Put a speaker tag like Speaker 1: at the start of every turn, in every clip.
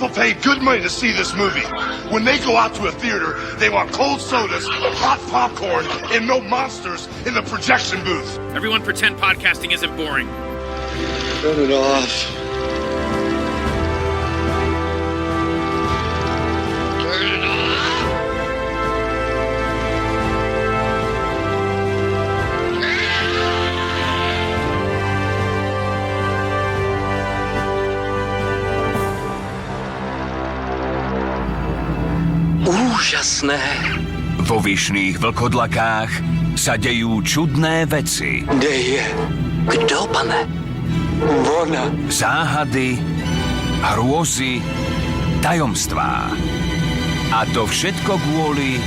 Speaker 1: People pay good money to see this movie. When they go out to a theater, they want cold sodas, hot popcorn, and no monsters in the projection booth.
Speaker 2: Everyone pretend podcasting isn't boring.
Speaker 3: Turn it off. Turn it off.
Speaker 4: Úžasné.
Speaker 5: Vo vyšných vlkodlakách sa dejú čudné veci.
Speaker 4: Kde je? Kto, pane? Vona.
Speaker 5: Záhady, hrôzy, tajomstvá. A to všetko kvôli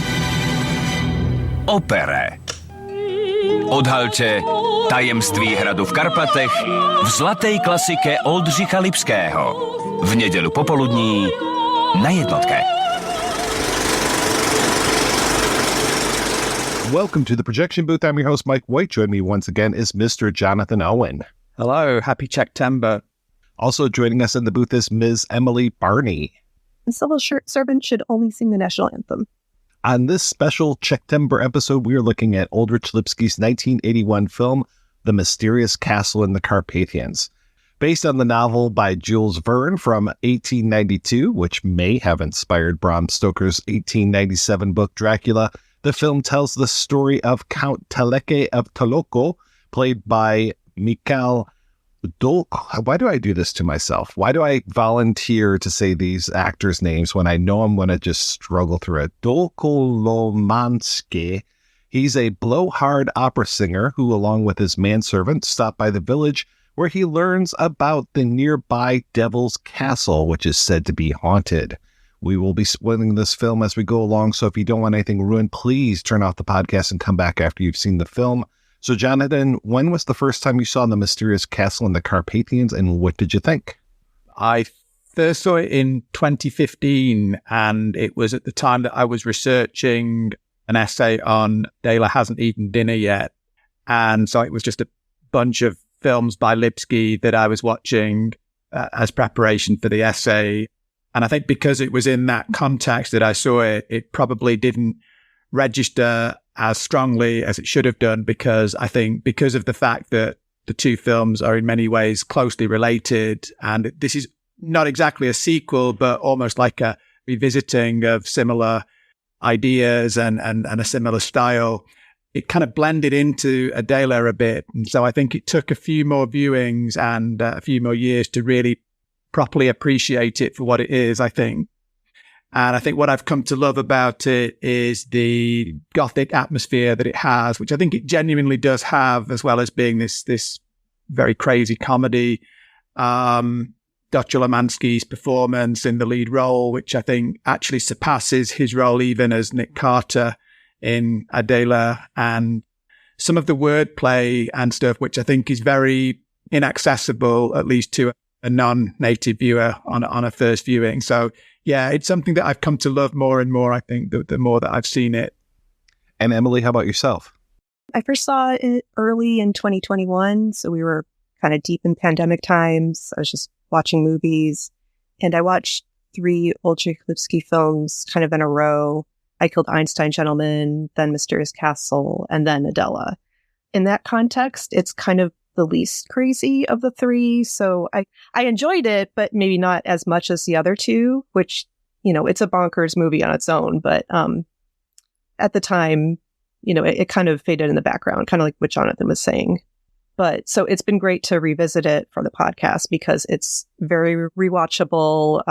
Speaker 5: opere. Odhalte tajemství hradu v Karpatech v zlatej klasike Oldřicha Lipského. V nedeľu popoludní na Jednotke.
Speaker 6: Welcome to the Projection Booth. I'm your host, Mike White. Joining me once again is Mr. Jonathan Owen.
Speaker 7: Hello, happy Czechtember.
Speaker 6: Also joining us in the booth is Ms. Emily Barney.
Speaker 8: A civil servant should only sing the national anthem.
Speaker 6: On this special Czechtember episode, we are looking at Oldrich Lipsky's 1981 film, The Mysterious Castle in the Carpathians. Based on the novel by Jules Verne from 1892, which may have inspired Bram Stoker's 1897 book Dracula, the film tells the story of Count Teleke of Toloko, played by Michal Docolomanský. Why do I do this to myself? Why do I volunteer to say these actors' names when I know I'm going to just struggle through it? Docolomanský. He's a blowhard opera singer who, along with his manservant, stop by the village where he learns about the nearby Devil's Castle, which is said to be haunted. We will be spoiling this film as we go along, so if you don't want anything ruined, please turn off the podcast and come back after you've seen the film. So, Jonathan, when was the first time you saw The Mysterious Castle in the Carpathians, and what did you think?
Speaker 7: I first saw it in 2015, and it was at the time that I was researching an essay on Dela Hasn't Eaten Dinner Yet. And so it was just a bunch of films by Lipsky that I was watching as preparation for the essay. And I think because it was in that context that I saw it, it probably didn't register as strongly as it should have done, because I think because of the fact that the two films are in many ways closely related, and this is not exactly a sequel, but almost like a revisiting of similar ideas and a similar style, it kind of blended into Adela a bit. And so I think it took a few more viewings and a few more years to really properly appreciate it for what it is, I think. And I think what I've come to love about it is the gothic atmosphere that it has, which I think it genuinely does have, as well as being this very crazy comedy. Docolomanský's performance in the lead role, which I think actually surpasses his role even as Nick Carter in Adela, and some of the wordplay and stuff, which I think is very inaccessible, at least to a non-native viewer on a first viewing. So yeah, it's something that I've come to love more and more, I think, the more that I've seen it.
Speaker 6: And Emily, how about yourself?
Speaker 8: I first saw it early in 2021, so we were kind of deep in pandemic times. I was just watching movies, and I watched 3 Oldrich Lipsky films kind of in a row. I Killed Einstein Gentleman, then Mysterious Castle, and then Adela. In that context, it's kind of the least crazy of the 3. So I enjoyed it, but maybe not as much as the other 2, which, you know, it's a bonkers movie on its own. But at the time, you know, it kind of faded in the background, kind of like what Jonathan was saying. But so it's been great to revisit it for the podcast because it's very rewatchable.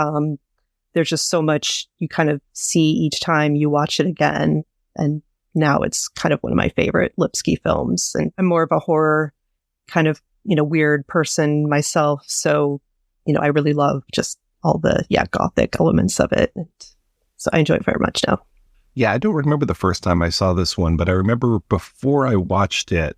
Speaker 8: There's just so much you kind of see each time you watch it again. And now it's kind of one of my favorite Lipsky films. And I'm more of a horror kind of, you know, weird person myself. So, you know, I really love just all the, gothic elements of it. And so I enjoy it very much now.
Speaker 6: Yeah, I don't remember the first time I saw this one, but I remember before I watched it,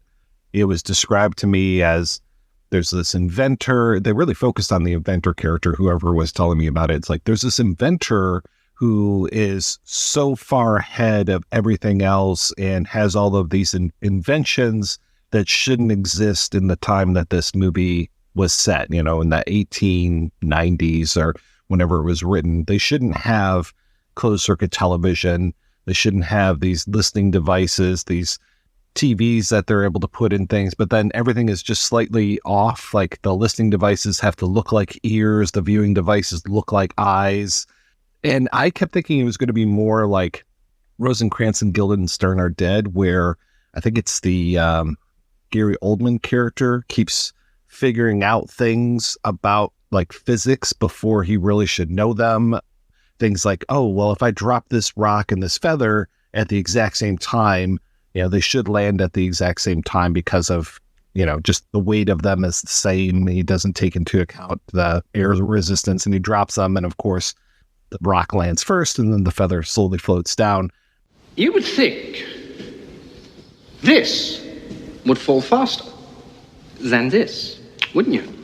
Speaker 6: it was described to me as there's this inventor. They really focused on the inventor character, whoever was telling me about it. It's like there's this inventor who is so far ahead of everything else and has all of these inventions that shouldn't exist in the time that this movie was set, you know, in the 1890s or whenever it was written. They shouldn't have closed circuit television. They shouldn't have these listening devices, these TVs that they're able to put in things, but then everything is just slightly off. Like the listening devices have to look like ears, the viewing devices look like eyes. And I kept thinking it was going to be more like Rosencrantz and Guildenstern Are Dead, where I think it's the Gary Oldman character keeps figuring out things about like physics before he really should know them. Things like, oh, well, if I drop this rock and this feather at the exact same time, they should land at the exact same time because of, just the weight of them is the same. He doesn't take into account the air resistance, and he drops them. And of course, the rock lands first and then the feather slowly floats down.
Speaker 9: You would think this would fall faster than this, wouldn't you?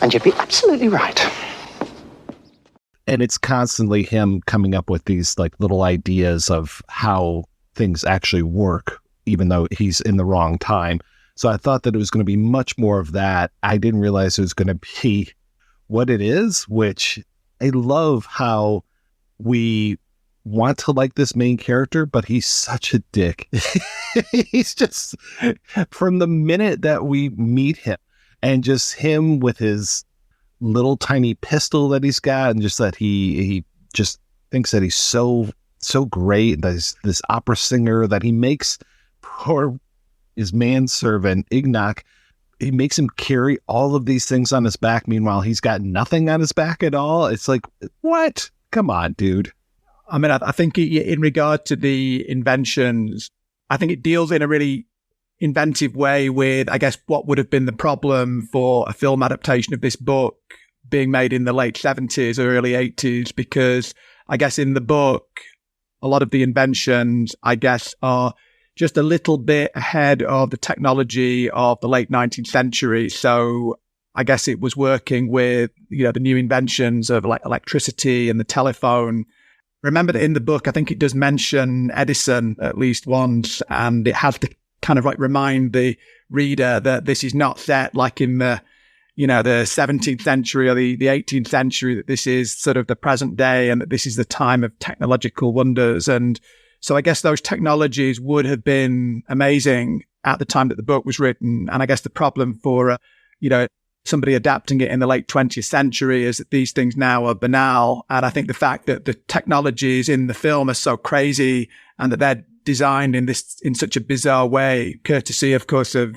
Speaker 9: And you'd be absolutely right.
Speaker 6: And it's constantly him coming up with these like little ideas of how things actually work, even though he's in the wrong time. So I thought that it was going to be much more of that. I didn't realize it was going to be what it is, which I love how we want to like this main character, but he's such a dick. He's just, from the minute that we meet him, and just him with his little tiny pistol that he's got, and just that he just thinks that he's so great, that this opera singer that he makes poor his manservant Ignac, he makes him carry all of these things on his back. Meanwhile, he's got nothing on his back at all. It's like, what? Come on, dude.
Speaker 7: I mean, I think in regard to the inventions, I think it deals in a really inventive way with, I guess, what would have been the problem for a film adaptation of this book being made in the late 70s or early 80s, because I guess in the book, a lot of the inventions, I guess, are just a little bit ahead of the technology of the late 19th century. So I guess it was working with, the new inventions of like electricity and the telephone. Remember that in the book, I think it does mention Edison at least once, and it has to kind of like remind the reader that this is not set like in the, the 17th century or the 18th century, that this is sort of the present day and that this is the time of technological wonders. And so I guess those technologies would have been amazing at the time that the book was written. And I guess the problem for, somebody adapting it in the late 20th century is that these things now are banal. And I think the fact that the technologies in the film are so crazy and that they're designed in such a bizarre way, courtesy, of course, of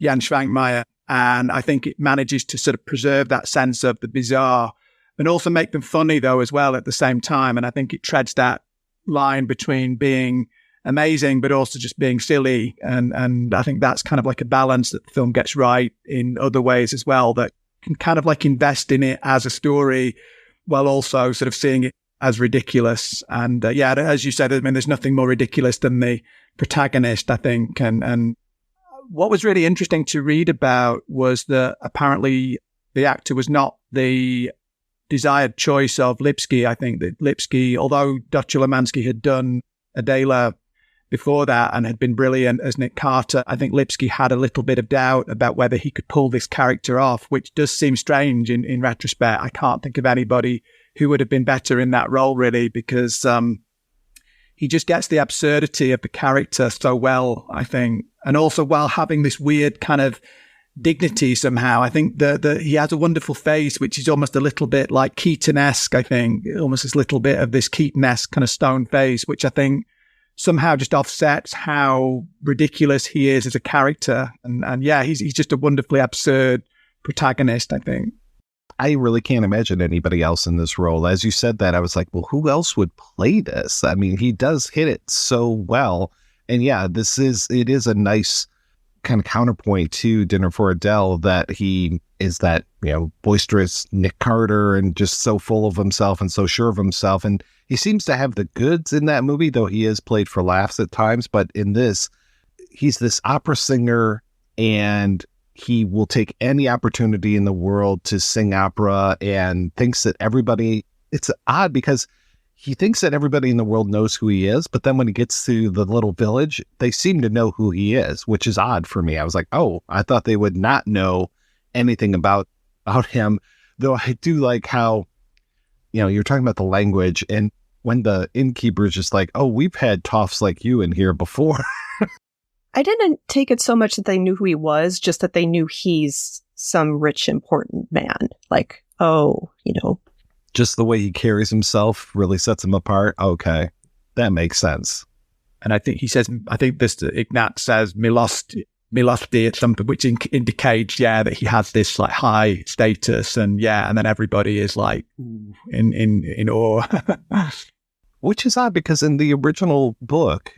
Speaker 7: Jan Schwankmeyer. And I think it manages to sort of preserve that sense of the bizarre and also make them funny, though, as well at the same time. And I think it treads that line between being amazing, but also just being silly. And I think that's kind of like a balance that the film gets right in other ways as well, that can kind of like invest in it as a story while also sort of seeing it as ridiculous. And as you said, I mean, there's nothing more ridiculous than the protagonist, I think. And what was really interesting to read about was that apparently the actor was not the desired choice of Lipsky. I think that Lipsky, although Docolomanský had done Adela before that and had been brilliant as Nick Carter, I think Lipsky had a little bit of doubt about whether he could pull this character off, which does seem strange in retrospect. I can't think of anybody who would have been better in that role, really, because he just gets the absurdity of the character so well, I think. And also while having this weird kind of dignity somehow. I think that he has a wonderful face, which is almost a little bit like Keaton-esque, I think. Almost this little bit of this Keaton-esque kind of stone face, which I think somehow just offsets how ridiculous he is as a character. And he's just a wonderfully absurd protagonist, I think.
Speaker 6: I really can't imagine anybody else in this role. As you said that, I was like, well, who else would play this? I mean, he does hit it so well. And yeah, it is a nice kind of counterpoint to Dinner for Adele, that he is that, boisterous Nick Carter and just so full of himself and so sure of himself. And he seems to have the goods in that movie, though he is played for laughs at times. But in this, he's this opera singer, and he will take any opportunity in the world to sing opera, and thinks that everybody, it's odd because he thinks that everybody in the world knows who he is, but then when he gets to the little village, they seem to know who he is, which is odd for me. I was like, oh, I thought they would not know anything about him, though I do like how, you're talking about the language, and when the innkeeper is just like, oh, we've had toffs like you in here before.
Speaker 8: I didn't take it so much that they knew who he was, just that they knew he's some rich, important man. Like, oh,
Speaker 6: Just the way he carries himself really sets him apart. Okay, that makes sense.
Speaker 7: And I think this Ignat says Milosti at something, which indicates, that he has this like high status, and then everybody is like in awe.
Speaker 6: Which is odd because in the original book,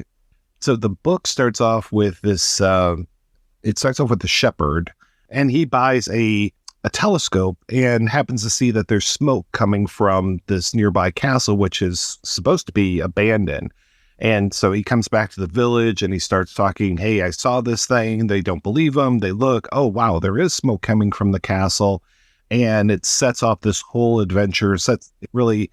Speaker 6: so the book starts off with this, it starts off with the shepherd, and he buys a telescope and happens to see that there's smoke coming from this nearby castle, which is supposed to be abandoned. And so he comes back to the village and he starts talking, hey, I saw this thing. They don't believe him. They look, oh, wow, there is smoke coming from the castle. And it sets off this whole adventure. It really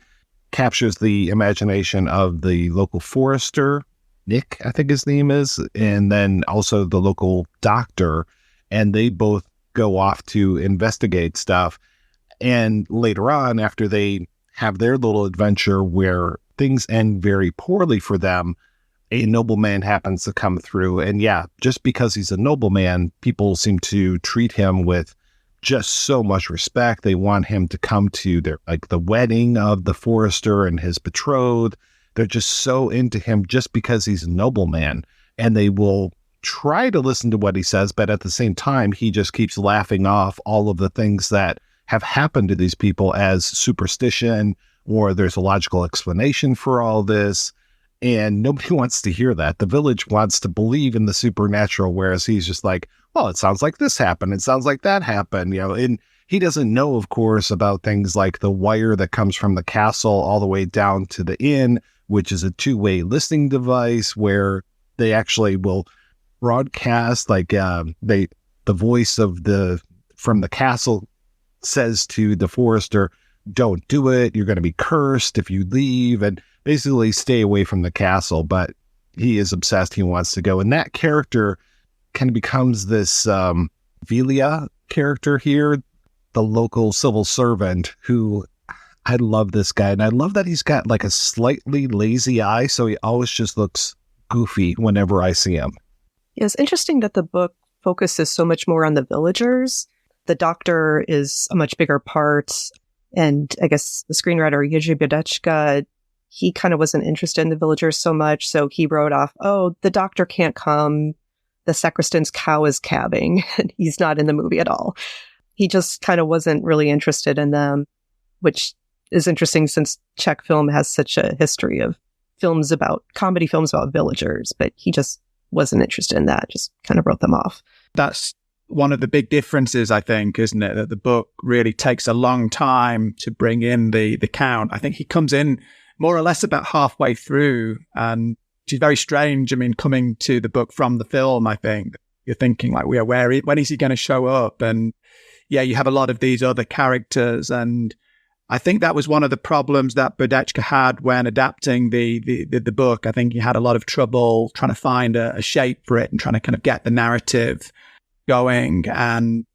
Speaker 6: captures the imagination of the local forester, Nick, I think his name is, and then also the local doctor. And they both go off to investigate stuff. And later on, after they have their little adventure where things end very poorly for them, a nobleman happens to come through. And just because he's a nobleman, people seem to treat him with just so much respect. They want him to come to the wedding of the forester and his betrothed. They're just so into him just because he's a nobleman, and they will try to listen to what he says, but at the same time, he just keeps laughing off all of the things that have happened to these people as superstition, or there's a logical explanation for all this. And nobody wants to hear that. The village wants to believe in the supernatural, whereas he's just like, well, it sounds like this happened. It sounds like that happened, and he doesn't know, of course, about things like the wire that comes from the castle all the way down to the inn, which is a two-way listening device where they actually will broadcast, the voice from the castle says to the forester, don't do it. You're going to be cursed if you leave, and basically stay away from the castle. But he is obsessed. He wants to go. And that character kind of becomes this Velia character here, the local civil servant who, I love this guy. And I love that he's got like a slightly lazy eye. So he always just looks goofy whenever I see him.
Speaker 8: Yeah, it's interesting that the book focuses so much more on the villagers. The doctor is a much bigger part. And I guess the screenwriter, Jerzy Brodeczka, he kind of wasn't interested in the villagers so much. So he wrote off, oh, the doctor can't come. The sacristan's cow is calving. And he's not in the movie at all. He just kind of wasn't really interested in them, which is interesting since Czech film has such a history of comedy films about villagers. But he just wasn't interested in that, just kind of wrote them off.
Speaker 7: That's one of the big differences, I think, isn't it? That the book really takes a long time to bring in the Count. I think he comes in more or less about halfway through, and which is very strange. I mean, coming to the book from the film, I think you're thinking like, when is he going to show up? And you have a lot of these other characters, and I think that was one of the problems that Brodeczka had when adapting the book. I think he had a lot of trouble trying to find a shape for it and trying to kind of get the narrative going. And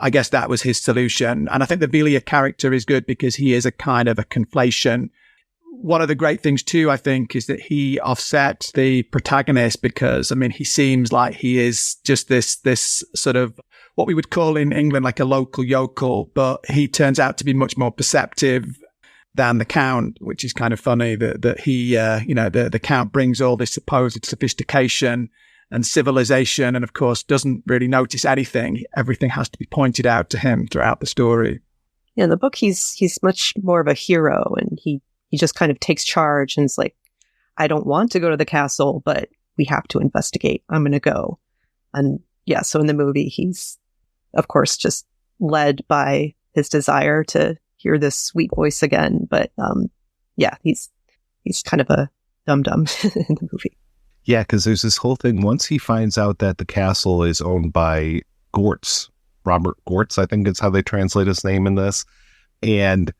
Speaker 7: I guess that was his solution. And I think the Velia character is good because he is a kind of a conflation. One of the great things too, I think, is that he offsets the protagonist because, I mean, he seems like he is just this sort of what we would call in England like a local yokel, but he turns out to be much more perceptive than the Count, which is kind of funny that he, the Count brings all this supposed sophistication and civilization, and of course doesn't really notice anything. Everything has to be pointed out to him throughout the story.
Speaker 8: Yeah, in the book, he's much more of a hero, and he just kind of takes charge and is like, I don't want to go to the castle, but we have to investigate. I'm going to go. And yeah, so in the movie, he's, of course, just led by his desire to hear this sweet voice again. But he's kind of a dum-dum in the movie.
Speaker 6: Yeah, because there's this whole thing. Once he finds out that the castle is owned by Gortz, Robert Gortz, I think is how they translate his name in this. And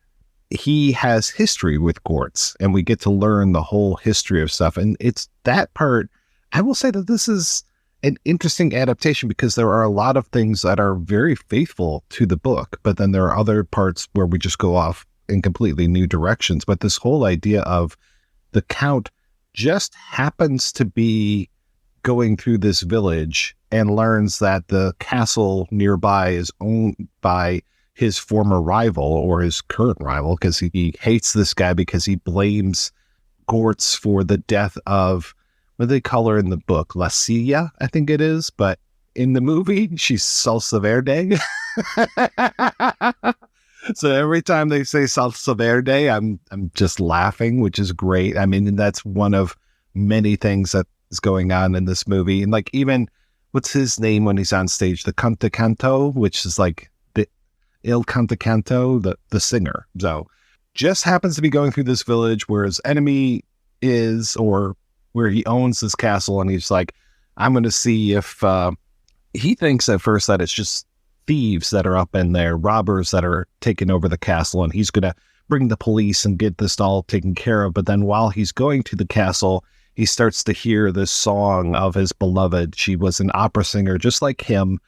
Speaker 6: he has history with Gortz, and we get to learn the whole history of stuff. And it's that part, I will say that this is an interesting adaptation because there are a lot of things that are very faithful to the book, but then there are other parts where we just go off in completely new directions. But this whole idea of the Count just happens to be going through this village and learns that the castle nearby is owned by his former rival, or his current rival, because he hates this guy because he blames Gortz for the death of, what do they call her in the book? La Silla, I think it is. But in the movie, she's Salsa Verde. So every time they say Salsa Verde, I'm just laughing, which is great. I mean, that's one of many things that is going on in this movie. And like, even, what's his name when he's on stage? The Canta Canto, which is like Il Cantacanto, the singer. So just happens to be going through this village where his enemy is, or where he owns this castle, and he's like, I'm going to see if he thinks at first that it's just thieves that are up in there, robbers that are taking over the castle, and he's going to bring the police and get this all taken care of. But then while he's going to the castle, he starts to hear this song of his beloved. She was an opera singer just like him,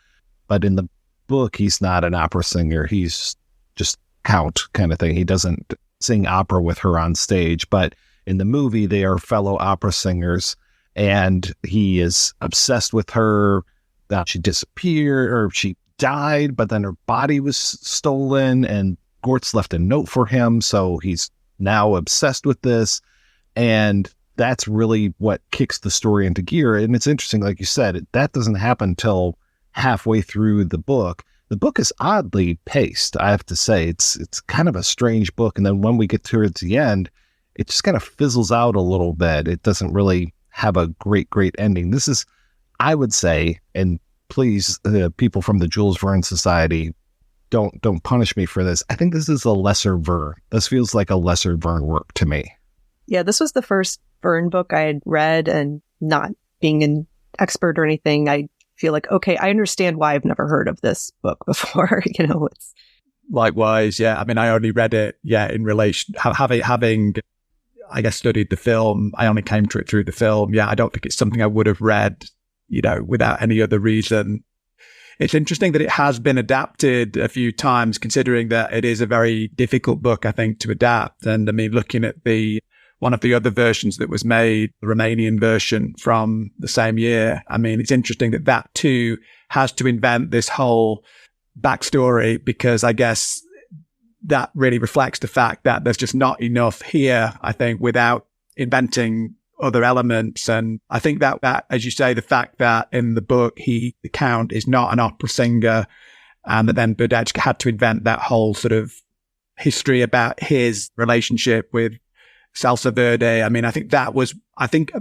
Speaker 6: but in the book, he's not an opera singer. He's just Count kind of thing. He doesn't sing opera with her on stage, but in the movie, they are fellow opera singers, and he is obsessed with her. That she disappeared, or she died, but then her body was stolen, and Gortz left a note for him, so he's now obsessed with this, and that's really what kicks the story into gear. And it's interesting, like you said, that doesn't happen till halfway through the book. The book is oddly paced, I have to say. It's kind of a strange book, and then when we get towards the end, it just kind of fizzles out a little bit. It doesn't really have a great ending. This is, I would say, and please, people from the Jules Verne Society, don't punish me for this. I think this is a lesser Verne. This feels like a lesser Verne work to me.
Speaker 8: Yeah, this was the first Verne book I had read, and not being an expert or anything, I feel like, okay, I understand why I've never heard of this book before. It's
Speaker 7: likewise. Yeah. I mean, I only read it, in relation, having, I guess, studied the film. I only came to it through the film. Yeah. I don't think it's something I would have read, without any other reason. It's interesting that it has been adapted a few times, considering that it is a very difficult book, I think, to adapt. And I mean, looking at one of the other versions that was made, the Romanian version from the same year. I mean, it's interesting that too has to invent this whole backstory, because I guess that really reflects the fact that there's just not enough here, I think, without inventing other elements. And I think that, as you say, the fact that in the book, the Count is not an opera singer, and that then Budečka had to invent that whole sort of history about his relationship with Salsa Verde. I mean, I think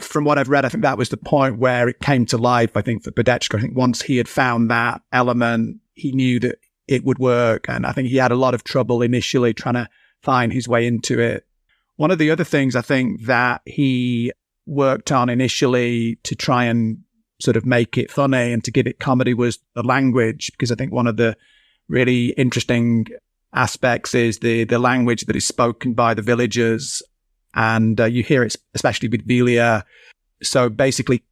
Speaker 7: from what I've read, I think that was the point where it came to life, I think, for Budečka. I think once he had found that element, he knew that it would work. And I think he had a lot of trouble initially trying to find his way into it. One of the other things I think that he worked on initially to try and sort of make it funny and to give it comedy was the language, because I think one of the really interesting aspects is the language that is spoken by the villagers. And you hear it especially with Vilia. So basically,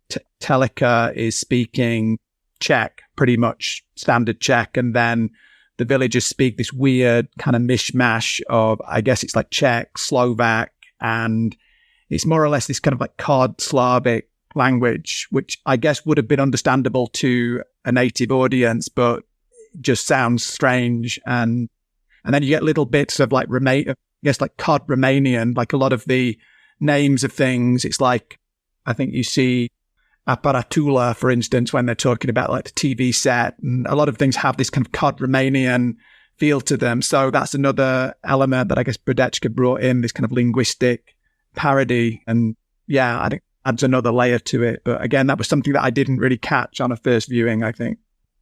Speaker 7: Teleka is speaking Czech, pretty much standard Czech. And then the villagers speak this weird kind of mishmash of, I guess it's like Czech, Slovak, and it's more or less this kind of like Cod Slavic language, which I guess would have been understandable to a native audience, but just sounds strange. And then you get little bits of like like Cod Romanian, like a lot of the names of things. It's like, I think you see Aparatula, for instance, when they're talking about like the TV set, and a lot of things have this kind of Cod Romanian feel to them. So that's another element that I guess Budečka brought in, this kind of linguistic parody. And yeah, I think adds another layer to it. But again, that was something that I didn't really catch on a first viewing, I think.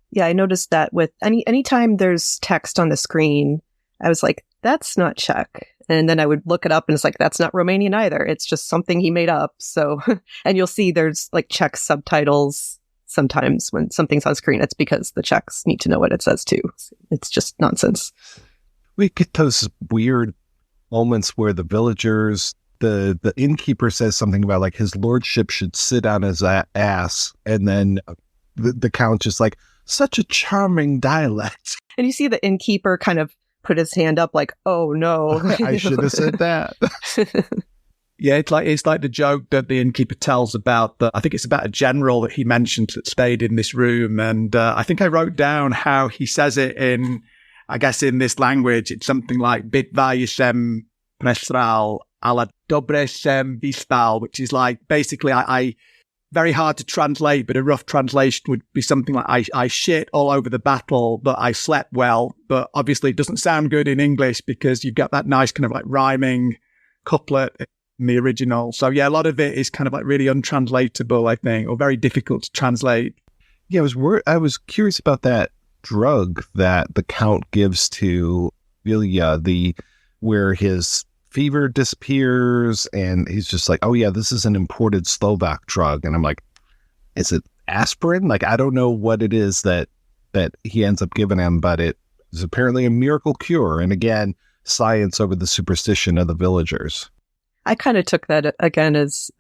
Speaker 8: Yeah, I noticed that with anytime there's text on the screen, I was like, that's not Czech. And then I would look it up and it's like, that's not Romanian either. It's just something he made up. So, and you'll see there's like Czech subtitles sometimes when something's on screen. It's because the Czechs need to know what it says too. It's just nonsense.
Speaker 6: We get those weird moments where the villagers, the innkeeper says something about like his lordship should sit on his ass, and then the count just like, such a charming dialect.
Speaker 8: And you see the innkeeper kind of put his hand up like, oh no.
Speaker 6: I should have said that.
Speaker 7: Yeah, it's like the joke that the innkeeper tells about I think it's about a general that he mentioned that stayed in this room. And I think I wrote down how he says it in this language. It's something like Bitva jsem presral, ale dobre jsem vyspal, which is like, basically, I very hard to translate, but a rough translation would be something like, I shit all over the battle, but I slept well. But obviously it doesn't sound good in English because you've got that nice kind of like rhyming couplet in the original. So yeah, a lot of it is kind of like really untranslatable, I think, or very difficult to translate.
Speaker 6: Yeah, I was curious about that drug that the Count gives to Vilja, where his fever disappears, and he's just like, oh yeah, this is an imported Slovak drug. And I'm like, is it aspirin? Like, I don't know what it is that he ends up giving him, but it is apparently a miracle cure. And again, science over the superstition of the villagers.
Speaker 8: I kind of took that again as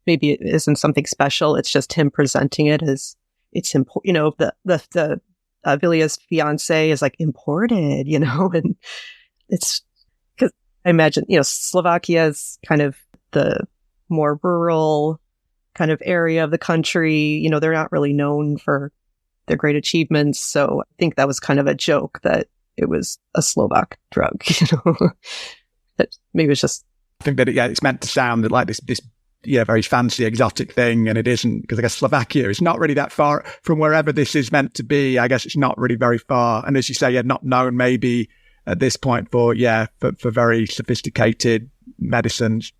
Speaker 8: maybe it isn't something special. It's just him presenting it as it's important. You know, the Vilja's fiance is like imported, you know, and it's because I imagine, you know, Slovakia is kind of the more rural kind of area of the country. You know, they're not really known for their great achievements. So I think that was kind of a joke that it was a Slovak drug, you know, that maybe it's just.
Speaker 7: I think that it's meant to sound like this very fancy, exotic thing, and it isn't, because I guess Slovakia is not really that far from wherever this is meant to be. I guess it's not really very far, and as you say, not known maybe at this point for very sophisticated medicines.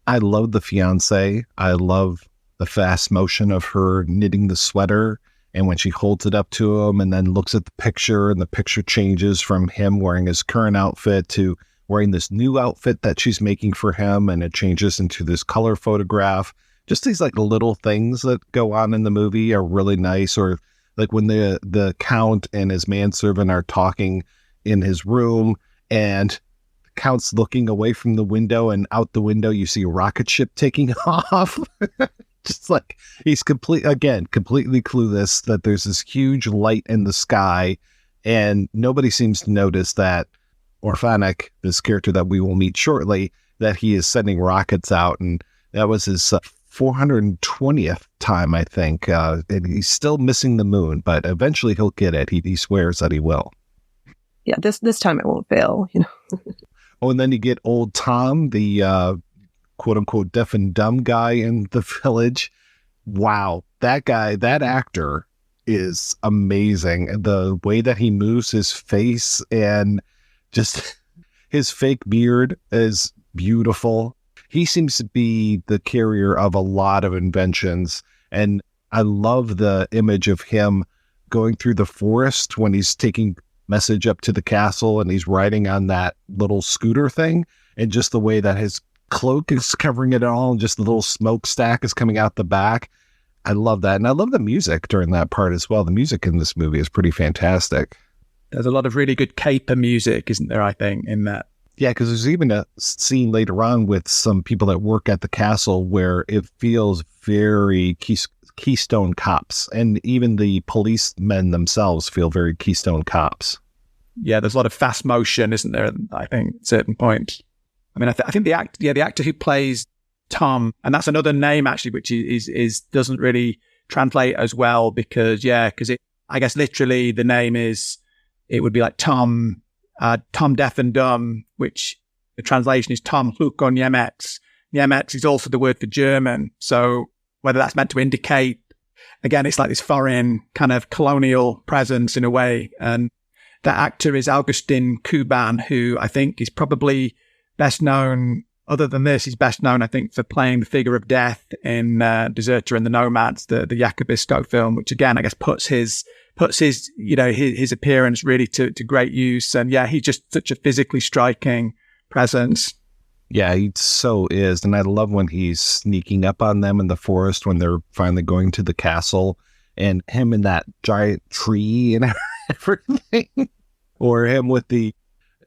Speaker 6: I love the fiance. I love the fast motion of her knitting the sweater, and when she holds it up to him and then looks at the picture, and the picture changes from him wearing his current outfit to wearing this new outfit that she's making for him, and it changes into this color photograph. Just these like little things that go on in the movie are really nice. Or like when the Count and his manservant are talking in his room, and the Count's looking away from the window, and out the window you see a rocket ship taking off. Just like he's completely clueless that there's this huge light in the sky, and nobody seems to notice that Orphanik, this character that we will meet shortly, that he is sending rockets out. And that was his 420th time, I think. And he's still missing the moon, but eventually he'll get it. He swears that he will.
Speaker 8: Yeah, this time it won't fail, you know.
Speaker 6: Oh, and then you get old Tom, the quote-unquote deaf and dumb guy in the village. Wow, that guy, that actor is amazing. The way that he moves his face and just his fake beard is beautiful. He seems to be the carrier of a lot of inventions. And I love the image of him going through the forest when he's taking message up to the castle and he's riding on that little scooter thing. And just the way that his cloak is covering it all, and just the little smokestack is coming out the back. I love that. And I love the music during that part as well. The music in this movie is pretty fantastic.
Speaker 7: There's a lot of really good caper music, isn't there, I think, in that?
Speaker 6: Yeah, because there's even a scene later on with some people that work at the castle where it feels very Keystone Cops, and even the policemen themselves feel very Keystone Cops.
Speaker 7: Yeah, there's a lot of fast motion, isn't there, I think, at certain points. I mean, I think the actor who plays Tom, and that's another name, actually, which is doesn't really translate as well because I guess literally the name is, it would be like Tom Deaf and Dumb, which the translation is Tom Hluko Niemiec. Niemiec is also the word for German. So whether that's meant to indicate, again, it's like this foreign kind of colonial presence in a way. And that actor is Augustin Kuban, who I think is probably best known, other than this, he's best known, I think, for playing the figure of death in Deserter and the Nomads, the Jacobisto film, which again, I guess puts his appearance really to great use. And yeah, he's just such a physically striking presence.
Speaker 6: Yeah, he so is. And I love when he's sneaking up on them in the forest when they're finally going to the castle, and him in that giant tree and everything. Or him with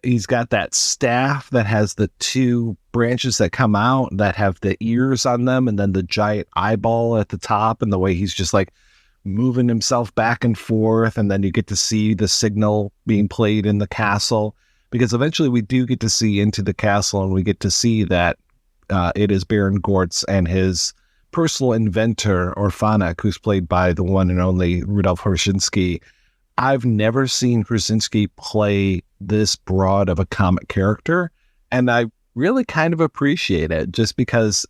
Speaker 6: He's got that staff that has the two branches that come out that have the ears on them, and then the giant eyeball at the top, and the way he's just like moving himself back and forth. And then you get to see the signal being played in the castle, because eventually we do get to see into the castle, and we get to see that it is Baron Gortz and his personal inventor, Orfanek, who's played by the one and only Rudolf Horszynski. I've never seen Krasinski play this broad of a comic character, and I really kind of appreciate it, just because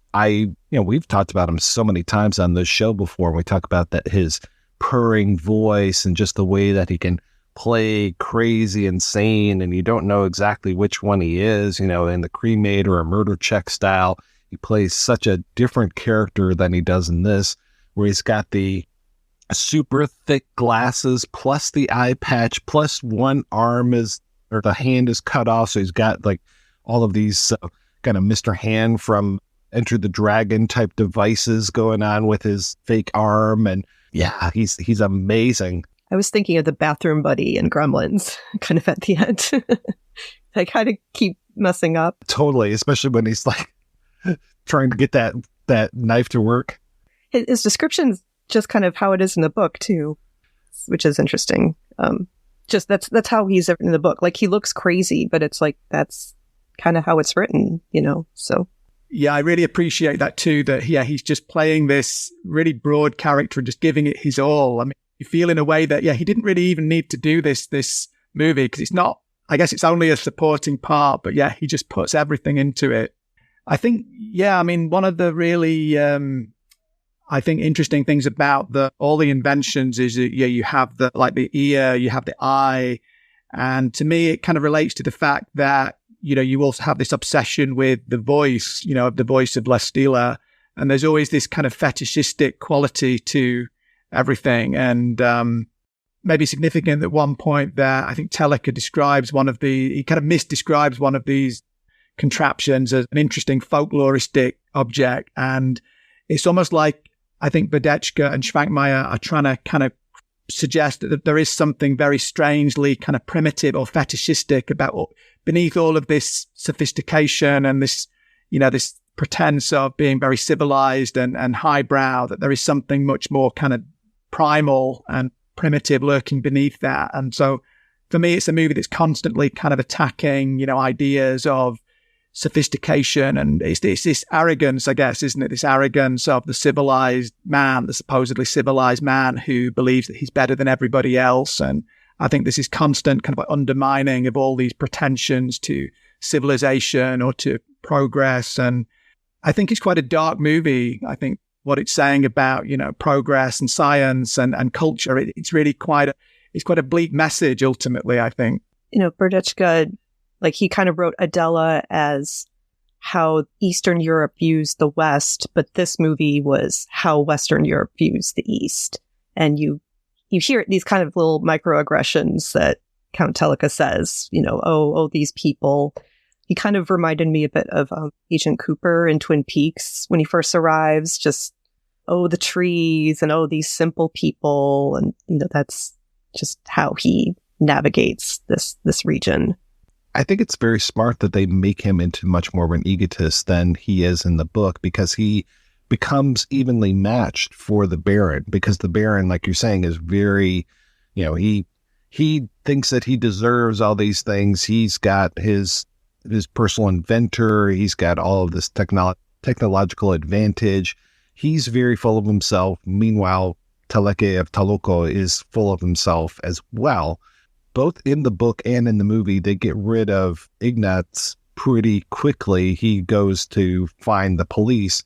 Speaker 6: we've talked about him so many times on this show before. We talk about that his purring voice and just the way that he can play crazy, insane, and you don't know exactly which one he is, in the cremate or a murder check style. He plays such a different character than he does in this, where he's got the super thick glasses plus the eye patch plus one arm the hand is cut off, so he's got like all of these kind of Mr. Hand from Enter the Dragon type devices going on with his fake arm, and yeah, he's amazing.
Speaker 8: I was thinking of the bathroom buddy in Gremlins kind of at the end. I kind of keep messing up.
Speaker 6: Totally, especially when he's like trying to get that knife to work.
Speaker 8: His description's just kind of how it is in the book too, which is interesting. Just that's how he's written in the book. Like, he looks crazy, but it's like that's kind of how it's written, so.
Speaker 7: Yeah, I really appreciate that too, that he's just playing this really broad character and just giving it his all. I mean, you feel in a way that, he didn't really even need to do this movie, because it's not, I guess it's only a supporting part, but he just puts everything into it. I think, one of the really, I think interesting things about all the inventions is that, you have the ear, you have the eye. And to me, it kind of relates to the fact that, you also have this obsession with the voice, of the voice of Les Steele. And there's always this kind of fetishistic quality to everything. And maybe significant at one point there, I think Teleke describes he kind of misdescribes one of these contraptions as an interesting folkloristic object. And it's almost like, I think Badechka and Schwankmeyer are trying to kind of suggest that there is something very strangely kind of primitive or fetishistic about beneath all of this sophistication and this, this pretense of being very civilized and highbrow, that there is something much more kind of primal and primitive lurking beneath that. And so for me, it's a movie that's constantly kind of attacking, ideas of sophistication, and it's this arrogance, I guess, isn't it? This arrogance of the civilized man, the supposedly civilized man who believes that he's better than everybody else. And I think this is constant kind of undermining of all these pretensions to civilization or to progress. And I think it's quite a dark movie. I think what it's saying about, progress and science and culture, it's really quite a bleak message ultimately, I think.
Speaker 8: Berdechka, like, he kind of wrote Adela as how Eastern Europe views the West, but this movie was how Western Europe views the East. And you hear these kind of little microaggressions that Count Teleke says, these people. He kind of reminded me a bit of Agent Cooper in Twin Peaks when he first arrives, just, the trees and, these simple people. And, that's just how he navigates this region.
Speaker 6: I think it's very smart that they make him into much more of an egotist than he is in the book, because he becomes evenly matched for the Baron, because the Baron, like you're saying, is very, he thinks that he deserves all these things. He's got his personal inventor. He's got all of this technological advantage. He's very full of himself. Meanwhile, Teleke of Toloko is full of himself as well. Both in the book and in the movie, they get rid of Ignaz pretty quickly. He goes to find the police,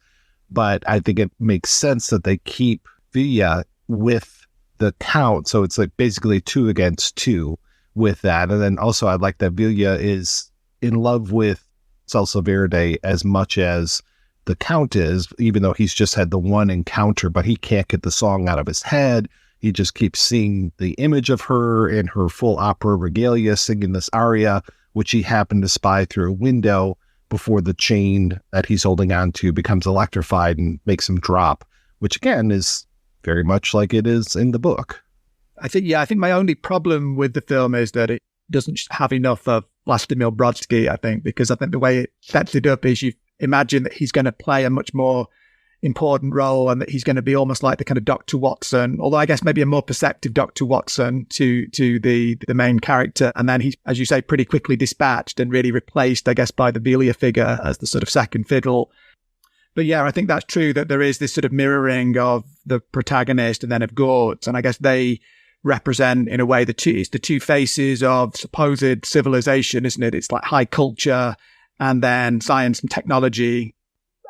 Speaker 6: but I think it makes sense that they keep Vilja with the Count. So it's like basically 2 against 2 with that. And then also I like that Vilja is in love with Salsa Verde as much as the Count is, even though he's just had the one encounter, but he can't get the song out of his head. He just keeps seeing the image of her in her full opera regalia singing this aria, which he happened to spy through a window before the chain that he's holding on to becomes electrified and makes him drop, which again is very much like it is in the book.
Speaker 7: I think my only problem with the film is that doesn't have enough of Vlastimil Brodsky, I think, because I think the way it sets it up is you imagine that he's going to play a much more important role and that he's going to be almost like the kind of Dr. Watson, although I guess maybe a more perceptive Dr. Watson to the main character. And then he's, as you say, pretty quickly dispatched and really replaced, I guess, by the Belia figure as the sort of second fiddle. But yeah, I think that's true that there is this sort of mirroring of the protagonist and then of Gort. And I guess they represent, in a way, the two faces of supposed civilization, isn't it? It's like high culture and then science and technology.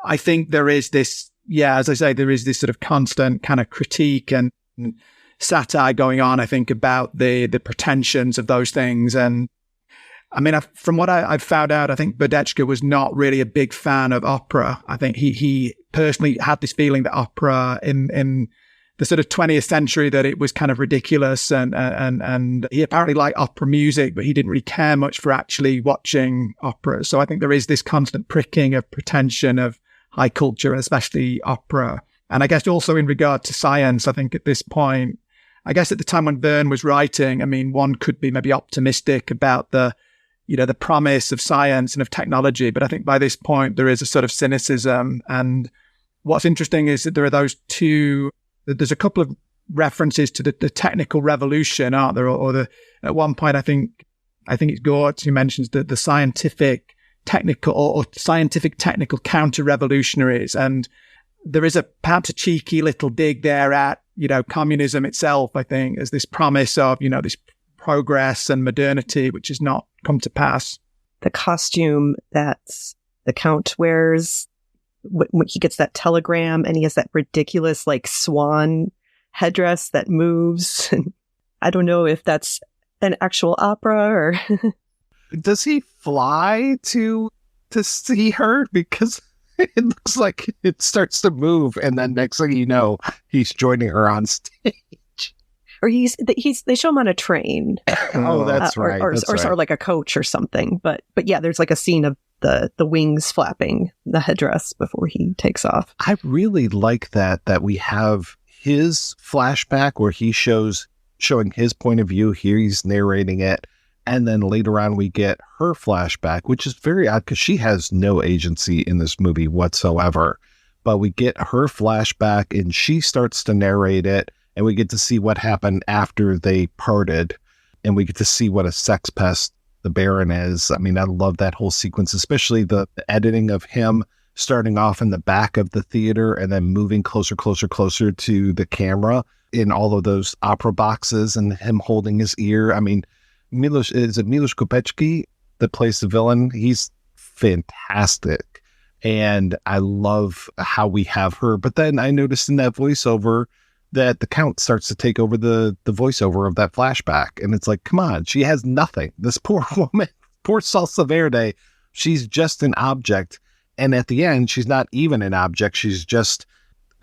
Speaker 7: I think there is this, as I say, there is this sort of constant kind of critique and satire going on, I think, about the pretensions of those things. And I mean, from what I've found out, I think Berdeczka was not really a big fan of opera. I think he personally had this feeling that opera in the sort of 20th century, that it was kind of ridiculous, and he apparently liked opera music, but he didn't really care much for actually watching opera. So I think there is this constant pricking of pretension of high culture, and especially opera. And I guess also in regard to science, I think at this point, I guess at the time when Verne was writing, I mean, one could be maybe optimistic about the promise of science and of technology. But I think by this point, there is a sort of cynicism. And what's interesting is that there are those two, there's a couple of references to the technical revolution, aren't there? At one point, I think it's Gort who mentions the scientific technical or scientific technical counter-revolutionaries. And there is perhaps a cheeky little dig there at, communism itself, I think, as this promise of, this progress and modernity, which has not come to pass.
Speaker 8: The costume that the Count wears when he gets that telegram, and he has that ridiculous like swan headdress that moves. I don't know if that's an actual opera or...
Speaker 6: Does he fly to see her? Because it looks like it starts to move, and then next thing you know, he's joining her on stage.
Speaker 8: Or they show him on a train.
Speaker 6: Oh, that's right.
Speaker 8: Or sort of like a coach or something. But yeah, there's like a scene of the wings flapping the headdress before he takes off.
Speaker 6: I really like that we have his flashback where he showing his point of view. Here he's narrating it. And then later on, we get her flashback, which is very odd because she has no agency in this movie whatsoever. But we get her flashback and she starts to narrate it. And we get to see what happened after they parted. And we get to see what a sex pest the Baron is. I mean, I love that whole sequence, especially the editing of him starting off in the back of the theater and then moving closer to the camera in all of those opera boxes and him holding his ear. I mean, Milos Kopecki that plays the villain? He's fantastic. And I love how we have her. But then I noticed in that voiceover that the Count starts to take over the voiceover of that flashback. And it's like, come on, she has nothing. This poor woman, poor Salsa Verde, she's just an object. And at the end, she's not even an object. She's just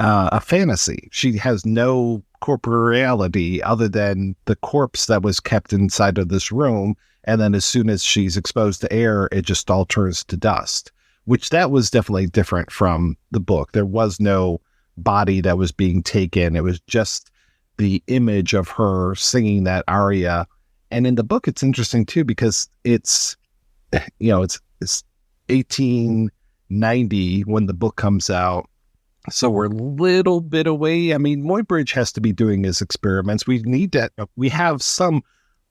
Speaker 6: a fantasy. She has no corporeality other than the corpse that was kept inside of this room. And then as soon as she's exposed to air, it just all turns to dust, which that was definitely different from the book. There was no body that was being taken. It was just the image of her singing that aria. And in the book, it's interesting too, because it's 1890 when the book comes out. So we're a little bit away. I mean, Muybridge has to be doing his experiments. We have some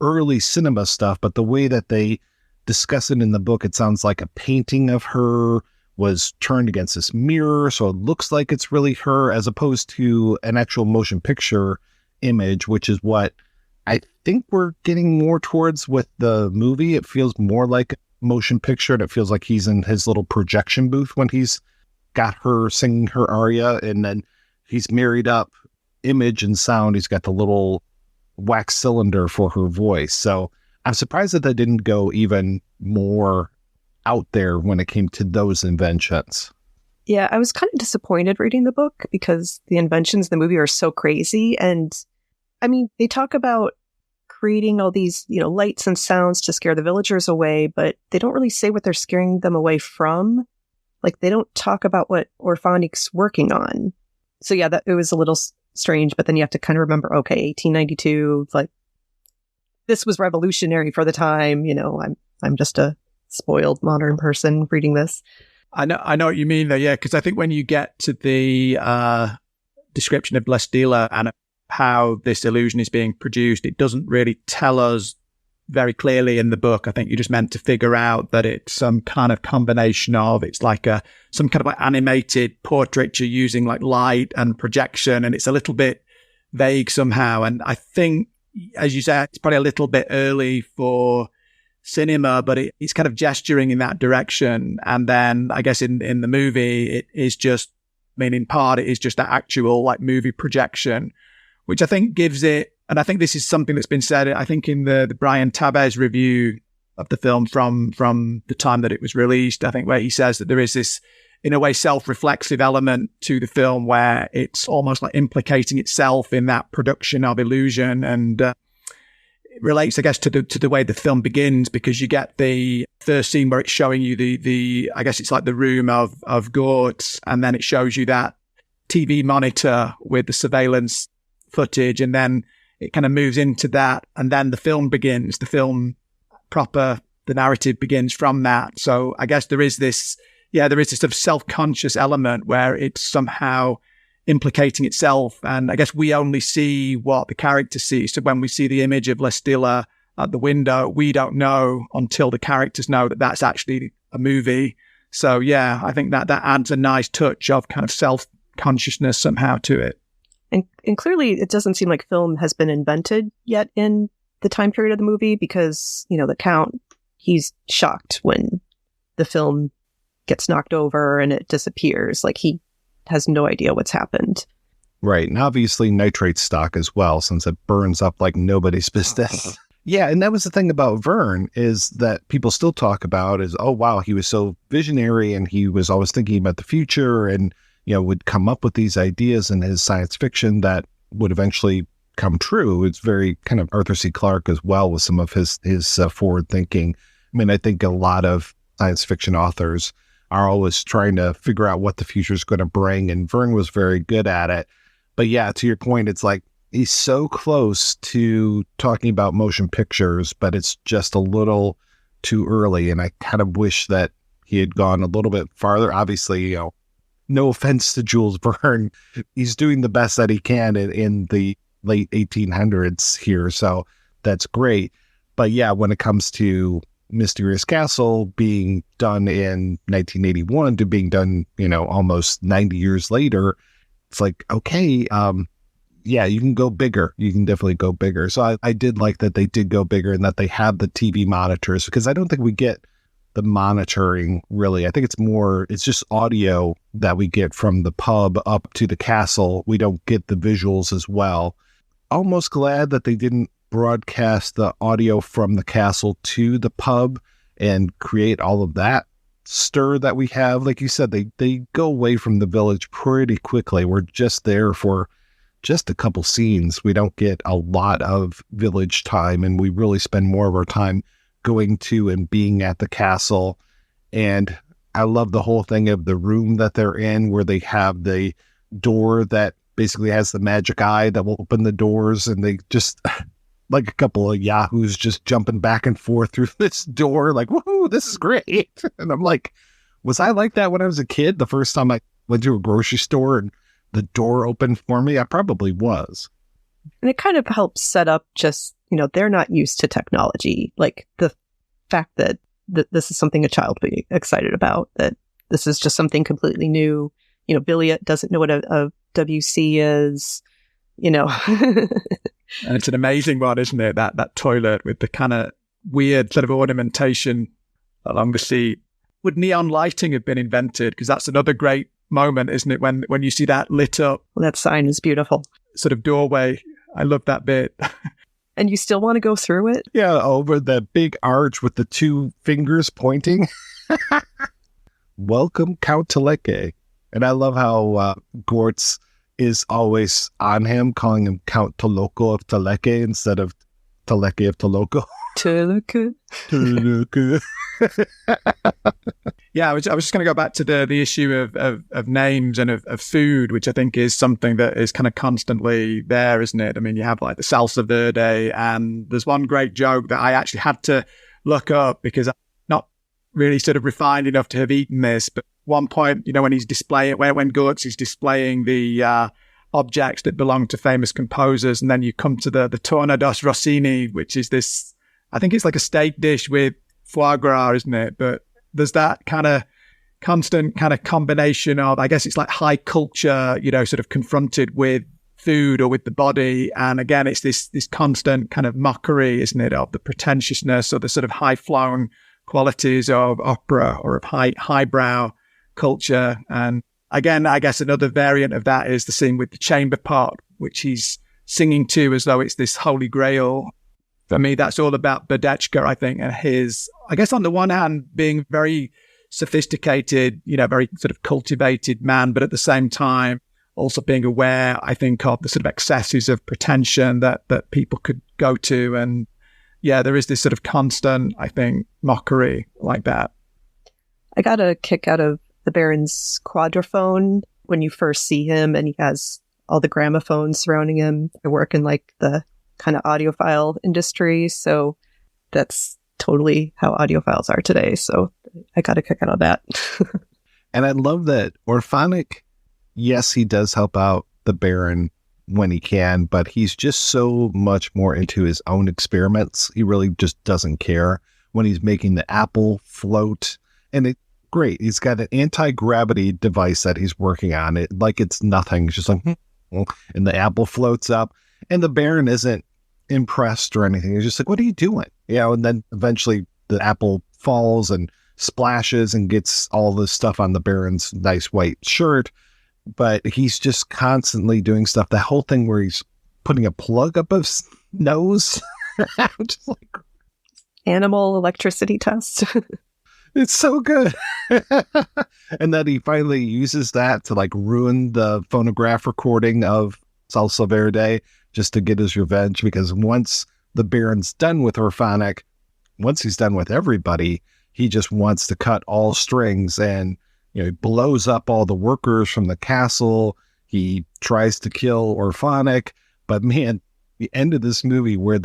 Speaker 6: early cinema stuff, but the way that they discuss it in the book, it sounds like a painting of her was turned against this mirror. So it looks like it's really her as opposed to an actual motion picture image, which is what I think we're getting more towards with the movie. It feels more like a motion picture, and it feels like he's in his little projection booth when he's got her singing her aria, and then he's married up image and sound. He's got the little wax cylinder for her voice. So I'm surprised that didn't go even more out there when it came to those inventions.
Speaker 8: Yeah, I was kind of disappointed reading the book because the inventions in the movie are so crazy. And I mean, they talk about creating all these, lights and sounds to scare the villagers away, but they don't really say what they're scaring them away from. Like, they don't talk about what Orphanic's working on. So yeah, it was a little strange, but then you have to kind of remember, okay, 1892, like, this was revolutionary for the time. I'm just a spoiled modern person reading this.
Speaker 7: I know what you mean though, yeah, because I think when you get to the description of Blestila and how this illusion is being produced, it doesn't really tell us very clearly in the book. I think you're just meant to figure out that it's some kind of combination of, it's like some kind of like animated portraiture using like light and projection, and it's a little bit vague somehow. And I think, as you say, it's probably a little bit early for cinema, but it's kind of gesturing in that direction. And then I guess in the movie, it is just, in part, it is just that actual like movie projection, which I think gives it, and I think this is something that's been said, I think in the Brian Tabez review of the film from the time that it was released, I think where he says that there is this, in a way, self-reflexive element to the film where it's almost like implicating itself in that production of illusion. And it relates, I guess, to the way the film begins, because you get the first scene where it's showing you the I guess it's like the room of Gort, and then it shows you that TV monitor with the surveillance footage, and then it kind of moves into that, and then the film begins. The film proper, the narrative begins from that. So I guess there is this sort of self-conscious element where it's somehow implicating itself. And I guess we only see what the character sees. So when we see the image of Blestila at the window, we don't know until the characters know that that's actually a movie. So yeah, I think that adds a nice touch of kind of self-consciousness somehow to it.
Speaker 8: And clearly it doesn't seem like film has been invented yet in the time period of the movie, because, the Count, he's shocked when the film gets knocked over and it disappears. Like, he has no idea what's happened.
Speaker 6: Right. And obviously nitrate stock as well, since it burns up like nobody's business. Yeah. And that was the thing about Verne, is that people still talk about is, oh, wow, he was so visionary and he was always thinking about the future and, would come up with these ideas in his science fiction that would eventually come true. It's very kind of Arthur C. Clarke as well with some of his forward thinking. I think a lot of science fiction authors are always trying to figure out what the future is going to bring, and Verne was very good at it. But yeah, to your point, it's like he's so close to talking about motion pictures, but it's just a little too early, and I kind of wish that he had gone a little bit farther. Obviously, no offense to Jules Verne, he's doing the best that he can in the late 1800s here, so that's great. But yeah, when it comes to Mysterious Castle being done in 1981 to being done, almost 90 years later, it's like, okay, yeah, you can go bigger. You can definitely go bigger. So I did like that they did go bigger and that they have the TV monitors, because I don't think we get the monitoring really. I think it's just audio that we get from the pub up to the castle. We don't get the visuals as well. Almost glad that they didn't broadcast the audio from the castle to the pub and create all of that stir that we have. Like you said, they go away from the village pretty quickly. We're just there for just a couple scenes. We don't get a lot of village time, and we really spend more of our time going to and being at the castle. And I love the whole thing of the room that they're in, where they have the door that basically has the magic eye that will open the doors, and they just like a couple of yahoos just jumping back and forth through this door like, woohoo, this is great. And I'm like, was I like that when I was a kid? The first time I went to a grocery store and the door opened for me, I probably was.
Speaker 8: And it kind of helps set up just, they're not used to technology. Like the fact that this is something a child would be excited about, that this is just something completely new. Billy doesn't know what a WC is,
Speaker 7: And it's an amazing one, isn't it? That toilet with the kind of weird sort of ornamentation along the seat. Would neon lighting have been invented? Because that's another great moment, isn't it? When you see that lit up.
Speaker 8: Well, that sign is beautiful.
Speaker 7: Sort of doorway. I love that bit.
Speaker 8: And you still want to go through it?
Speaker 6: Yeah, over the big arch with the two fingers pointing. Welcome, Count Teleke. And I love how Gortz is always on him, calling him Count Teleke of Toloko instead of Teleke of Toloko.
Speaker 8: Teleke.
Speaker 6: Teleke.
Speaker 7: Yeah, I was just going to go back to the issue of names and of food, which I think is something that is kind of constantly there, isn't it? I mean, you have like the salsa verde, and there's one great joke that I actually had to look up because I'm not really sort of refined enough to have eaten this. But one point, when he's displaying, when Gulix is displaying the objects that belong to famous composers, and then you come to the Torna dos Rossini, which is this, I think it's like a steak dish with foie gras, isn't it? But there's that kind of constant kind of combination of, I guess it's like high culture, sort of confronted with food or with the body. And again, it's this constant kind of mockery, isn't it, of the pretentiousness or the sort of high-flown qualities of opera or of highbrow culture. And again, I guess another variant of that is the scene with the chamber pot, which he's singing to as though it's this holy grail. For me, that's all about Badechka, I think, and his, I guess on the one hand, being very sophisticated, very sort of cultivated man, but at the same time, also being aware, I think, of the sort of excesses of pretension that people could go to. And yeah, there is this sort of constant, I think, mockery like that.
Speaker 8: I got a kick out of the Baron's quadraphone when you first see him, and he has all the gramophones surrounding him. I work in like the kind of audiophile industry, so that's totally how audiophiles are today. So I got a kick out of that.
Speaker 6: And I love that Orphanik, yes, he does help out the Baron when he can, but he's just so much more into his own experiments. He really just doesn't care when he's making the apple float. And it's great. He's got an anti-gravity device that he's working on. It like it's nothing. It's just like, and the apple floats up. And the Baron isn't impressed or anything. He's just like, what are you doing? And then eventually the apple falls and splashes and gets all this stuff on the Baron's nice white shirt. But he's just constantly doing stuff. The whole thing where he's putting a plug up his nose. Just like,
Speaker 8: animal electricity test.
Speaker 6: It's so good. And then he finally uses that to like ruin the phonograph recording of Salsa Verde just to get his revenge, because once the Baron's done with Orphanik, once he's done with everybody, he just wants to cut all strings, and he blows up all the workers from the castle. He tries to kill Orphanik, but man, the end of this movie where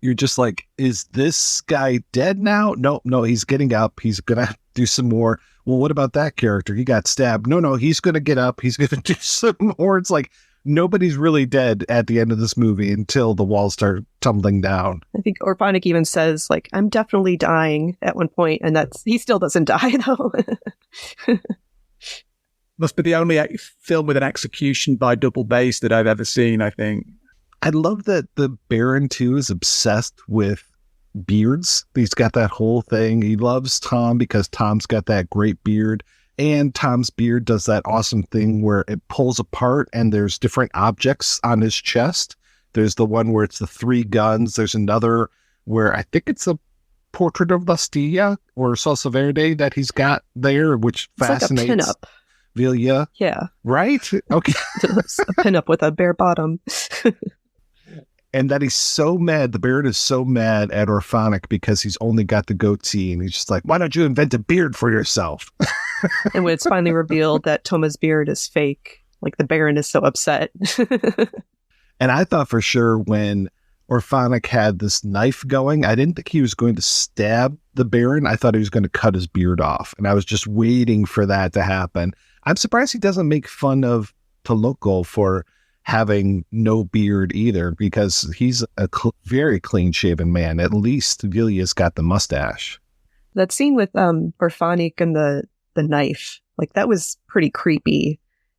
Speaker 6: you're just like, is this guy dead now? No, he's getting up. He's gonna do some more. Well, what about that character? He got stabbed. No, he's gonna get up. He's gonna do some more. It's like, nobody's really dead at the end of this movie until the walls start tumbling down. I
Speaker 8: think Orphanik even says, like, I'm definitely dying at one point, and he still doesn't die, though.
Speaker 7: Must be the only film with an execution by double bass that I've ever seen, I think.
Speaker 6: I love that the Baron, too, is obsessed with beards. He's got that whole thing. He loves Tom because Tom's got that great beard. And Tom's beard does that awesome thing where it pulls apart and there's different objects on his chest. There's the one where it's the 3 guns. There's another where I think it's a portrait of Bastilla or Salsa Verde that he's got there, which
Speaker 8: it's
Speaker 6: fascinates
Speaker 8: like a pinup.
Speaker 6: Vilya.
Speaker 8: Yeah.
Speaker 6: Right? Okay.
Speaker 8: It's a pinup with a bare bottom.
Speaker 6: And that he's so mad, the Baron is so mad at Orphanik because he's only got the goatee, and he's just like, why don't you invent a beard for yourself?
Speaker 8: And when it's finally revealed that Toma's beard is fake, like the Baron is so upset.
Speaker 6: And I thought for sure when Orphanik had this knife going, I didn't think he was going to stab the Baron. I thought he was going to cut his beard off. And I was just waiting for that to happen. I'm surprised he doesn't make fun of Toloko for having no beard either, because he's a very clean-shaven man. At least Vilya's got the mustache.
Speaker 8: That scene with Orphanik and the knife, like that was pretty creepy.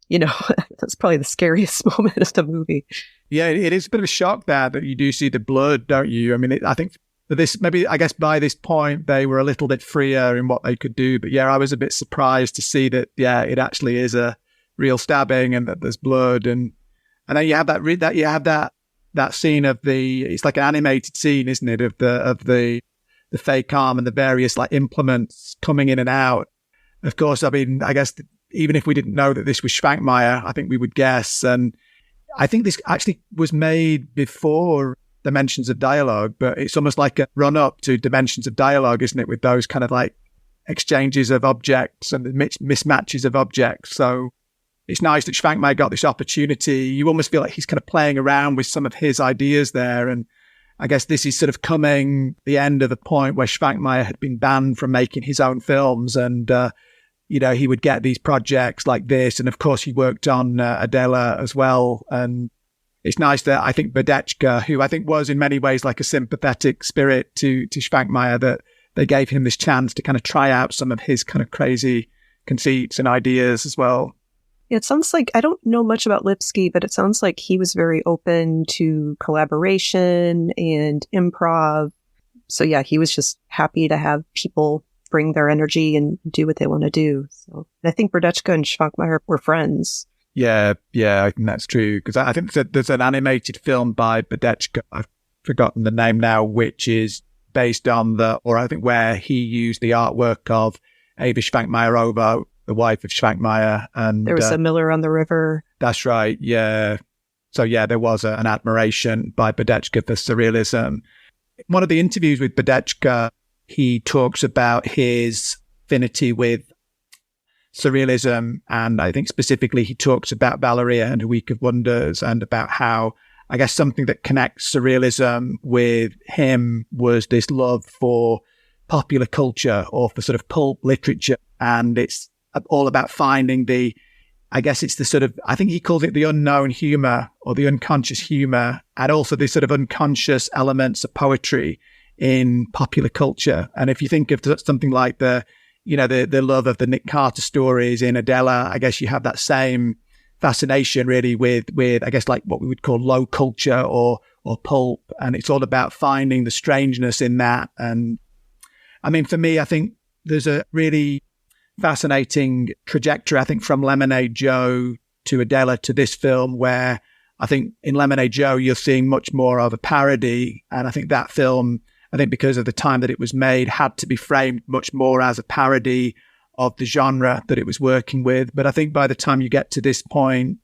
Speaker 8: That's probably the scariest moment of the movie.
Speaker 7: Yeah, it is a bit of a shock that you do see the blood, don't you? I mean, I think for this, maybe, I guess by this point, they were a little bit freer in what they could do. But yeah, I was a bit surprised to see that, yeah, it actually is a real stabbing and that there's blood. And then you have that scene of it's like an animated scene, isn't it? Of the fake arm and the various like implements coming in and out. Of course, I mean, I guess even if we didn't know that this was Schwankmeyer, I think we would guess. And I think this actually was made before Dimensions of Dialogue, but it's almost like a run up to Dimensions of Dialogue, isn't it? With those kind of like exchanges of objects and the mismatches of objects. So it's nice that Schwankmajer got this opportunity. You almost feel like he's kind of playing around with some of his ideas there. And I guess this is sort of coming the end of the point where Schwankmajer had been banned from making his own films. And, he would get these projects like this. And of course, he worked on Adela as well. And it's nice that I think Badechka, who I think was in many ways like a sympathetic spirit to Schwankmajer, that they gave him this chance to kind of try out some of his kind of crazy conceits and ideas as well.
Speaker 8: It sounds like, I don't know much about Lipsky, but it sounds like he was very open to collaboration and improv. So yeah, he was just happy to have people bring their energy and do what they want to do. So I think Badechka and Schwankmajer were friends.
Speaker 7: Yeah, I think that's true. Because I think there's an animated film by Badechka, I've forgotten the name now, which is based on where he used the artwork of Eva Schwankmajer, the wife of Schwankmajer. And
Speaker 8: there was a Miller on the River.
Speaker 7: That's right, yeah. So yeah, there was an admiration by Badechka for surrealism. One of the interviews with Badechka, he talks about his affinity with surrealism, and I think specifically he talks about Valeria and A Week of Wonders, and about how, I guess, something that connects surrealism with him was this love for popular culture or for sort of pulp literature. And it's all about finding I think he calls it the unknown humor or the unconscious humor, and also the sort of unconscious elements of poetry in popular culture. And if you think of something like the love of the Nick Carter stories in Adela, I guess you have that same fascination really with I guess like what we would call low culture or pulp. And it's all about finding the strangeness in that. And I mean, for me, I think there's a really fascinating trajectory, I think, from Lemonade Joe to Adela to this film, where I think in Lemonade Joe, you're seeing much more of a parody. And I think that film, because of the time that it was made, had to be framed much more as a parody of the genre that it was working with. But I think by the time you get to this point,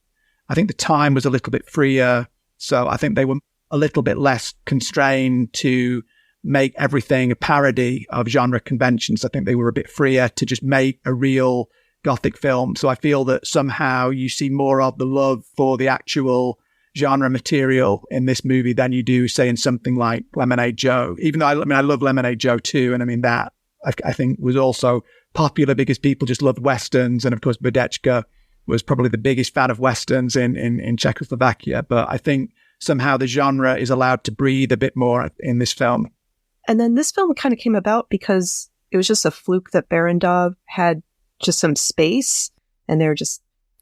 Speaker 7: I think the time was a little bit freer. So I think they were a little bit less constrained to make everything a parody of genre conventions. I think they were a bit freer to just make a real Gothic film. So I feel that somehow you see more of the love for the actual genre material in this movie than you do, say, in something like Lemonade Joe. Even though I love Lemonade Joe too. And I mean, that I think was also popular because people just loved Westerns. And of course, Badechka was probably the biggest fan of Westerns in Czechoslovakia. But I think somehow the genre is allowed to breathe a bit more in this film.
Speaker 8: And then this film kind of came about because it was just a fluke that Barrandov had just some space and they're just,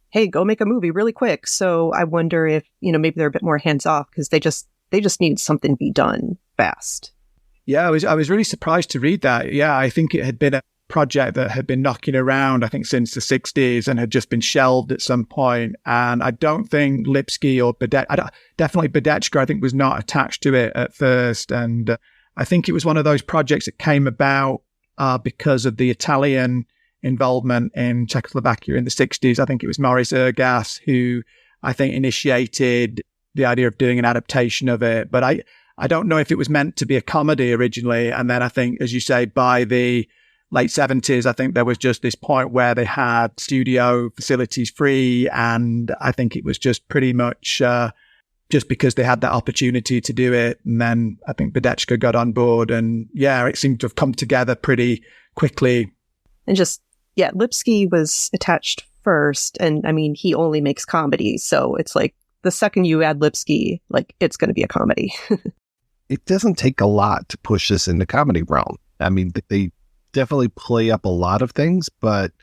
Speaker 8: hey, go make a movie really quick. So I wonder if, maybe they're a bit more hands off because they just need something to be done fast.
Speaker 7: Yeah, I was really surprised to read that. Yeah, I think it had been a project that had been knocking around, I think, since the 60s and had just been shelved at some point. And I don't think Lipsky or definitely Badechka, I think, was not attached to it at first. And I think it was one of those projects that came about because of the Italian involvement in Czechoslovakia in the 60s. I think it was Maurice Ergas who I think initiated the idea of doing an adaptation of it. But I don't know if it was meant to be a comedy originally. And then I think, as you say, by the late 70s, I think there was just this point where they had studio facilities free. And I think it was just pretty much just because they had that opportunity to do it. And then I think Badechka got on board, and yeah, it seemed to have come together pretty quickly.
Speaker 8: And Lipsky was attached first. And I mean, he only makes comedies. So it's like the second you add Lipsky, like it's going to be a comedy.
Speaker 6: It doesn't take a lot to push this into comedy realm. I mean, they definitely play up a lot of things, but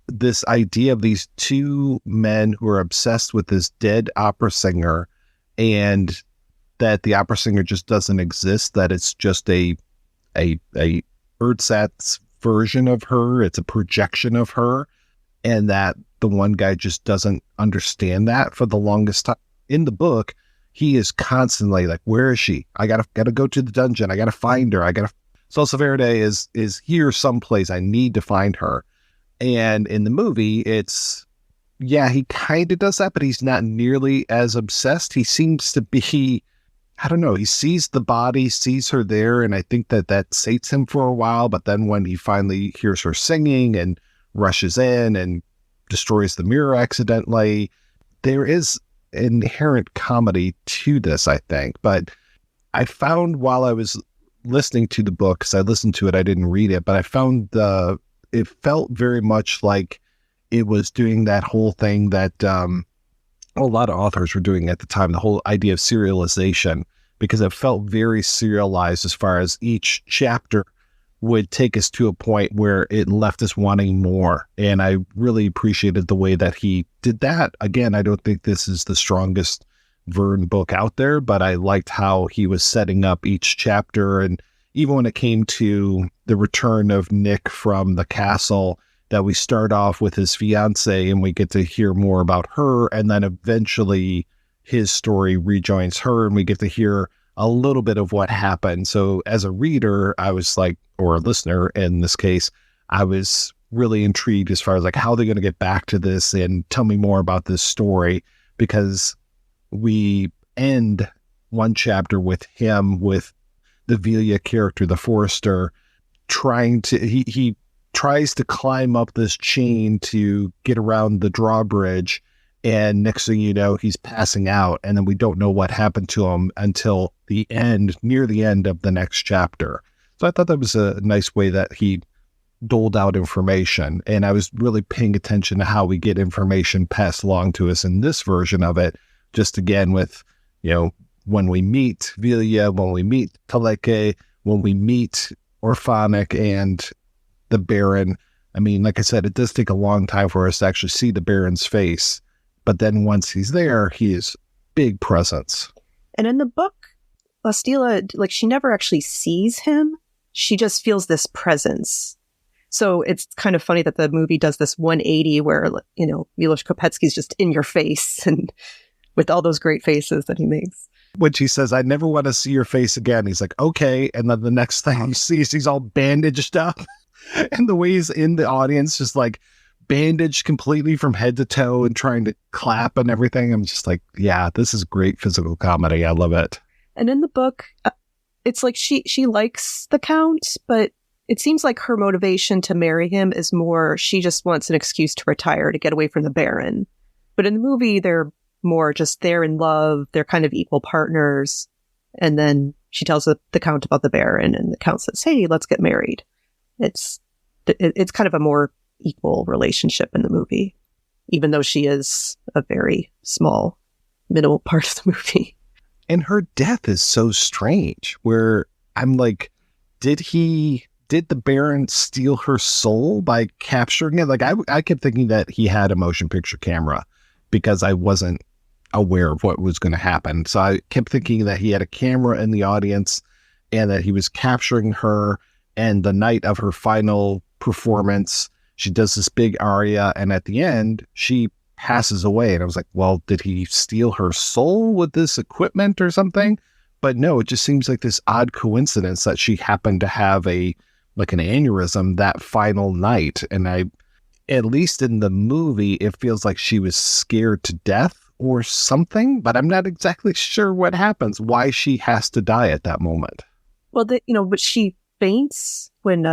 Speaker 6: this idea of these two men who are obsessed with this dead opera singer, and that the opera singer just doesn't exist, that it's just a ersatz version of her, it's a projection of her, and that the one guy just doesn't understand that for the longest time. In the book, he is constantly like, where is she? I gotta go to the dungeon. I gotta find her. Salsa Verde is here someplace. I need to find her. And in the movie, it's, yeah, he kind of does that, but he's not nearly as obsessed. He seems to be I don't know, he sees the body, sees her there, and I think that sates him for a while, but then when he finally hears her singing and rushes in and destroys the mirror accidentally, there is inherent comedy to this, I think. But I found while I was listening to the book, because I listened to it, I didn't read it, but I found it felt very much like it was doing that whole thing that a lot of authors were doing at the time, the whole idea of serialization, because it felt very serialized as far as each chapter would take us to a point where it left us wanting more. And I really appreciated the way that he did that. Again, I don't think this is the strongest Verne book out there, but I liked how he was setting up each chapter. And even when it came to the return of Nick from the castle, that we start off with his fiance and we get to hear more about her. And then eventually his story rejoins her and we get to hear a little bit of what happened. So as a reader, I was like, or a listener in this case, I was really intrigued as far as like how they're going to get back to this and tell me more about this story, because we end one chapter with him, with the Velia character, the forester, trying to, he tries to climb up this chain to get around the drawbridge, and next thing you know, he's passing out, and then we don't know what happened to him until the end, near the end of the next chapter. So I thought that was a nice way that he doled out information, and I was really paying attention to how we get information passed along to us in this version of it, just again with, you know, when we meet Velia, when we meet Teleke, when we meet Orphanik and the Baron. I mean, like I said, it does take a long time for us to actually see the Baron's face, but then once he's there, he is big presence.
Speaker 8: And in the book, Bastila, like, she never actually sees him. She just feels this presence. So it's kind of funny that the movie does this 180 where, you know, Miloš Kopecki's just in your face and with all those great faces that he makes.
Speaker 6: When she says, I never want to see your face again, he's like, okay. And then the next thing you see is he's all bandaged up. And the way he's in the audience, just like bandaged completely from head to toe and trying to clap and everything. I'm just like, yeah, this is great physical comedy. I love it.
Speaker 8: And in the book, it's like she likes the Count, but it seems like her motivation to marry him is more, she just wants an excuse to retire, to get away from the Baron. But in the movie, they're more just, they're in love. They're kind of equal partners. And then she tells the Count about the Baron, and the Count says, hey, let's get married. It's kind of a more equal relationship in the movie, even though she is a very small, minimal part of the movie.
Speaker 6: And her death is so strange, where I'm like, did the Baron steal her soul by capturing it? Like, I kept thinking that he had a motion picture camera because I wasn't aware of what was going to happen. So I kept thinking that he had a camera in the audience and that he was capturing her. And the night of her final performance, she does this big aria, and at the end, she passes away. And I was like, well, did he steal her soul with this equipment or something? But no, it just seems like this odd coincidence that she happened to have an aneurysm that final night. And at least in the movie, it feels like she was scared to death or something, but I'm not exactly sure what happens, why she has to die at that moment.
Speaker 8: Well, but she faints when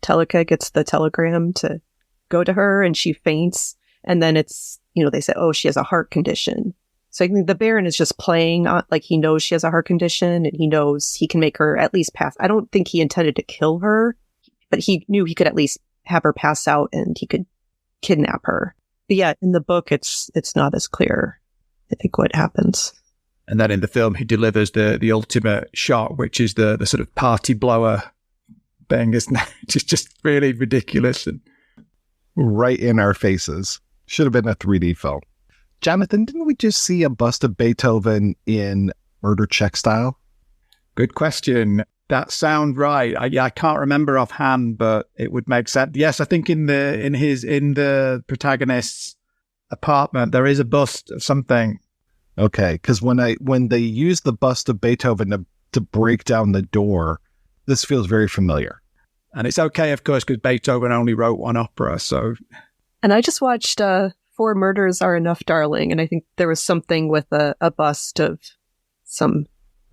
Speaker 8: Teleke gets the telegram to go to her, and she faints, and then it's, they say, oh, she has a heart condition. So I think the Baron is just playing on, like, he knows she has a heart condition, and he knows he can make her at least pass. I don't think he intended to kill her, but he knew he could at least have her pass out, and he could kidnap her. But yeah, in the book, it's not as clear, I think, what happens.
Speaker 7: And then in the film, he delivers the ultimate shot, which is the sort of party blower thing, isn't it? It's just really ridiculous. And
Speaker 6: right in our faces. Should have been a 3D film. Jonathan, didn't we just see a bust of Beethoven in Murder Czech style?
Speaker 7: Good question. That sounds right. I can't remember offhand, but it would make sense. Yes, I think in the protagonist's apartment there is a bust of something.
Speaker 6: Okay, because when they use the bust of Beethoven to break down the door, this feels very familiar.
Speaker 7: And it's okay, of course, because Beethoven only wrote one opera, so...
Speaker 8: And I just watched 4 Murders Are Enough, Darling, and I think there was something with a bust of some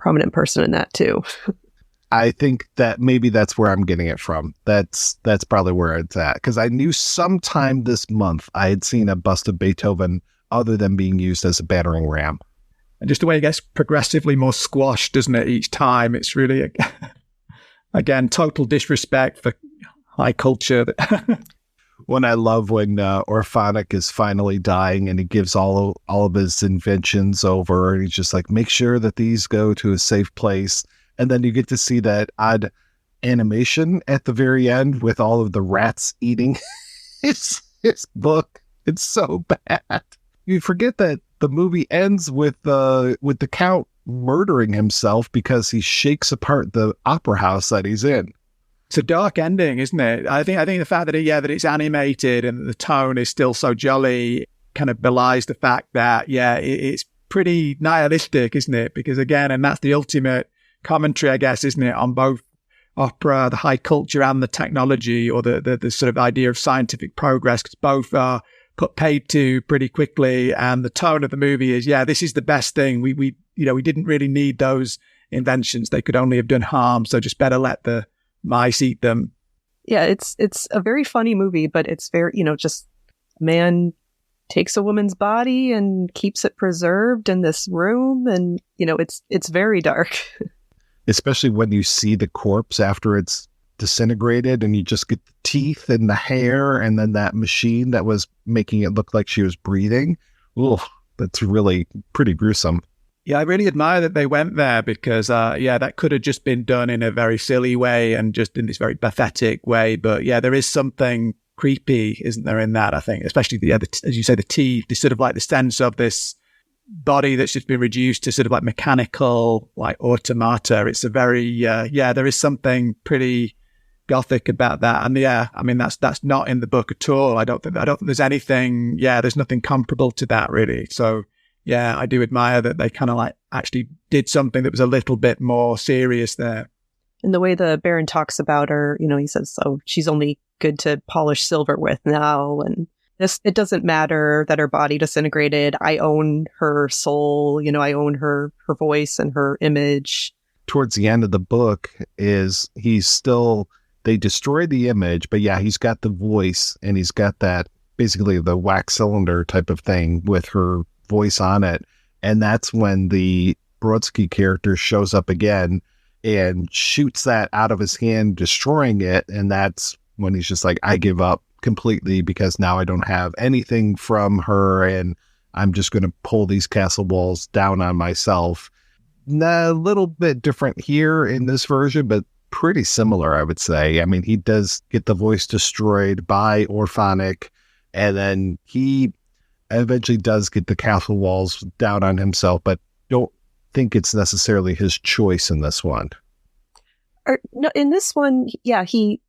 Speaker 8: prominent person in that too.
Speaker 6: I think that maybe that's where I'm getting it from. That's probably where it's at. Because I knew sometime this month I had seen a bust of Beethoven other than being used as a battering ram.
Speaker 7: And just the way it gets progressively more squashed, doesn't it, each time? It's really, again, total disrespect for high culture.
Speaker 6: When I love when Orphanik is finally dying and he gives all of his inventions over, and he's just like, make sure that these go to a safe place. And then you get to see that odd animation at the very end with all of the rats eating his book. It's so bad. You forget that the movie ends with the Count murdering himself because he shakes apart the opera house that he's in.
Speaker 7: It's a dark ending, isn't it? I think the fact that it's animated and the tone is still so jolly kind of belies the fact that it's pretty nihilistic, isn't it? Because again, and that's the ultimate commentary, I guess, isn't it, on both opera, the high culture, and the technology, or the sort of idea of scientific progress, because both are put paid to pretty quickly. And the tone of the movie is, this is the best thing. We didn't really need those inventions. They could only have done harm. So just better let the mice eat them.
Speaker 8: Yeah, it's a very funny movie, but it's very, just a man takes a woman's body and keeps it preserved in this room. And, it's very dark.
Speaker 6: Especially when you see the corpse after it's disintegrated and you just get the teeth and the hair and then that machine that was making it look like she was breathing. Ugh, that's really pretty gruesome.
Speaker 7: Yeah, I really admire that they went there because, that could have just been done in a very silly way and just in this very pathetic way. But there is something creepy, isn't there, in that, I think, especially as you say, the teeth, the sort of like the sense of this body that's just been reduced to sort of like mechanical, like automata. It's a very, there is something pretty gothic about that. And I mean, that's not in the book at all. I don't think there's anything, there's nothing comparable to that really. So I do admire that they kind of like actually did something that was a little bit more serious there.
Speaker 8: And the way the Baron talks about her, he says, oh, she's only good to polish silver with now. And it doesn't matter that her body disintegrated. I own her soul. I own her voice and her image.
Speaker 6: Towards the end of the book they destroyed the image, but he's got the voice and he's got that basically the wax cylinder type of thing with her voice on it. And that's when the Brodsky character shows up again and shoots that out of his hand, destroying it. And that's when he's just like, I give up completely because now I don't have anything from her and I'm just going to pull these castle walls down on myself. A little bit different here in this version, but pretty similar, I would say. I mean, he does get the voice destroyed by Orphanik, and then he eventually does get the castle walls down on himself, but don't think it's necessarily his choice in this one.
Speaker 8: No, in this one, he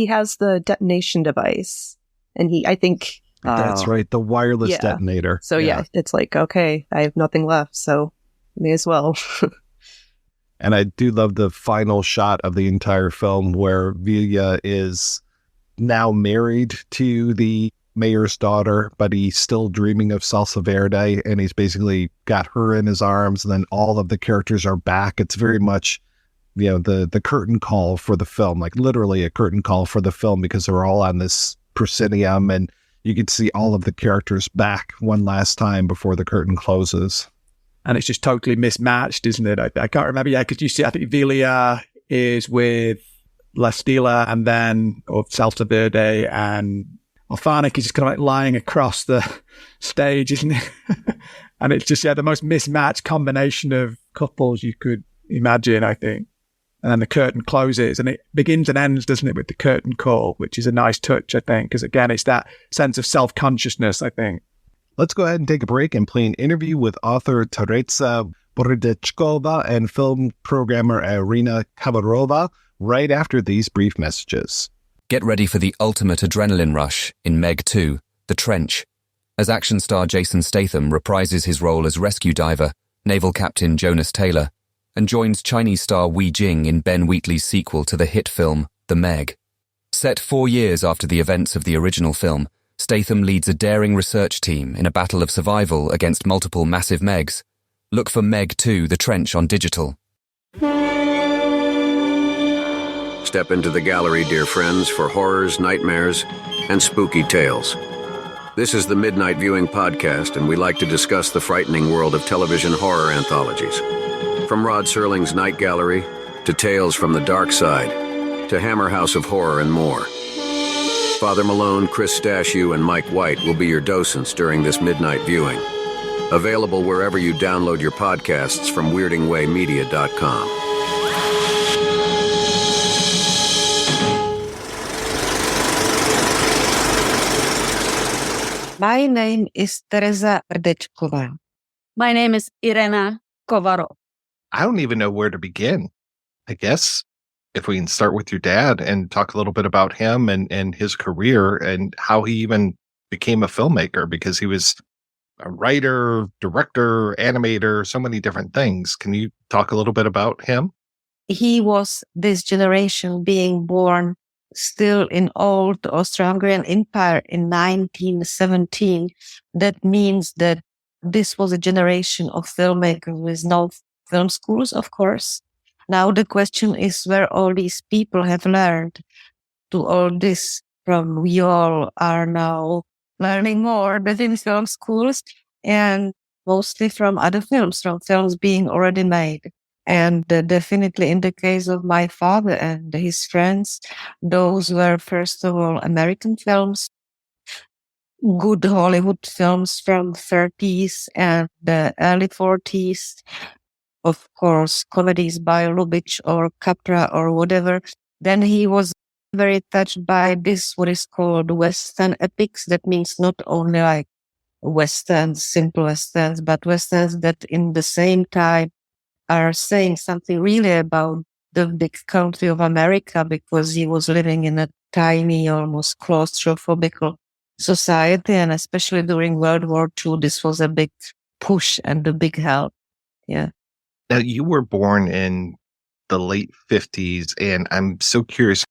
Speaker 8: has the detonation device, and I think
Speaker 6: that's right, the wireless detonator.
Speaker 8: So it's like, okay, I have nothing left, so may as well.
Speaker 6: And I do love the final shot of the entire film where Vilja is now married to the mayor's daughter, but he's still dreaming of Salsa Verde, and he's basically got her in his arms, and then all of the characters are back. It's very much, the curtain call for the film, like literally a curtain call for the film, because they're all on this proscenium, and you can see all of the characters back one last time before the curtain closes.
Speaker 7: And it's just totally mismatched, isn't it? I can't remember. Because you see, I think Vilja is with La Stila or Salsa Verde, and Orphanik is just kind of like lying across the stage, isn't it? And it's just, the most mismatched combination of couples you could imagine, I think. And then the curtain closes, and it begins and ends, doesn't it, with the curtain call, which is a nice touch, I think, because again, it's that sense of self-consciousness, I think.
Speaker 6: Let's go ahead and take a break and play an interview with author Teresa Bordechkova and film programmer Irina Kavarova right after these brief messages.
Speaker 10: Get ready for the ultimate adrenaline rush in Meg 2, The Trench, as action star Jason Statham reprises his role as rescue diver, naval captain Jonas Taylor, and joins Chinese star Wei Jing in Ben Wheatley's sequel to the hit film The Meg. Set 4 years after the events of the original film, Statham leads a daring research team in a battle of survival against multiple massive Megs. Look for Meg 2, The Trench on digital,
Speaker 11: Step into the gallery, dear friends, for horrors, nightmares, and spooky tales. This is the Midnight Viewing Podcast, and we like to discuss the frightening world of television horror anthologies. From Rod Serling's Night Gallery, to Tales from the Dark Side, to Hammer House of Horror and more. Father Malone, Chris Stashew, and Mike White will be your docents during this midnight viewing. Available wherever you download your podcasts from weirdingwaymedia.com.
Speaker 12: My name is Teresa Rdečková. My name is Irena Kovarov.
Speaker 6: I don't even know where to begin. I guess if we can start with your dad and talk a little bit about him and his career and how he even became a filmmaker, because he was a writer, director, animator, so many different things. Can you talk a little bit about him?
Speaker 12: He was this generation being born still in old Austro-Hungarian Empire in 1917. That means that this was a generation of filmmakers with no film schools, of course. Now the question is where all these people have learned to all this from. We all are now learning more than in film schools, and mostly from other films, from films being already made. And definitely in the case of my father and his friends, those were first of all American films, good Hollywood films from 30s and the early 40s. Of course, comedies by Lubitsch or Capra or whatever. Then he was very touched by this, what is called Western epics. That means not only like Westerns, simple Westerns, but Westerns that in the same time are saying something really about the big country of America, because he was living in a tiny, almost claustrophobic society. And especially during World War II, this was a big push and a big help. Yeah.
Speaker 6: Now, you were born in the late 50s, and I'm so curious,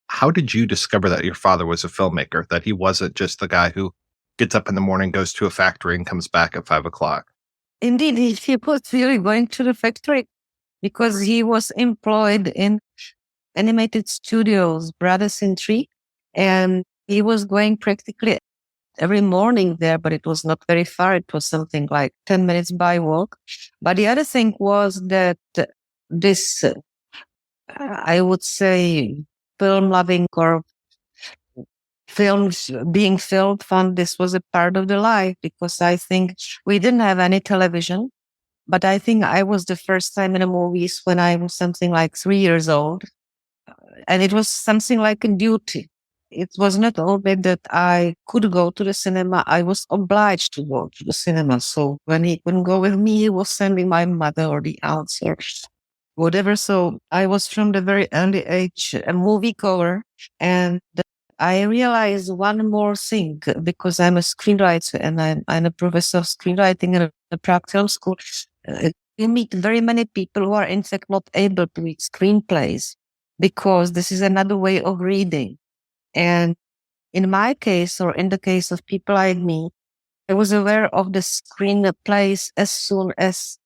Speaker 6: how did you discover that your father was a filmmaker, that he wasn't just the guy who gets up in the morning, goes to a factory, and comes back at 5 o'clock?
Speaker 12: Indeed, he was really going to the factory because he was employed in animated studios, Brothers in Tree, and he was going practically every morning there, but it was not very far. It was something like 10 minutes by walk. But the other thing was that this, I would say, film loving or films being filmed fun, this was a part of the life, because I think we didn't have any television, but I think I was the first time in the movies when I was something like 3 years old. And it was something like a duty. It was not only that I could go to the cinema, I was obliged to go to the cinema. So when he couldn't go with me, he was sending my mother or the aunts or whatever. So I was from the very early age a moviegoer. And I realized one more thing, because I'm a screenwriter and I'm a professor of screenwriting at a Prague Film School. You meet very many people who are in fact not able to read screenplays, because this is another way of reading. And in my case, or in the case of people like me, I was aware of the screenplays as soon as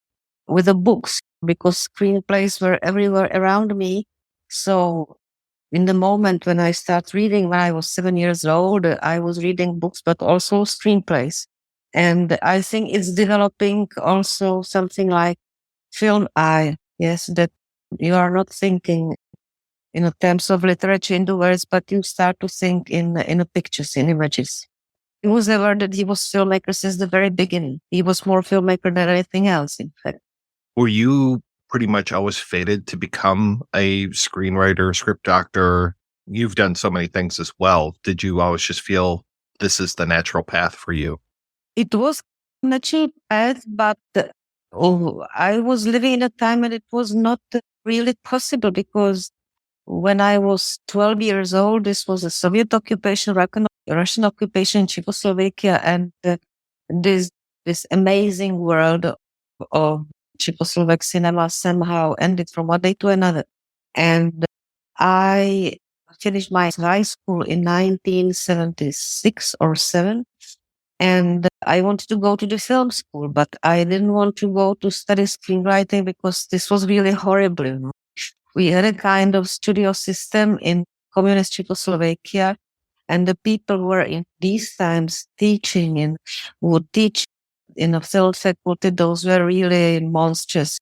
Speaker 12: with the books, because screenplays were everywhere around me. So in the moment when I started reading, when I was 7 years old, I was reading books, but also screenplays. And I think it's developing also something like film eye. Yes, that you are not thinking in terms of literature in the words, but you start to think in pictures, in images. He was aware that he was filmmaker since the very beginning. He was more filmmaker than anything else, in fact.
Speaker 6: Were you pretty much always fated to become a screenwriter, script doctor? You've done so many things as well. Did you always just feel this is the natural path for you?
Speaker 12: It was a natural path, but I was living in a time when it was not really possible, because when I was 12 years old, this was a Soviet occupation, Russian occupation in Czechoslovakia, and this amazing world of Czechoslovak cinema somehow ended from one day to another. And I finished my high school in 1976 or 7, and I wanted to go to the film school, but I didn't want to go to study screenwriting because this was really horrible. You know? We had a kind of studio system in communist Czechoslovakia, and the people who were in these times teaching and would teach in a film faculty, those were really monstrous.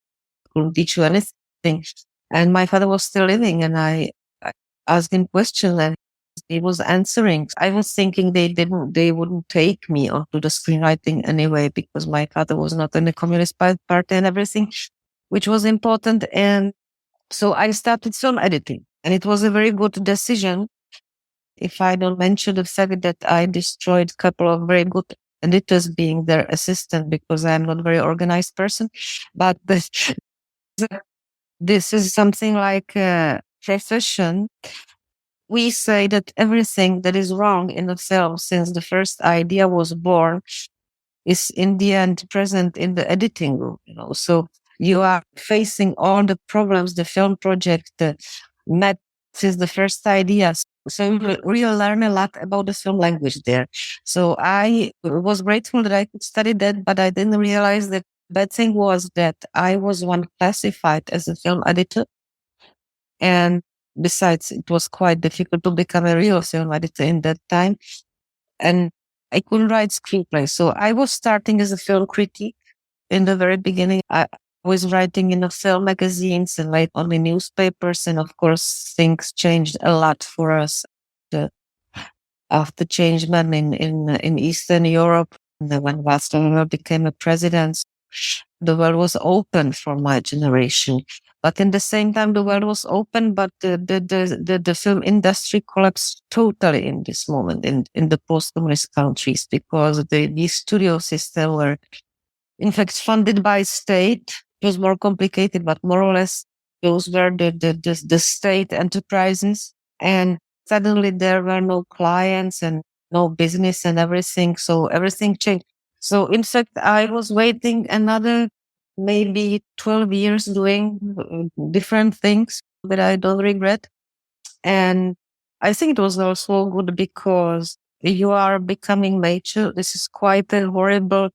Speaker 12: Couldn't teach you anything. And my father was still living, and I asked him questions, and he was answering. I was thinking they wouldn't take me onto the screenwriting anyway, because my father was not in the Communist Party and everything, which was important. And so I started film editing, and it was a very good decision. If I don't mention the fact that I destroyed a couple of very good editors being their assistant, because I'm not a very organized person, but this is something like a profession. We say that everything that is wrong in the film since the first idea was born is in the end present in the editing room, you know. So you are facing all the problems the film project met since the first ideas. So you really learn a lot about the film language there. So I was grateful that I could study that, but I didn't realize that the bad thing was that I was one classified as a film editor. And besides, it was quite difficult to become a real film editor in that time. And I couldn't write screenplays. So I was starting as a film critic in the very beginning. I was writing in the film magazines and later on in newspapers. And of course, things changed a lot for us after Changeman in Eastern Europe. And then when Václav Havel became a president, the world was open for my generation. But in the same time, the world was open, but the film industry collapsed totally in this moment in the post-communist countries, because the studio system were, in fact, funded by state. It was more complicated, but more or less those were the state enterprises. And suddenly there were no clients and no business and everything. So everything changed. So in fact, I was waiting another maybe 12 years doing different things that I don't regret. And I think it was also good because you are becoming mature. This is quite a horrible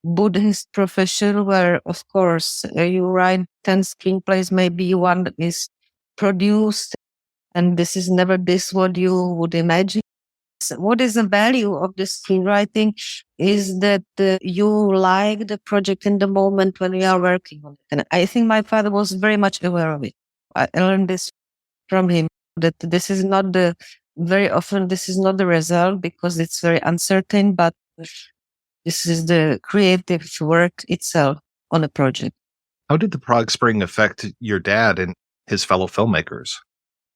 Speaker 12: Buddhist profession where, of course, you write 10 screenplays, maybe one is produced, and this is never this what you would imagine. What is the value of the screenwriting is that you like the project in the moment when you are working on it. And I think my father was very much aware of it. I learned this from him, that this is not very often this is not the result because it's very uncertain, but this is the creative work itself on a project.
Speaker 6: How did the Prague Spring affect your dad and his fellow filmmakers?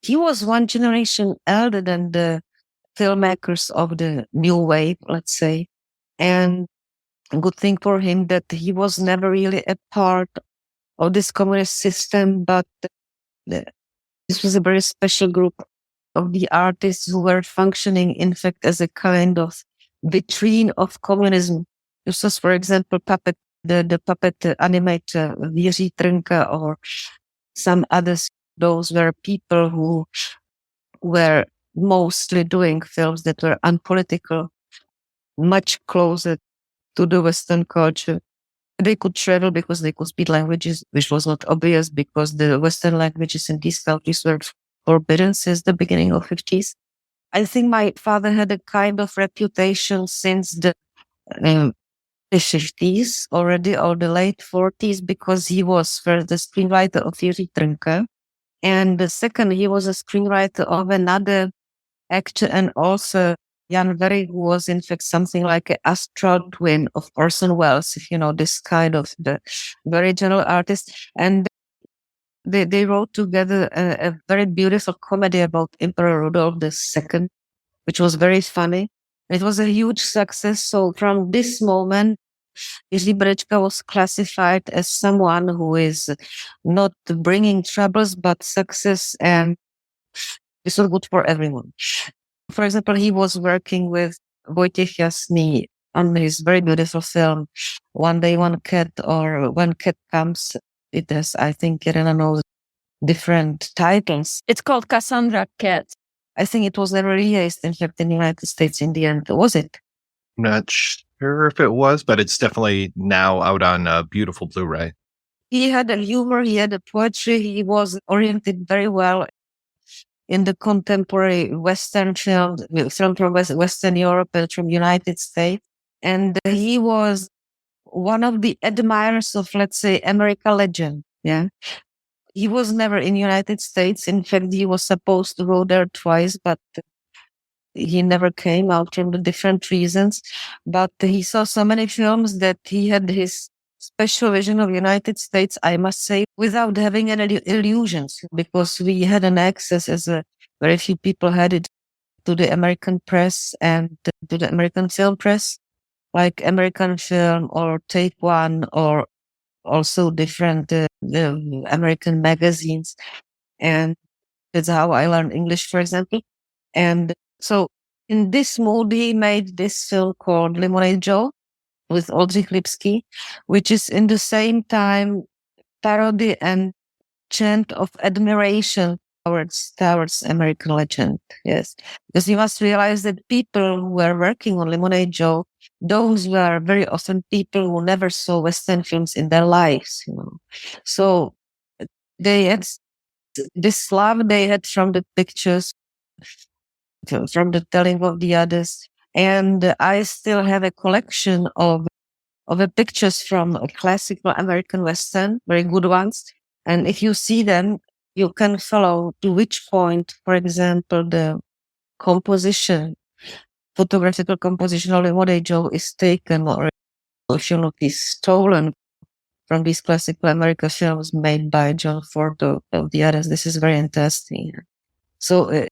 Speaker 12: He was one generation elder than the filmmakers of the new wave, let's say. And a good thing for him that he was never really a part of this communist system, but this was a very special group of the artists who were functioning, in fact, as a kind of vitrine of communism. This was, for example, the puppet animator Jiří Trnka or some others. Those were people who were mostly doing films that were unpolitical, much closer to the Western culture. They could travel because they could speak languages, which was not obvious because the Western languages in these countries were forbidden since the beginning of the 50s. I think my father had a kind of reputation since the 50s already, or the late 40s, because he was first the screenwriter of Jiří Trnka. And the second, he was a screenwriter of another actor and also Jan Very, who was in fact something like an astral twin of Orson Welles, if you know, this kind of the very general artist. And they wrote together a very beautiful comedy about Emperor Rudolph II, which was very funny. It was a huge success. So from this moment, Jiří Brečka was classified as someone who is not bringing troubles, but success, and this was good for everyone. For example, he was working with Wojciech Jasný on his very beautiful film, One Day, One Cat, or When Cat Comes. It has, I think, Irena knows different titles. It's called Cassandra Cat. I think it was never released, in fact, in the United States in the end. Was it?
Speaker 6: I'm not sure if it was, but it's definitely now out on beautiful Blu-ray.
Speaker 12: He had a humor, he had a poetry, he was oriented very well in the contemporary Western film from Western Europe and from United States. And he was one of the admirers of, let's say, America legend. Yeah. He was never in United States. In fact, he was supposed to go there twice, but he never came out from the different reasons. But he saw so many films that he had his special vision of United States, I must say, without having any illusions, because we had an access, as very few people had it, to the American press and to the American film press, like American Film or Take One, or also different American magazines. And that's how I learned English, for example. And so in this mood, he made this film called Lemonade Joe with Oldrich Lipsky, which is in the same time parody and chant of admiration towards American legend. Yes. Because you must realize that people who were working on Lemonade Joe, those were very often people who never saw Western films in their lives, So they had this love they had from the pictures, from the telling of the others. And I still have a collection of the pictures from a classical American Western, very good ones. And if you see them, you can follow to which point, for example, the photographical composition of Lemonade Joe is taken, or if is stolen from these classical American films made by John Ford or the others. This is very interesting. So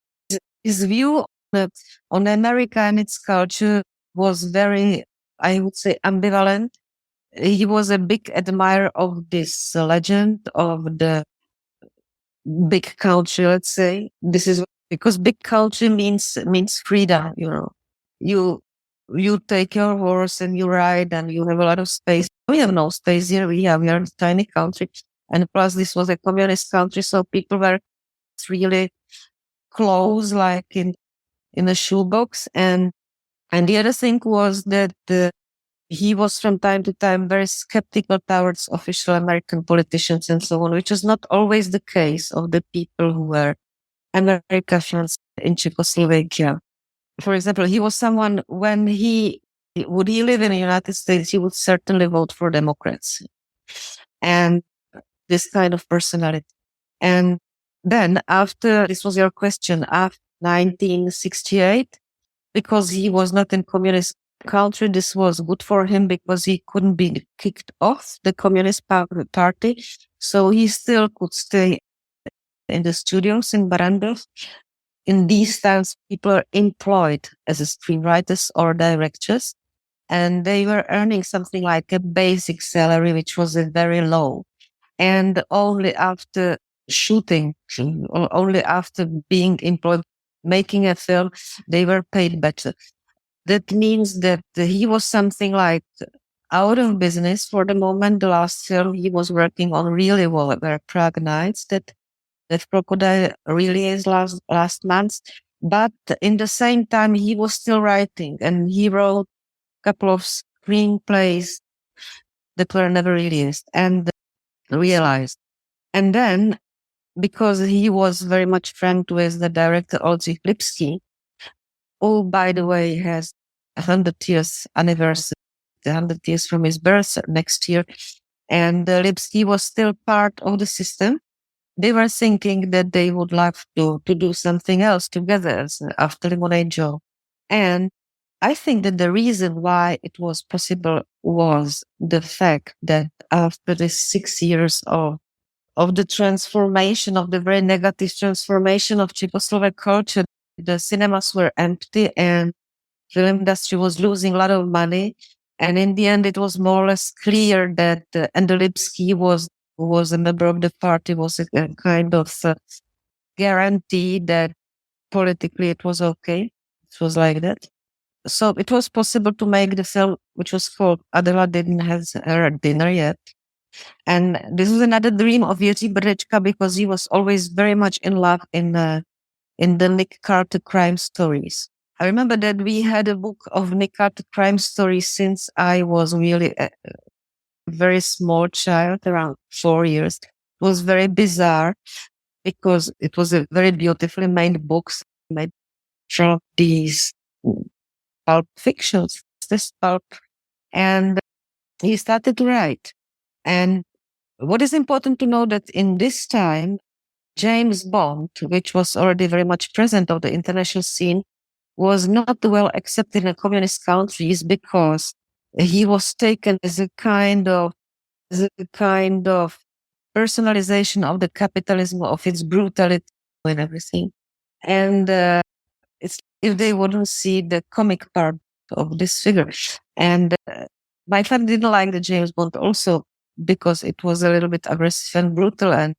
Speaker 12: his view on America and its culture was very, I would say, ambivalent. He was a big admirer of this legend of the big culture, let's say. This is because big culture means freedom, You take your horse and you ride and you have a lot of space. We have no space here. We are a tiny country. And plus this was a communist country, so people were really close, like in a shoebox. And the other thing was that he was from time to time very skeptical towards official American politicians and so on, which was not always the case of the people who were American fans in Czechoslovakia. For example, he was someone, when would he live in the United States, he would certainly vote for Democrats. And this kind of personality. And then after, this was your question, after 1968, because he was not in communist culture, this was good for him because he couldn't be kicked off the Communist Party. So he still could stay in the studios in Barrandov. In these times, people are employed as screenwriters or directors, and they were earning something like a basic salary, which was very low. And only after shooting, or only after being employed, making a film, they were paid better. That means that he was something like out of business for the moment. The last film he was working on really well were Prague Nights, that Crocodile really is last month. But in the same time, he was still writing, and he wrote a couple of screenplays that were never released and realized. And then, because he was very much friend with the director Oldrich Lipsky, who, by the way, has 100 years anniversary, 100 years from his birth next year. And Lipsky was still part of the system. They were thinking that they would love to do something else together after Lemonade Joe. And I think that the reason why it was possible was the fact that after the 6 years of the transformation, of the very negative transformation of Czechoslovak culture, the cinemas were empty and film industry was losing a lot of money. And in the end, it was more or less clear that Andrei Lipsky who was a member of the party, was a kind of guarantee that politically it was okay. It was like that. So it was possible to make the film, which was called Adela Didn't Have Her Dinner Yet. And this was another dream of Jiří Brdečka, because he was always very much in love in the Nick Carter crime stories. I remember that we had a book of Nick Carter crime stories since I was really a very small child, around 4 years. It was very bizarre because it was a very beautifully made books made from these pulp fictions, this pulp. And he started to write. And what is important to know that in this time, James Bond, which was already very much present on the international scene, was not well accepted in communist countries because he was taken as a kind of personalization of the capitalism, of its brutality and everything. And it's if they wouldn't see the comic part of this figure. And my father didn't like the James Bond also because it was a little bit aggressive and brutal. And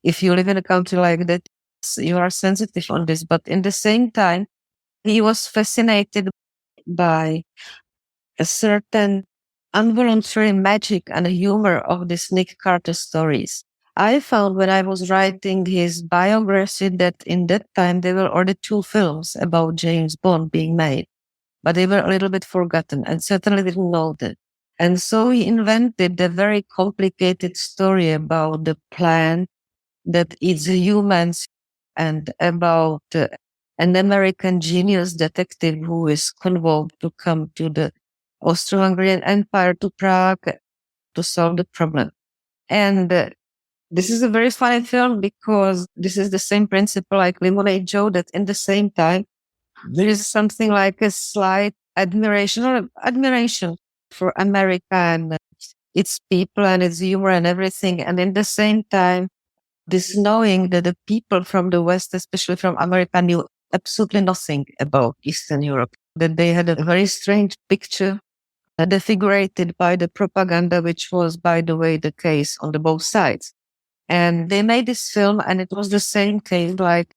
Speaker 12: if you live in a country like that, you are sensitive on this. But in the same time, he was fascinated by a certain involuntary magic and humor of these Nick Carter stories. I found when I was writing his biography that in that time there were already 2 films about James Bond being made, but they were a little bit forgotten and certainly didn't know that. And so he invented a very complicated story about the plan that eats humans and about an American genius detective who is convoked to come to the Austro-Hungarian Empire to Prague to solve the problem. And this is a very funny film because this is the same principle like Lemonade Joe, that in the same time, there is something like a slight admiration for America and its people and its humor and everything. And in the same time, this knowing that the people from the West, especially from America, knew absolutely nothing about Eastern Europe, that they had a very strange picture figurated by the propaganda, which was, by the way, the case on the both sides. And they made this film, and it was the same case, like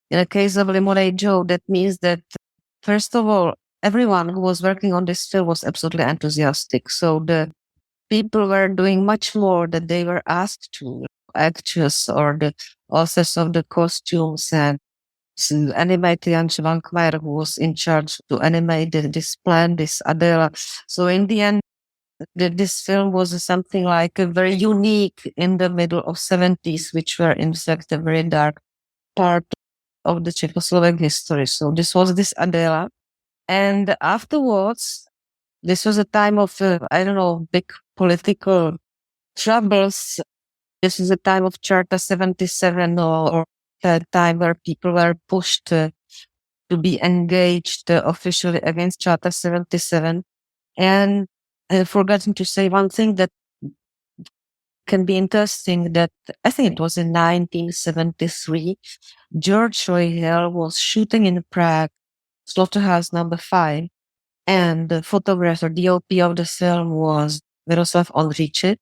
Speaker 12: in the case of Lemonade Joe. That means that, first of all, everyone who was working on this film was absolutely enthusiastic. So the people were doing much more than they were asked to. Actors or the authors of the costumes and animator Jan Schwankmajer, who was in charge to animate this plan, this Adela. So in the end, this film was something like a very unique in the middle of 70s, which were in fact a very dark part of the Czechoslovak history. So this was this Adela. And afterwards, this was a time of, big political troubles. This is a time of Charter 77 or the time where people were pushed to be engaged officially against Charter 77. And I've forgotten to say one thing that can be interesting, that I think it was in 1973, George Roy Hill was shooting in Prague, Slaughterhouse Number 5, and the photographer, DOP of the film was Miroslav Ondříček,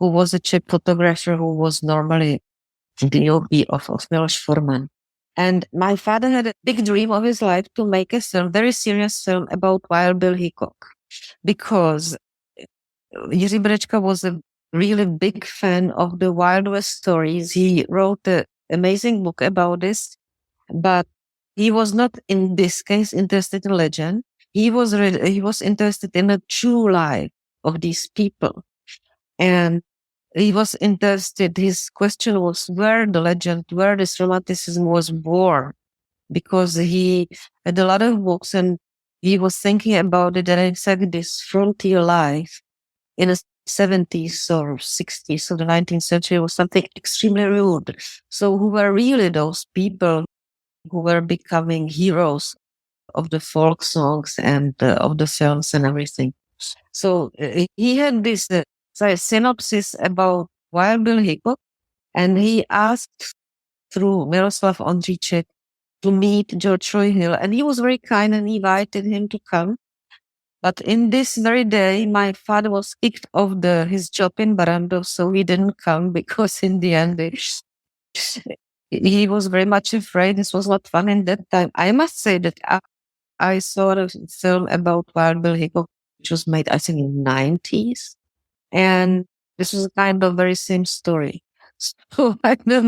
Speaker 12: who was a Czech photographer who was normally the DOP of Miloš Forman. And my father had a big dream of his life to make a film, very serious film about Wild Bill Hickok, because Jiří Brečka was a really big fan of the Wild West stories. He wrote an amazing book about this, but he was not in this case interested in legend. He was interested in the true life of these people. And he was interested, his question was where the legend, where this romanticism was born, because he had a lot of books and he was thinking about it, and exactly this frontier life in the 70s or 60s of the 19th century was something extremely rude. So who were really those people who were becoming heroes of the folk songs and of the films and everything? So he had this synopsis about Wild Bill Hickok, and he asked through Miroslav Ondříček to meet George Roy Hill, and he was very kind and invited him to come. But in this very day, my father was kicked off his job in Barrandov, so he didn't come because in the end, he was very much afraid. This was not fun in that time. I must say that I saw a film about Wild Bill Hickok, which was made, I think, in the 90s. And this was a kind of very same story. So I don't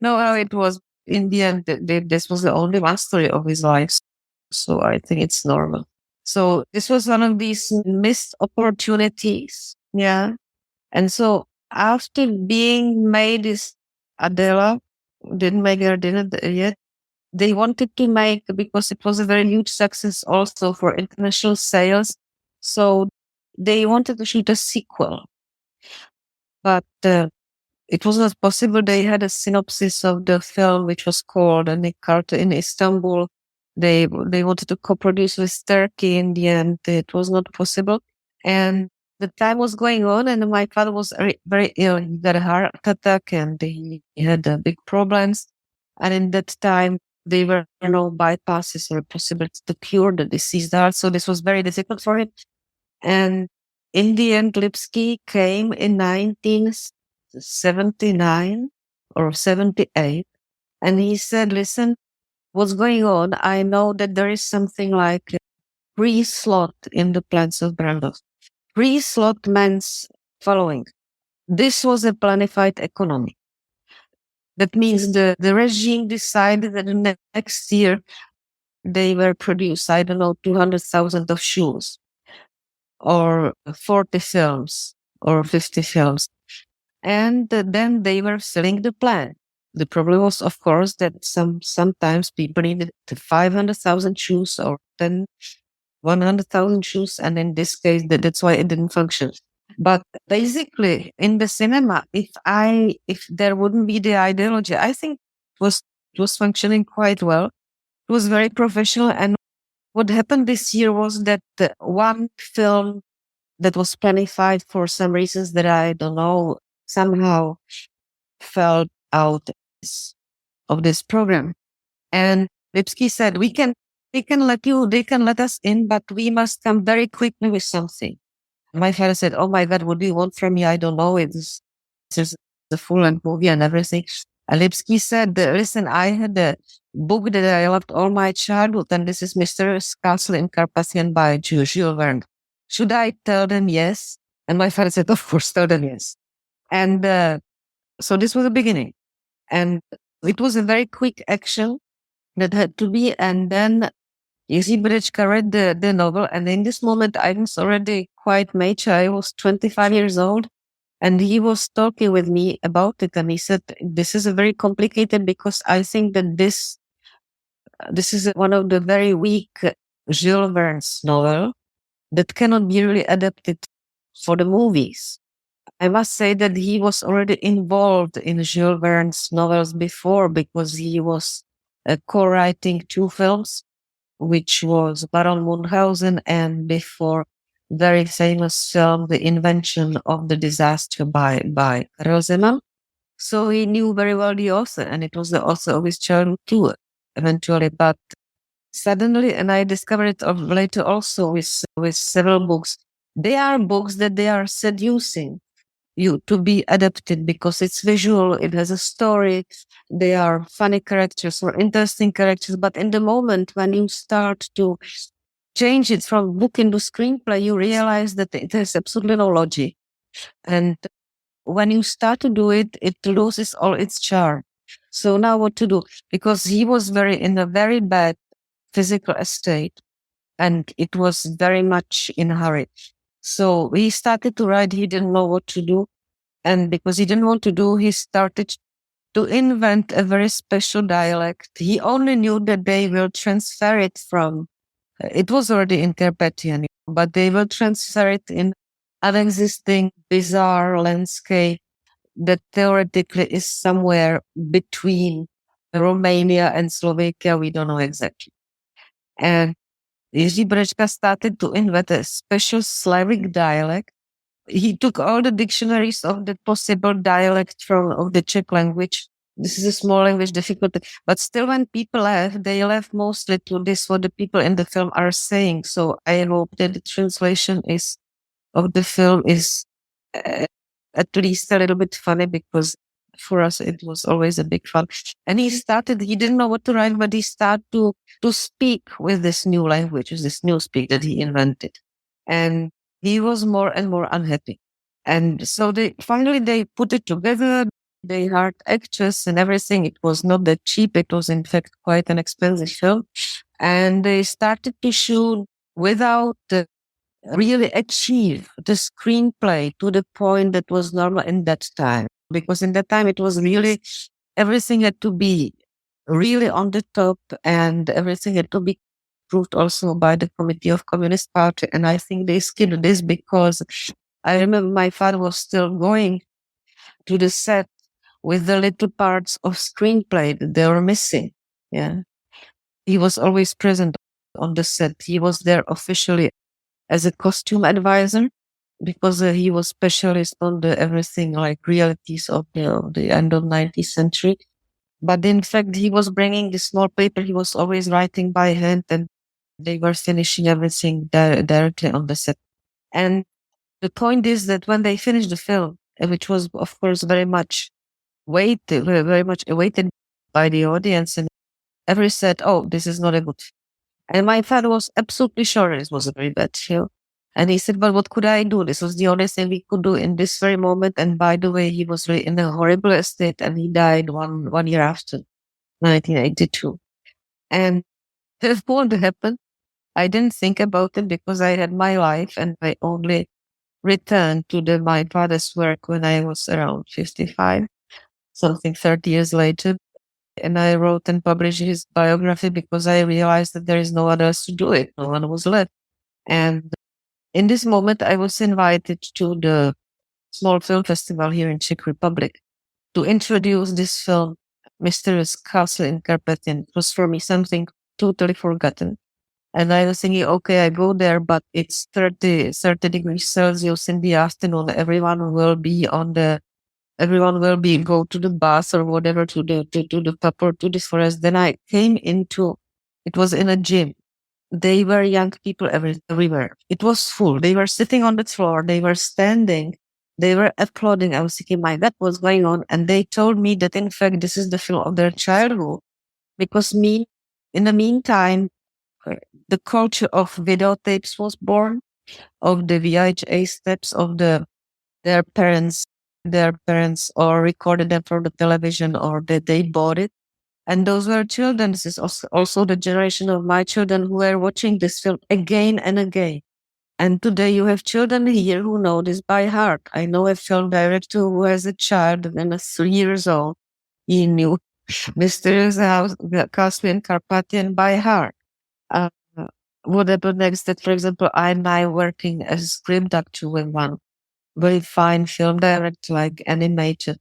Speaker 12: know how it was. In the end, this was the only one story of his life. So I think it's normal. So this was one of these missed opportunities. Yeah. And so after being made this Adela, didn't make her dinner yet. They wanted to make, because it was a very huge success also for international sales. So they wanted to shoot a sequel, but it was not possible. They had a synopsis of the film, which was called Nick Carter in Istanbul. They wanted to co-produce with Turkey. In the end, it was not possible. And the time was going on, and my father was very ill. He got a heart attack, and he had big problems. And in that time, there were no bypasses or possible to cure the diseased heart. So this was very difficult for him. And in the end, Lipsky came in 1979 or 78. And he said, listen, what's going on? I know that there is something like a pre-slot in the plans of Brandos. Pre-slot means following. This was a planified economy. That means the regime decided that the next year they were produced, 200,000 of shoes, or 40 films, or 50 films. And then they were selling the plan. The problem was, of course, that sometimes people needed 500,000 shoes or 100,000 shoes. And in this case, that's why it didn't function. But basically, in the cinema, if there wouldn't be the ideology, I think it was functioning quite well. It was very professional. And what happened this year was that one film that was planified for some reasons that I don't know, somehow fell out of this program. And Lipsky said, they can let us in, but we must come very quickly with something. My father said, oh my God, what do you want from me? I don't know. It's just the full-length movie and everything. And Lipsky said, listen, I had a book that I loved all my childhood, and this is Mysterious Castle in Carpathians by Jules Verne. Should I tell them yes? And my father said, of course, tell them yes. And so this was the beginning. And it was a very quick action that had to be. And then Jiří Brečka read the novel, and in this moment I was already quite mature. I was 25 years old, and he was talking with me about it, and he said, this is a very complicated, because I think that this is one of the very weak Jules Verne's novel that cannot be really adapted for the movies. I must say that he was already involved in Jules Verne's novels before, because he was co-writing 2 films, which was Baron Munchausen, and before very famous film, The Invention of the Disaster by Karel Zeman. So he knew very well the author, and it was the author of his childhood too, eventually. But suddenly, and I discovered it later also with several books, they are books that they are seducing you to be adapted, because it's visual, it has a story, they are funny characters or interesting characters. But in the moment when you start to change it from book into screenplay, you realize that it has absolutely no logic. And when you start to do it, it loses all its charm. So now what to do? Because he was in a very bad physical state, and it was very much in a hurry. So he started to write, he didn't know what to do. And because he didn't want to do, he started to invent a very special dialect. He only knew that they will transfer it from, it was already in Carpathian, but they will transfer it in an existing bizarre landscape that theoretically is somewhere between Romania and Slovakia. We don't know exactly. And Jiří Brečka started to invent a special Slavic dialect. He took all the dictionaries of the possible dialect of the Czech language. This is a small language, difficult, but still when people laugh, they laugh mostly to this, what the people in the film are saying. So I hope that the translation of the film is at least a little bit funny, because for us it was always a big fun. And he didn't know what to write, but he started to speak with this new language, with this new speak that he invented. And he was more and more unhappy. And so they finally put it together. They hired actors and everything. It was not that cheap. It was, in fact, quite an expensive film. And they started to shoot without really achieve the screenplay to the point that was normal in that time. Because in that time, it was really, everything had to be really on the top, and everything had to be approved also by the Committee of Communist Party. And I think they skipped this because I remember my father was still going to the set with the little parts of screenplay that they were missing. Yeah. He was always present on the set. He was there officially as a costume advisor because he was specialist on the everything like realities of the end of 19th century. But in fact, he was bringing the small paper. He was always writing by hand, and they were finishing everything directly on the set. And the point is that when they finished the film, which was, of course, very much awaited by the audience, and everyone said, "Oh, this is not a good film." And my father was absolutely sure this was a very bad film. And he said, "But what could I do? This was the only thing we could do in this very moment." And by the way, he was really in a horrible state, and he died one year after, 1982. And what happened? I didn't think about it because I had my life, and I only returned to my father's work when I was around 55, something 30 years later. And I wrote and published his biography because I realized that there is no one else to do it. No one was left. And in this moment, I was invited to the small film festival here in Czech Republic to introduce this film, Mysterious Castle in Carpathians. It was for me something totally forgotten. And I was thinking, okay, I go there, but it's 30 degrees Celsius in the afternoon. Everyone will go to the bath or whatever, to the pub or to this forest. Then I came it was in a gym. They were young people everywhere. It was full. They were sitting on the floor. They were standing. They were applauding. I was thinking, my God, what's going on? And they told me that, in fact, this is the film of their childhood. Because in the meantime, the culture of videotapes was born, of the VHS tapes of their parents or recorded them for the television, or that they bought it. And those were children. This is also the generation of my children who are watching this film again and again. And today you have children here who know this by heart. I know a film director who has a child and 3 years old. He knew Mysterious Castle in Carpathian by heart. What happened next? That, for example, I'm now working as a script actor with one very fine film director, like Animated,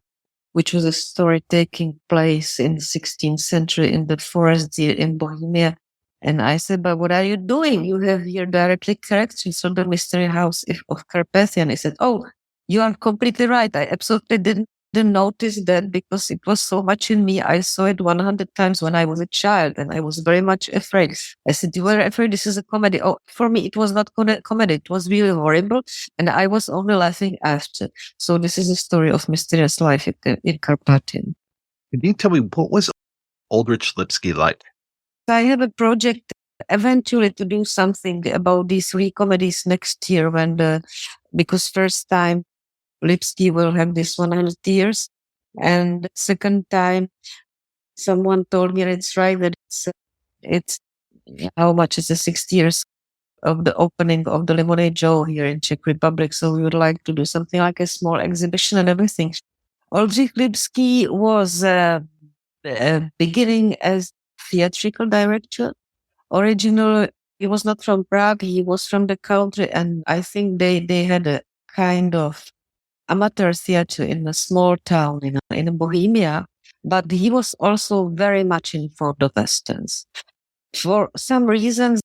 Speaker 12: which was a story taking place in the 16th century in the forest in Bohemia. And I said, "But what are you doing? You have here directly characters from the Mystery House of Carpathian." He said, "Oh, you are completely right. I absolutely didn't notice that because it was so much in me. I saw it 100 times when I was a child, and I was very much afraid." I said, "You were afraid? This is a comedy." "Oh, for me, it was not comedy. It was really horrible. And I was only laughing after." So this is the story of Mysterious Life in Carpathian.
Speaker 6: Can you tell me, what was Oldrich Lipsky like?
Speaker 12: I have a project eventually to do something about these 3 comedies next year because first time Lipsky will have this 100 years. And the second time, someone told me, and it's right, that it's how much is the 60 years of the opening of the Lemonade Joe here in Czech Republic. So we would like to do something like a small exhibition and everything. Oldrich Lipsky was beginning as theatrical director. Originally, he was not from Prague. He was from the country. And I think they had a kind of amateur theater in a small town in Bohemia, but he was also very much in for the Westerns. For some reasons,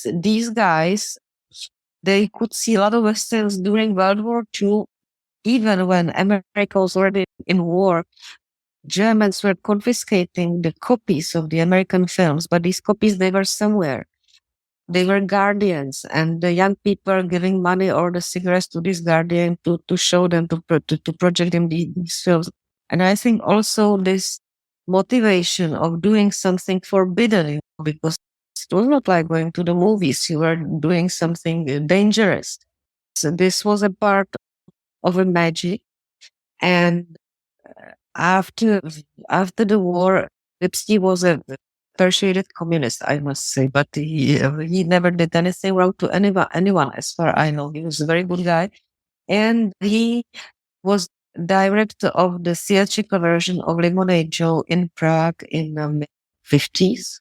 Speaker 12: these guys, they could see a lot of Westerns during World War II, even when America was already in war. Germans were confiscating the copies of the American films, but these copies, they were somewhere. They were guardians, and the young people are giving money or the cigarettes to this guardian to show them, to project them these films. And I think also this motivation of doing something forbidden, because it was not like going to the movies. You were doing something dangerous. So this was a part of a magic. And after the war, Lipsky was a persuaded communist, I must say, but he never did anything wrong to anyone, as far as I know. He was a very good guy. And he was director of the theatrical version of Lemonade Joe in Prague in the 50s.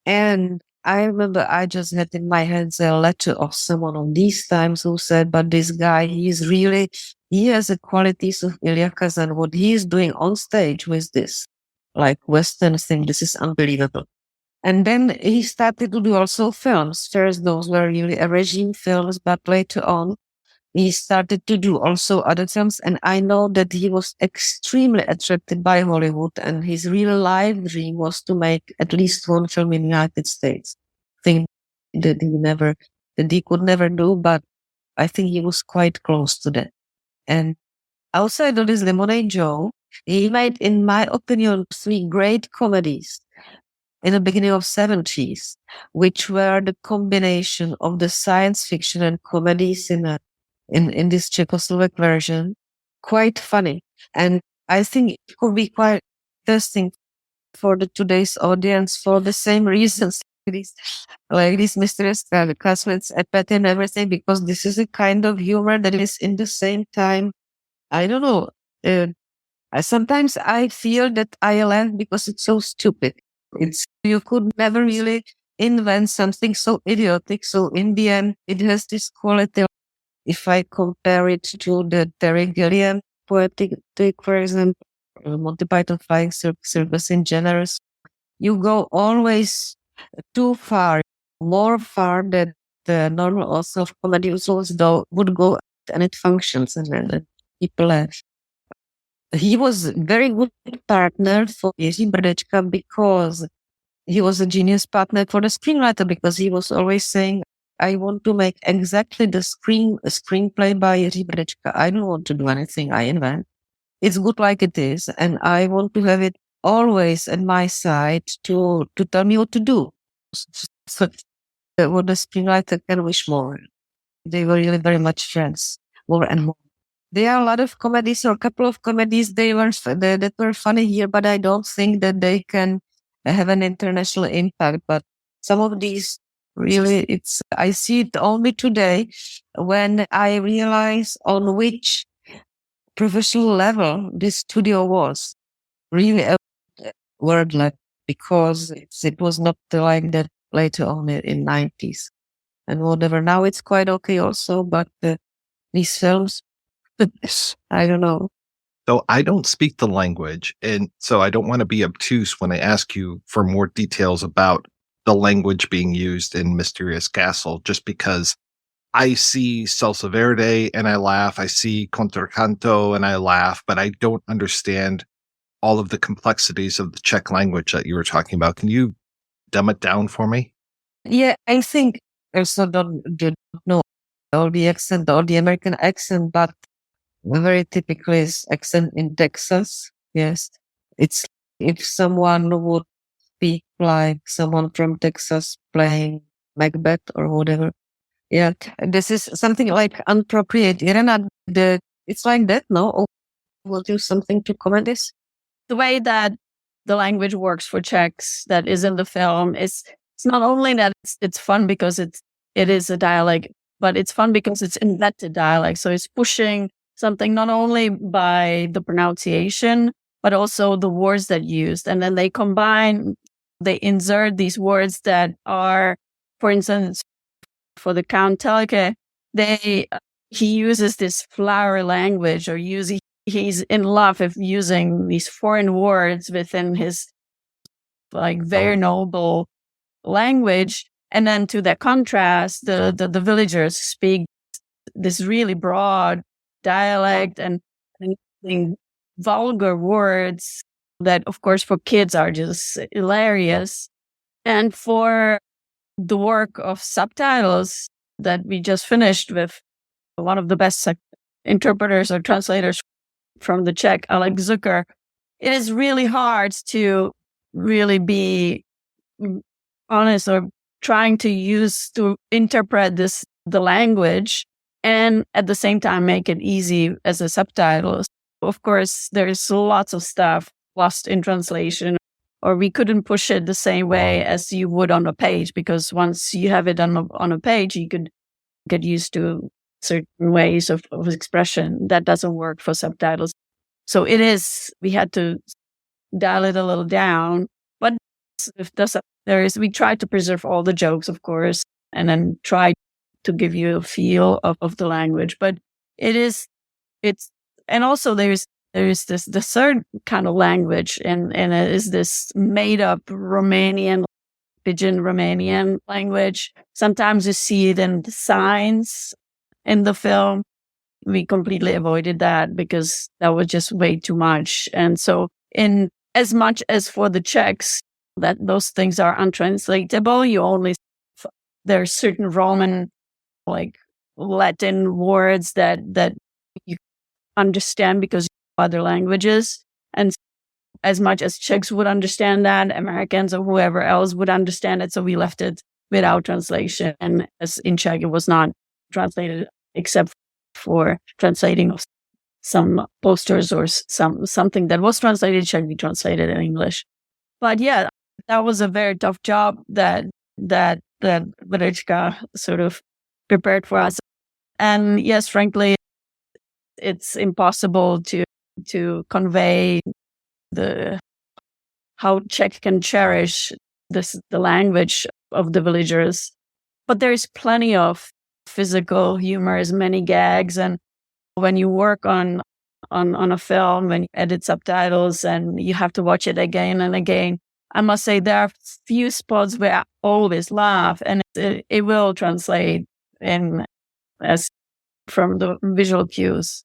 Speaker 12: And I remember I just had in my hands a letter of someone on these times who said, but this guy, he has the qualities of Ilya Kazan. What he is doing on stage with this, like Western thing, this is unbelievable. And then he started to do also films. First, those were really regime films, but later on, he started to do also other films. And I know that he was extremely attracted by Hollywood, and his real life dream was to make at least one film in the United States. Thing that he could never do, but I think he was quite close to that. And outside of this Lemonade Joe, he made, in my opinion, 3 great comedies in the beginning of 70s, which were the combination of the science fiction and comedies in this Czechoslovak version. Quite funny. And I think it could be quite interesting for today's audience for the same reasons, like these mysterious classmates, apathy and everything, because this is a kind of humor that is in the same time, I don't know, sometimes I feel that I laugh because it's so stupid. You could never really invent something so idiotic. So in the end, it has this quality. If I compare it to the Terry Gilliam poetic, for example, Monty Python Flying Circus in Generous, you go always too far, more far than the normal author of comedy would go, and it functions and people laugh. He was a very good partner for Jiří Brdečka because he was a genius partner for the screenwriter, because he was always saying, I want to make exactly the screenplay by Jiří Brdečka. I don't want to do anything I invent. It's good like it is, and I want to have it always at my side to tell me what to do. So what the screenwriter can wish more. They were really very much friends, more and more. There are a lot of comedies, or a couple of comedies that were funny here, but I don't think that they can have an international impact. But some of these really, I see it only today when I realize on which professional level this studio was. Really a word like, because it was not like that later on in 90s and whatever. Now it's quite okay also, but these films, I don't know.
Speaker 6: So I don't speak the language, and so I don't want to be obtuse when I ask you for more details about the language being used in Mysterious Castle, just because I see Salsa Verde and I laugh, I see Contracanto and I laugh, but I don't understand all of the complexities of the Czech language that you were talking about. Can you dumb it down for me?
Speaker 12: Yeah, I think I also don't know all the accent, all the American accent, but very typically is accent in Texas. Yes. It's if someone would speak like someone from Texas playing Macbeth or whatever. Yeah. This is something like inappropriate. Irena, it's like that, no? Or will do something to comment this?
Speaker 13: The way that the language works for Czechs that is in the film is, it's not only that it's fun because it is a dialect, but it's fun because it's invented dialect. So it's pushing something not only by the pronunciation, but also the words that used. And then they insert these words that are, for instance, for the Count Teleke, he uses this flowery language, or he's in love with using these foreign words within his like very noble language. And then to that contrast, the villagers speak this really broad dialect and vulgar words that, of course, for kids are just hilarious. And for the work of subtitles that we just finished with one of the best interpreters or translators from the Czech, Alex Zucker, it is really hard to really be honest or trying to interpret the language and at the same time make it easy as a subtitle. of course, there's lots of stuff lost in translation, or we couldn't push it the same way as you would on a page, because once you have it on a page, you could get used to certain ways of expression. That doesn't work for subtitles. So we had to dial it a little down. But if we try to preserve all the jokes, of course, and then try to give you a feel of the language. But and also there's the third kind of language, and it is this made up Romanian, pidgin Romanian language. Sometimes you see it in the signs in the film. We completely avoided that because that was just way too much. And so in as much as for the Czechs, that those things are untranslatable, there are certain Roman, like Latin words that you understand because other languages. And as much as Czechs would understand that, Americans or whoever else would understand it. So we left it without translation. And as in Czech, it was not translated except for translating of some posters or something that was translated Czech, we translated in English. But yeah, that was a very tough job that Verička sort of prepared for us. And yes, frankly, it's impossible to convey how Czech can cherish the language of the villagers. But there is plenty of physical humor, many gags, and when you work on a film, when you edit subtitles and you have to watch it again and again, I must say there are few spots where I always laugh, and it will translate in as from the visual cues.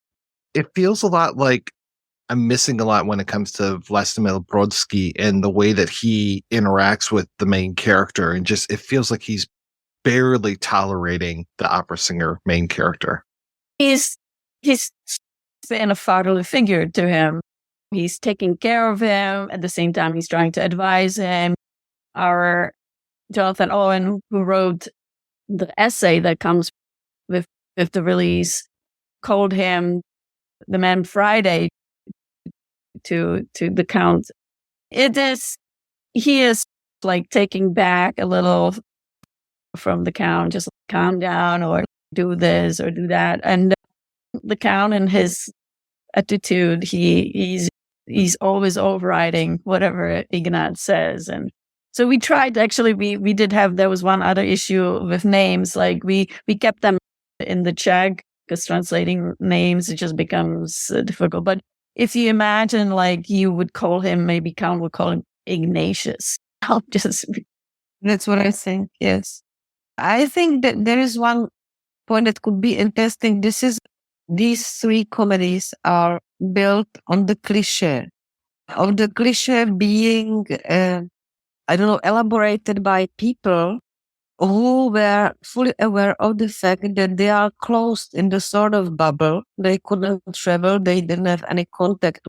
Speaker 6: It feels a lot like I'm missing a lot when it comes to Vlastimil Brodsky and the way that he interacts with the main character, and just it feels like he's barely tolerating the opera singer main character.
Speaker 13: He's been a fatherly figure to him. He's taking care of him. At the same time, he's trying to advise him. Our Jonathan Owen, who wrote the essay that comes with the release, called him the man Friday to the Count. He is like taking back a little from the Count, just calm down or do this or do that. And the Count and his attitude, he's always overriding whatever Ignat says. And so we tried, actually, we did have, there was one other issue with names, like we kept them in the Czech, because translating names, it just becomes difficult. But if you imagine, like, you would call him, maybe Count would call him Ignatius.
Speaker 12: That's what I think, yes. I think that there is one point that could be interesting. These three comedies are built on the cliché, of the cliché being, elaborated by people who were fully aware of the fact that they are closed in the sort of bubble. They couldn't travel. They didn't have any contact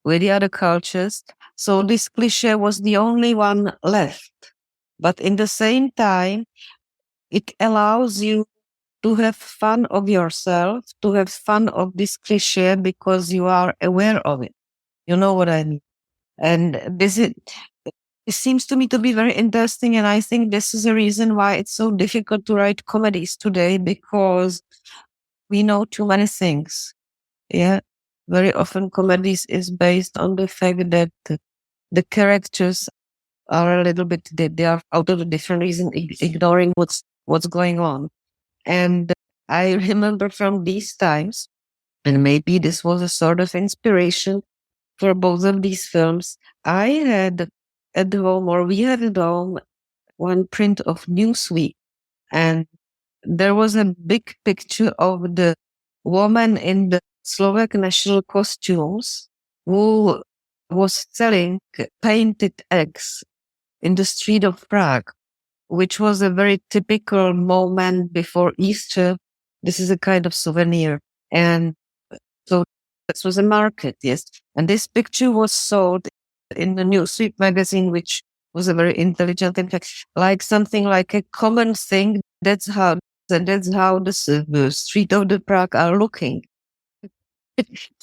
Speaker 12: with the other cultures. So this cliché was the only one left. But in the same time, it allows you to have fun of yourself, to have fun of this cliché because you are aware of it. You know what I mean? And it seems to me to be very interesting, and I think this is a reason why it's so difficult to write comedies today, because we know too many things. Yeah, very often comedies is based on the fact that the characters are a little bit, they are out of a different reason, ignoring what's going on. And I remember from these times, and maybe this was a sort of inspiration for both of these films, I had at home, or we had at home, one print of Newsweek, and there was a big picture of the woman in the Slovak national costumes who was selling painted eggs in the street of Prague, which was a very typical moment before Easter. This is a kind of souvenir. And so this was a market, yes. And this picture was sold in the Newsweek magazine, which was a very intelligent, in fact, like something like a common thing. That's how the street of the Prague are looking.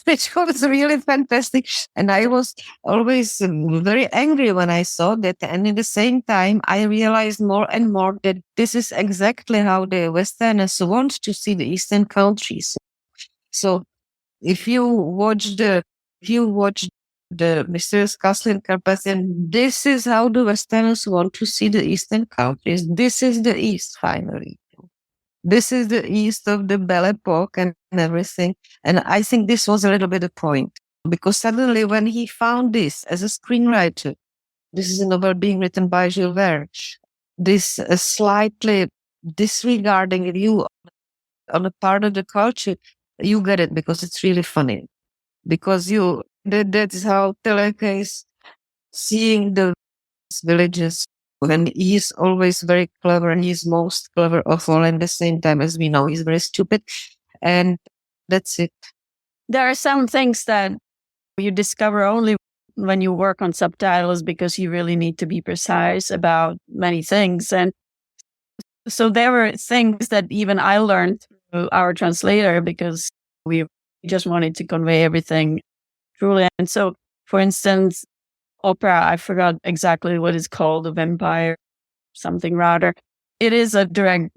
Speaker 12: which was really fantastic. And I was always very angry when I saw that. And at the same time, I realized more and more that this is exactly how the Westerners want to see the Eastern countries. So if you watch the Mysterious Castle in Carpathians, this is how the Westerners want to see the Eastern countries. This is the East, finally. This is the East of the Belle Epoque and everything. And I think this was a little bit the point. Because suddenly when he found this as a screenwriter, this is a novel being written by Jules Verne, this slightly disregarding view on a part of the culture, you get it because it's really funny. Because that is how Teleke is seeing the villages. And he's always very clever, and he's most clever of all. And at the same time, as we know, he's very stupid. And that's it.
Speaker 13: There are some things that you discover only when you work on subtitles, because you really need to be precise about many things. And so there were things that even I learned through our translator, because we just wanted to convey everything truly. And so, for instance, opera, I forgot exactly what it's called, a vampire, something rather. It is a direct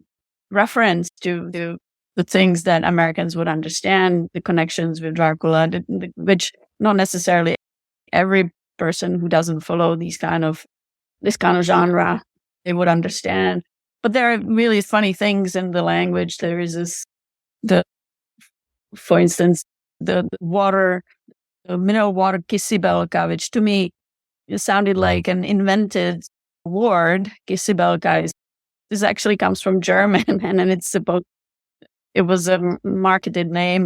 Speaker 13: reference to the things that Americans would understand, the connections with Dracula, which not necessarily every person who doesn't follow this kind of genre, they would understand. But there are really funny things in the language. There is for instance, the mineral water kisibelka, which to me, it sounded like an invented word. Kisibelka this actually comes from German, and then it was a marketed name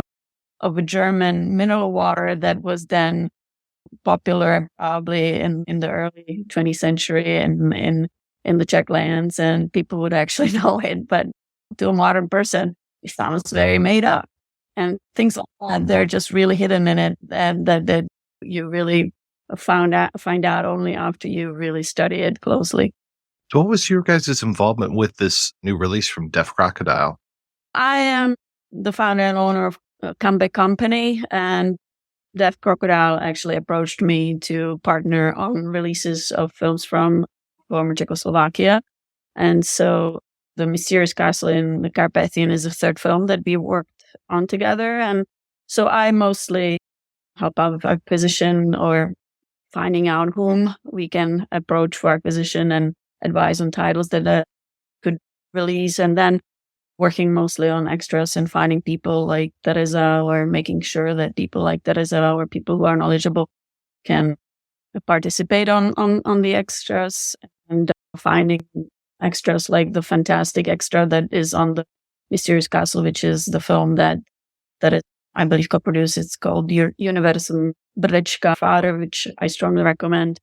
Speaker 13: of a German mineral water that was then popular probably in the early 20th century in the Czech lands, and people would actually know it. But to a modern person, it sounds very made up. And things like that, they're just really hidden in it, and that you really find out only after you really study it closely.
Speaker 6: So what was your guys' involvement with this new release from Deaf Crocodile?
Speaker 13: I am the founder and owner of a comeback company, and Deaf Crocodile actually approached me to partner on releases of films from former Czechoslovakia. And so The Mysterious Castle in the Carpathians is the third film that we worked on together. And so I mostly help out with acquisition or finding out whom we can approach for acquisition and advise on titles that could release, and then working mostly on extras and finding people like Teresa, or making sure that people like Teresa or people who are knowledgeable can participate on the extras, and finding extras like the fantastic extra that is on the Mysterious Castle, which is the film that is, I believe, co-produced. It's called Universum Brečka Father, which I strongly recommend.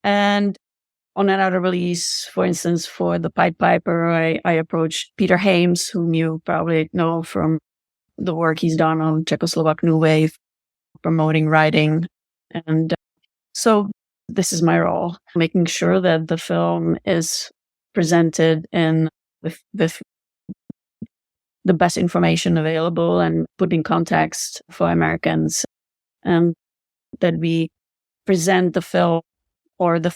Speaker 13: And on another release, for instance, for The Pied Piper, I approached Peter Hames, whom you probably know from the work he's done on Czechoslovak New Wave, promoting writing. And so this is my role, making sure that the film is presented with the best information available and put in context for Americans, and that we present the film or the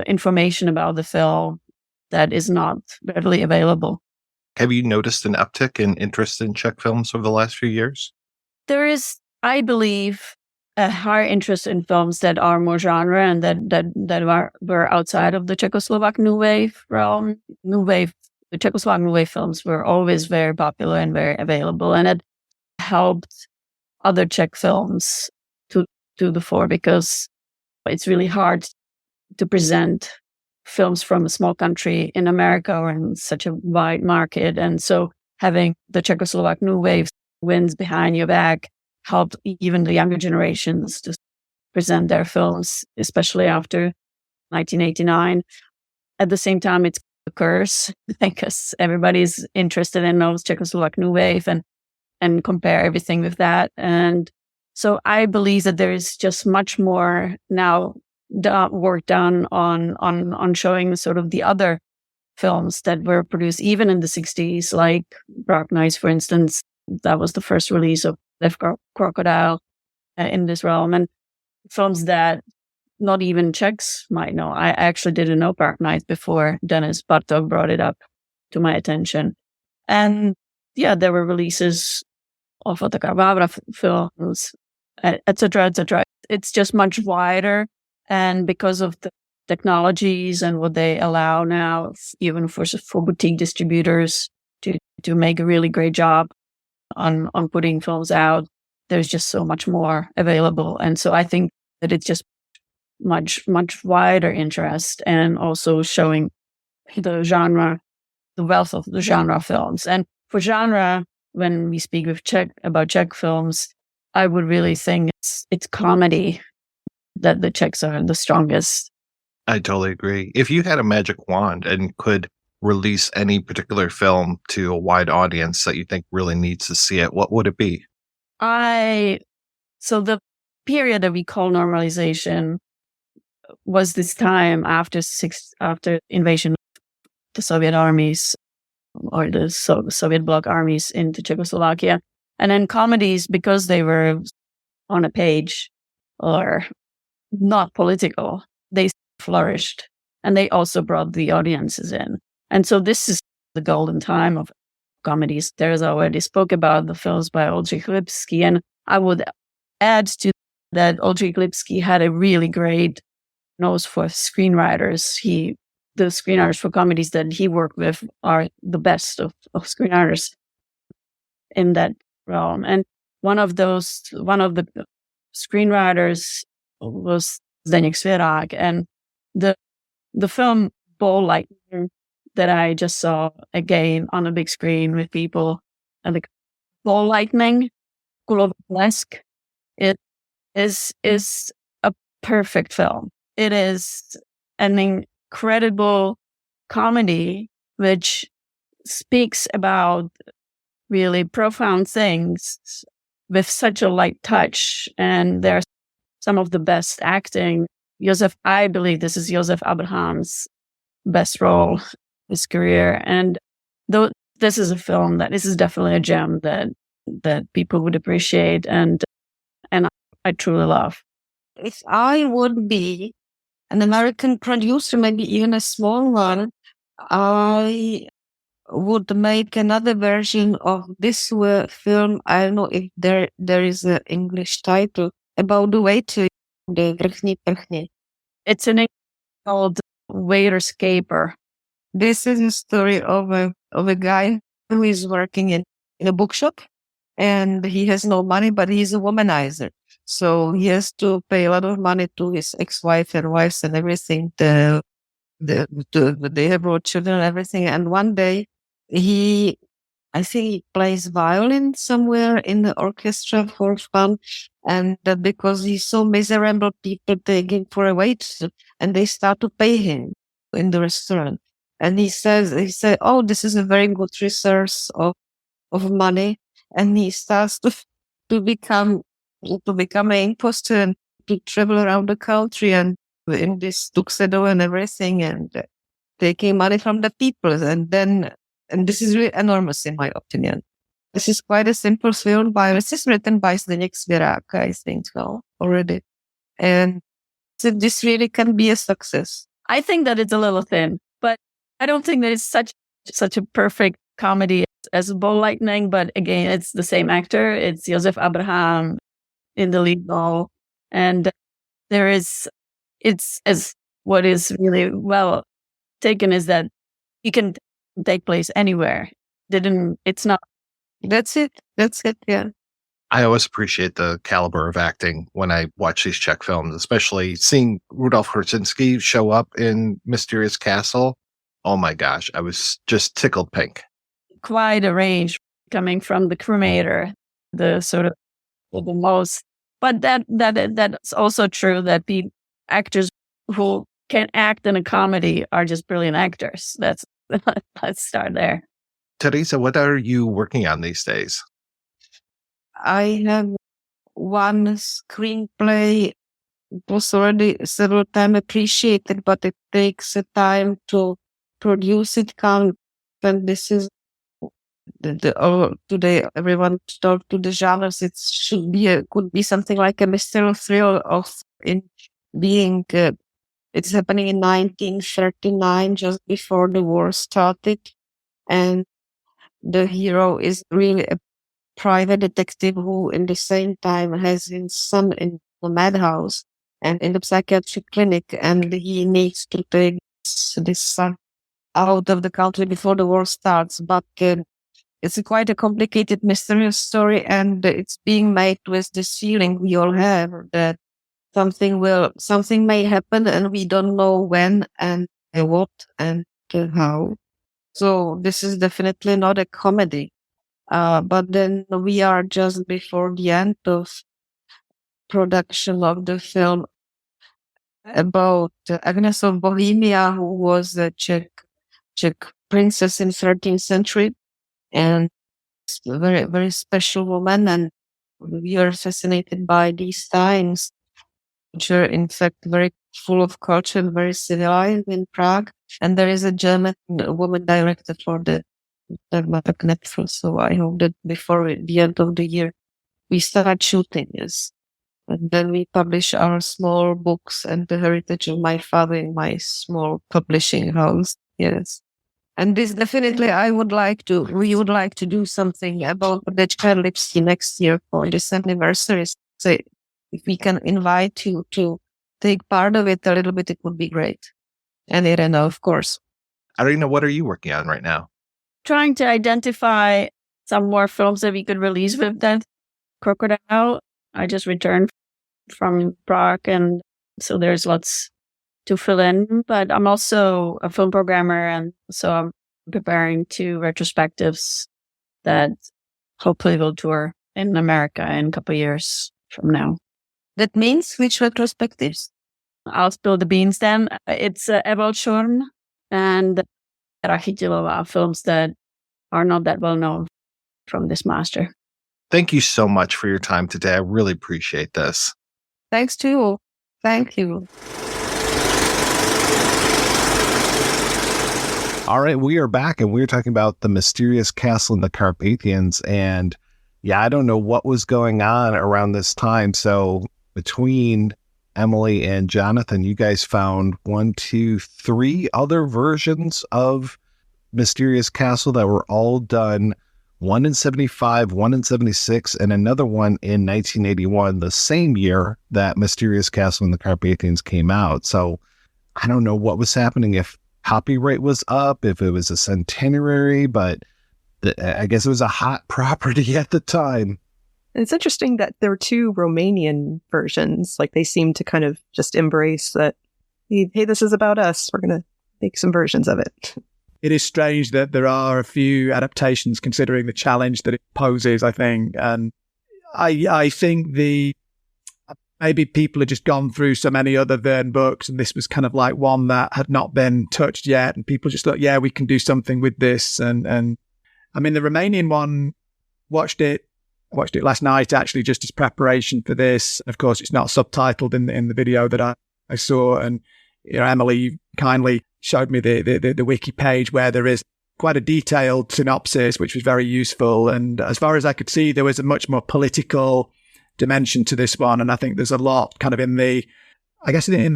Speaker 13: information about the film that is not readily available.
Speaker 6: Have you noticed an uptick in interest in Czech films over the last few years?
Speaker 13: There is, I believe, a higher interest in films that are more genre and that were outside of the Czechoslovak New Wave realm. The Czechoslovak New Wave films were always very popular and very available, and it helped other Czech films to the fore, because it's really hard to present films from a small country in America or in such a wide market. And so having the Czechoslovak New Wave winds behind your back helped even the younger generations to present their films, especially after 1989. At the same time, it's a curse because everybody's interested in those Czechoslovak New Wave and compare everything with that. And so I believe that there is just much more now work done on showing sort of the other films that were produced even in the 60s, like Dark Knights, for instance. That was the first release of Death Crocodile in this realm, and films that not even Czechs might know. I actually didn't know Park Night before Dennis Bartok brought it up to my attention. And yeah, there were releases of Otakar Vávra films, etc., etc. It's just much wider. And because of the technologies and what they allow now, even for boutique distributors to make a really great job on putting films out, there's just so much more available. And so I think that it's just much wider interest, and also showing the genre, the wealth of the genre films. And for genre, when we speak about Czech films, I would really think it's comedy that the Czechs are the strongest.
Speaker 6: I totally agree. If you had a magic wand and could release any particular film to a wide audience that you think really needs to see it, what would it be?
Speaker 13: So the period that we call normalization was this time after invasion of the Soviet armies, or the Soviet bloc armies into Czechoslovakia. And then comedies, because they were on a page or not political, they flourished. And they also brought the audiences in. And so this is the golden time of comedies. There's already spoke about the films by Oldrich Lipsky. And I would add to that Oldrich Lipsky had a really great nose for screenwriters. The screenwriters for comedies that he worked with are the best of screenwriters in that realm. And one of the screenwriters was Zdeněk Svěrák. And the film Ball Lightning that I just saw again on a big screen with people, and the Ball Lightning, Kulový blesk, it is a perfect film. It is an incredible comedy which speaks about really profound things with such a light touch. And there's some of the best acting. I believe this is Josef Abraham's best role in his career. And this is a film this is definitely a gem that people would appreciate and I truly love.
Speaker 12: If I would be an American producer, maybe even a small one, I would make another version of this film. I don't know if there is an English title, about the waiter, the vrchní prchně.
Speaker 13: It's an English called Waiter's Caper.
Speaker 12: This is a story of a guy who is working in a bookshop, and he has no money, but he's a womanizer. So he has to pay a lot of money to his ex-wife and wives and everything. They have brought children and everything. And one day I think he plays violin somewhere in the orchestra for fun. And because he's so miserable, people take him for a wait, and they start to pay him in the restaurant. And he said, "Oh, this is a very good resource of money." And he starts to become an imposter and to travel around the country and in this tuxedo and everything, and taking money from the people. And this is really enormous in my opinion. This is quite a simple film this is written by Zdeněk Svěrák, I think, already. And so this really can be a success.
Speaker 13: I think that it's a little thin, but I don't think that it's such a perfect comedy as Ball Lightning. But again, it's the same actor. It's Josef Abraham in the lead role. And what is really well taken is that you can take place anywhere. It's not.
Speaker 12: That's it, yeah.
Speaker 6: I always appreciate the caliber of acting when I watch these Czech films, especially seeing Rudolf Hrsinský show up in Mysterious Castle. Oh my gosh, I was just tickled pink.
Speaker 13: Quite a range coming from the cremator, the sort of the most. But that's also true that the actors who can act in a comedy are just brilliant actors. Let's start there.
Speaker 6: Teresa, what are you working on these days?
Speaker 12: I have one screenplay. It was already several times appreciated, but it takes a time to produce it. And this is today everyone talk to the genres. It could be something like a mystery thrill of in being. It's happening in 1939, just before the war started, and the hero is really a private detective who, in the same time, has his son in the madhouse and in the psychiatric clinic, and he needs to take this son out of the country before the war starts. But it's quite a complicated, mysterious story, and it's being made with this feeling we all have that something may happen, and we don't know when and what and how. So this is definitely not a comedy. But then we are just before the end of production of the film about Agnes of Bohemia, who was a Czech princess in 13th century, and a very, very special woman. And we are fascinated by these times, which are in fact very full of culture and very civilized in Prague. And there is a German woman director for the Netflix. So I hope that before the end of the year, we start shooting this. And then we publish our small books and the heritage of my father in my small publishing house. Yes. And this definitely, we would like to do something about Oldrich Lipsky next year for this anniversary. So if we can invite you to take part of it a little bit, it would be great. And Irena, of course.
Speaker 6: Irena, what are you working on right now?
Speaker 13: Trying to identify some more films that we could release with that crocodile. I just returned from Prague, and so there's lots to fill in. But I'm also a film programmer, and so I'm preparing 2 retrospectives that hopefully will tour in America in a couple of years from now.
Speaker 12: That means which retrospectives?
Speaker 13: I'll spill the beans then. It's Evolchorn and Rachitilová, films that are not that well known from this master.
Speaker 6: Thank you so much for your time today. I really appreciate this.
Speaker 12: Thanks to you. Thank you.
Speaker 6: All right, we are back, and we're talking about The Mysterious Castle in the Carpathians. And yeah, I don't know what was going on around this time. So between Emily and Jonathan, you guys found 1, 2, 3 other versions of Mysterious Castle that were all done. One in 75, one in 76, and another one in 1981, the same year that Mysterious Castle in the Carpathians came out. So I don't know what was happening, if copyright was up, if it was a centenary, but I guess it was a hot property at the time.
Speaker 8: It's interesting that there were 2 Romanian versions. Like, they seem to kind of just embrace that, hey, this is about us. We're going to make some versions of it.
Speaker 7: It is strange that there are a few adaptations considering the challenge that it poses, I think. And I think maybe people had just gone through so many other Verne books, and this was kind of like one that had not been touched yet. And people just thought, yeah, we can do something with this. And I mean, the Romanian one, watched it last night, actually, just as preparation for this. Of course, it's not subtitled in the video that I saw. And, Emily kindly showed me the wiki page where there is quite a detailed synopsis, which was very useful. And as far as I could see, there was a much more political dimension to this one. And I think there's a lot kind of in the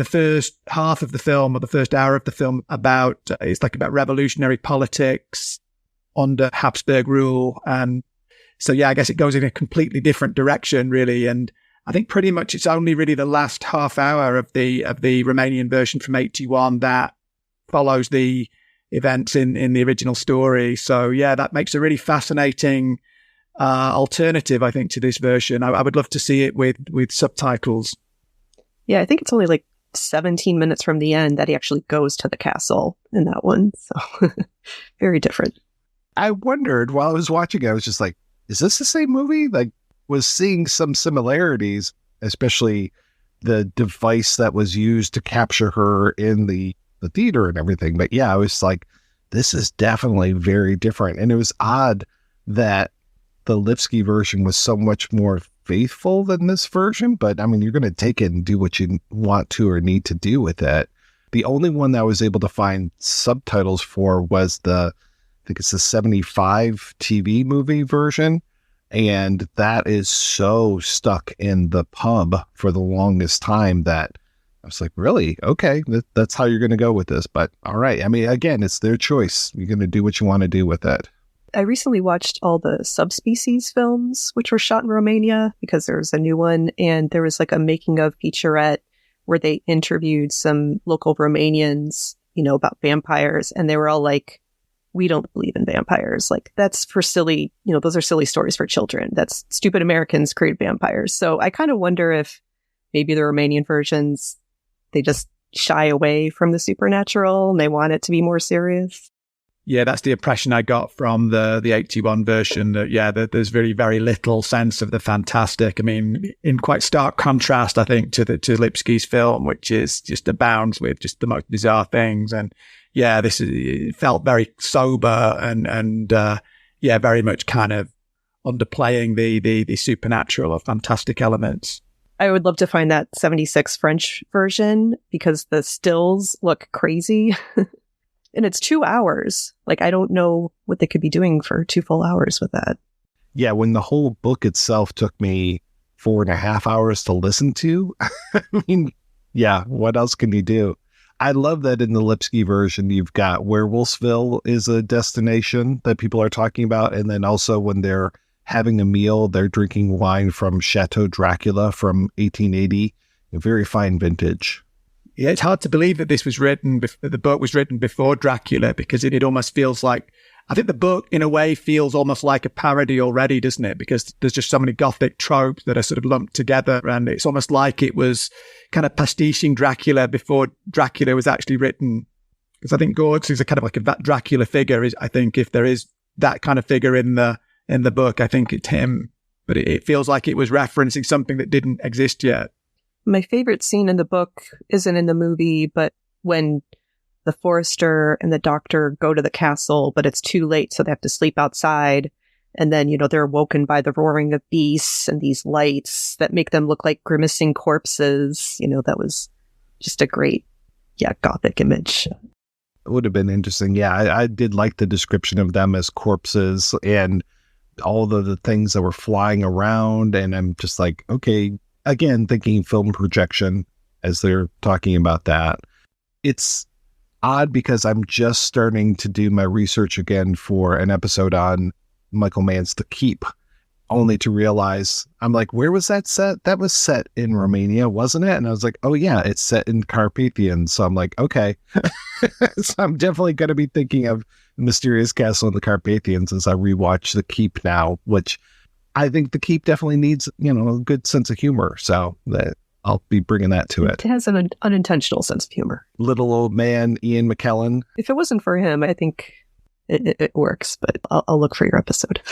Speaker 7: first half of the film, or the first hour of the film, about revolutionary politics under Habsburg rule. And so, yeah, I guess it goes in a completely different direction, really. And I think pretty much it's only really the last half hour of the Romanian version from 81 that follows the events in the original story. So, yeah, that makes a really fascinating alternative, I think, to this version. I would love to see it with subtitles.
Speaker 8: Yeah, I think it's only like 17 minutes from the end that he actually goes to the castle in that one. So very different.
Speaker 6: I wondered while I was watching, I was just like, is this the same movie? Like, was seeing some similarities, especially the device that was used to capture her in the theater and everything. But yeah, I was like, this is definitely very different. And it was odd that the Lipsky version was so much more faithful than this version. But I mean, you're going to take it and do what you want to or need to do with it. The only one that I was able to find subtitles for was the think it's the 75 TV movie version. And that is so stuck in the pub for the longest time that I was like, really? Okay, that's how you're going to go with this. But all right. I mean, again, it's their choice. You're going to do what you want to do with it.
Speaker 8: I recently watched all the Subspecies films, which were shot in Romania because there was a new one. And there was like a making of featurette where they interviewed some local Romanians, about vampires. And they were all like, we don't believe in vampires. Like, that's for silly, those are silly stories for children. That's stupid Americans create vampires. So I kind of wonder if maybe the Romanian versions, they just shy away from the supernatural and they want it to be more serious.
Speaker 7: Yeah, that's the impression I got from the 81 version, that there's very, very little sense of the fantastic. I mean, in quite stark contrast, I think, to Lipsky's film, which is just abounds with just the most bizarre things. And yeah, it felt very sober and very much kind of underplaying the supernatural or fantastic elements.
Speaker 8: I would love to find that 76 French version because the stills look crazy. And it's 2 hours. Like, I don't know what they could be doing for 2 full hours with that.
Speaker 6: Yeah, when the whole book itself took me 4.5 hours to listen to. I mean, yeah, what else can you do? I love that in the Lipsky version, you've got Werewolfsville is a destination that people are talking about. And then also when they're having a meal, they're drinking wine from Chateau Dracula from 1880. A very fine vintage.
Speaker 7: Yeah, it's hard to believe that this was written, the book was written before Dracula, because it almost feels like, I think the book in a way feels almost like a parody already, doesn't it? Because there's just so many Gothic tropes that are sort of lumped together. And it's almost like it was kind of pastiching Dracula before Dracula was actually written. Because I think Gorgs is a kind of like a Dracula figure. I think if there is that kind of figure in the book, I think it's him. But it feels like it was referencing something that didn't exist yet.
Speaker 8: My favorite scene in the book isn't in the movie, but when the forester and the doctor go to the castle, but it's too late, so they have to sleep outside. And then, they're awoken by the roaring of beasts and these lights that make them look like grimacing corpses. That was just a great, Gothic image.
Speaker 6: It would have been interesting. Yeah, I did like the description of them as corpses and all the things that were flying around. And I'm just like, okay, again, thinking film projection as they're talking about that. It's odd because I'm just starting to do my research again for an episode on Michael Mann's The Keep, only to realize, I'm like, where was that set? That was set in Romania, wasn't it? And I was like, oh yeah, it's set in Carpathians. So I'm like, okay. So I'm definitely going to be thinking of Mysterious Castle in the Carpathians as I rewatch The Keep now, which I think The Keep definitely needs, a good sense of humor. So that I'll be bringing that to it.
Speaker 8: It has an unintentional sense of humor.
Speaker 6: Little old man, Ian McKellen.
Speaker 8: If it wasn't for him, I think it works, but I'll look for your episode.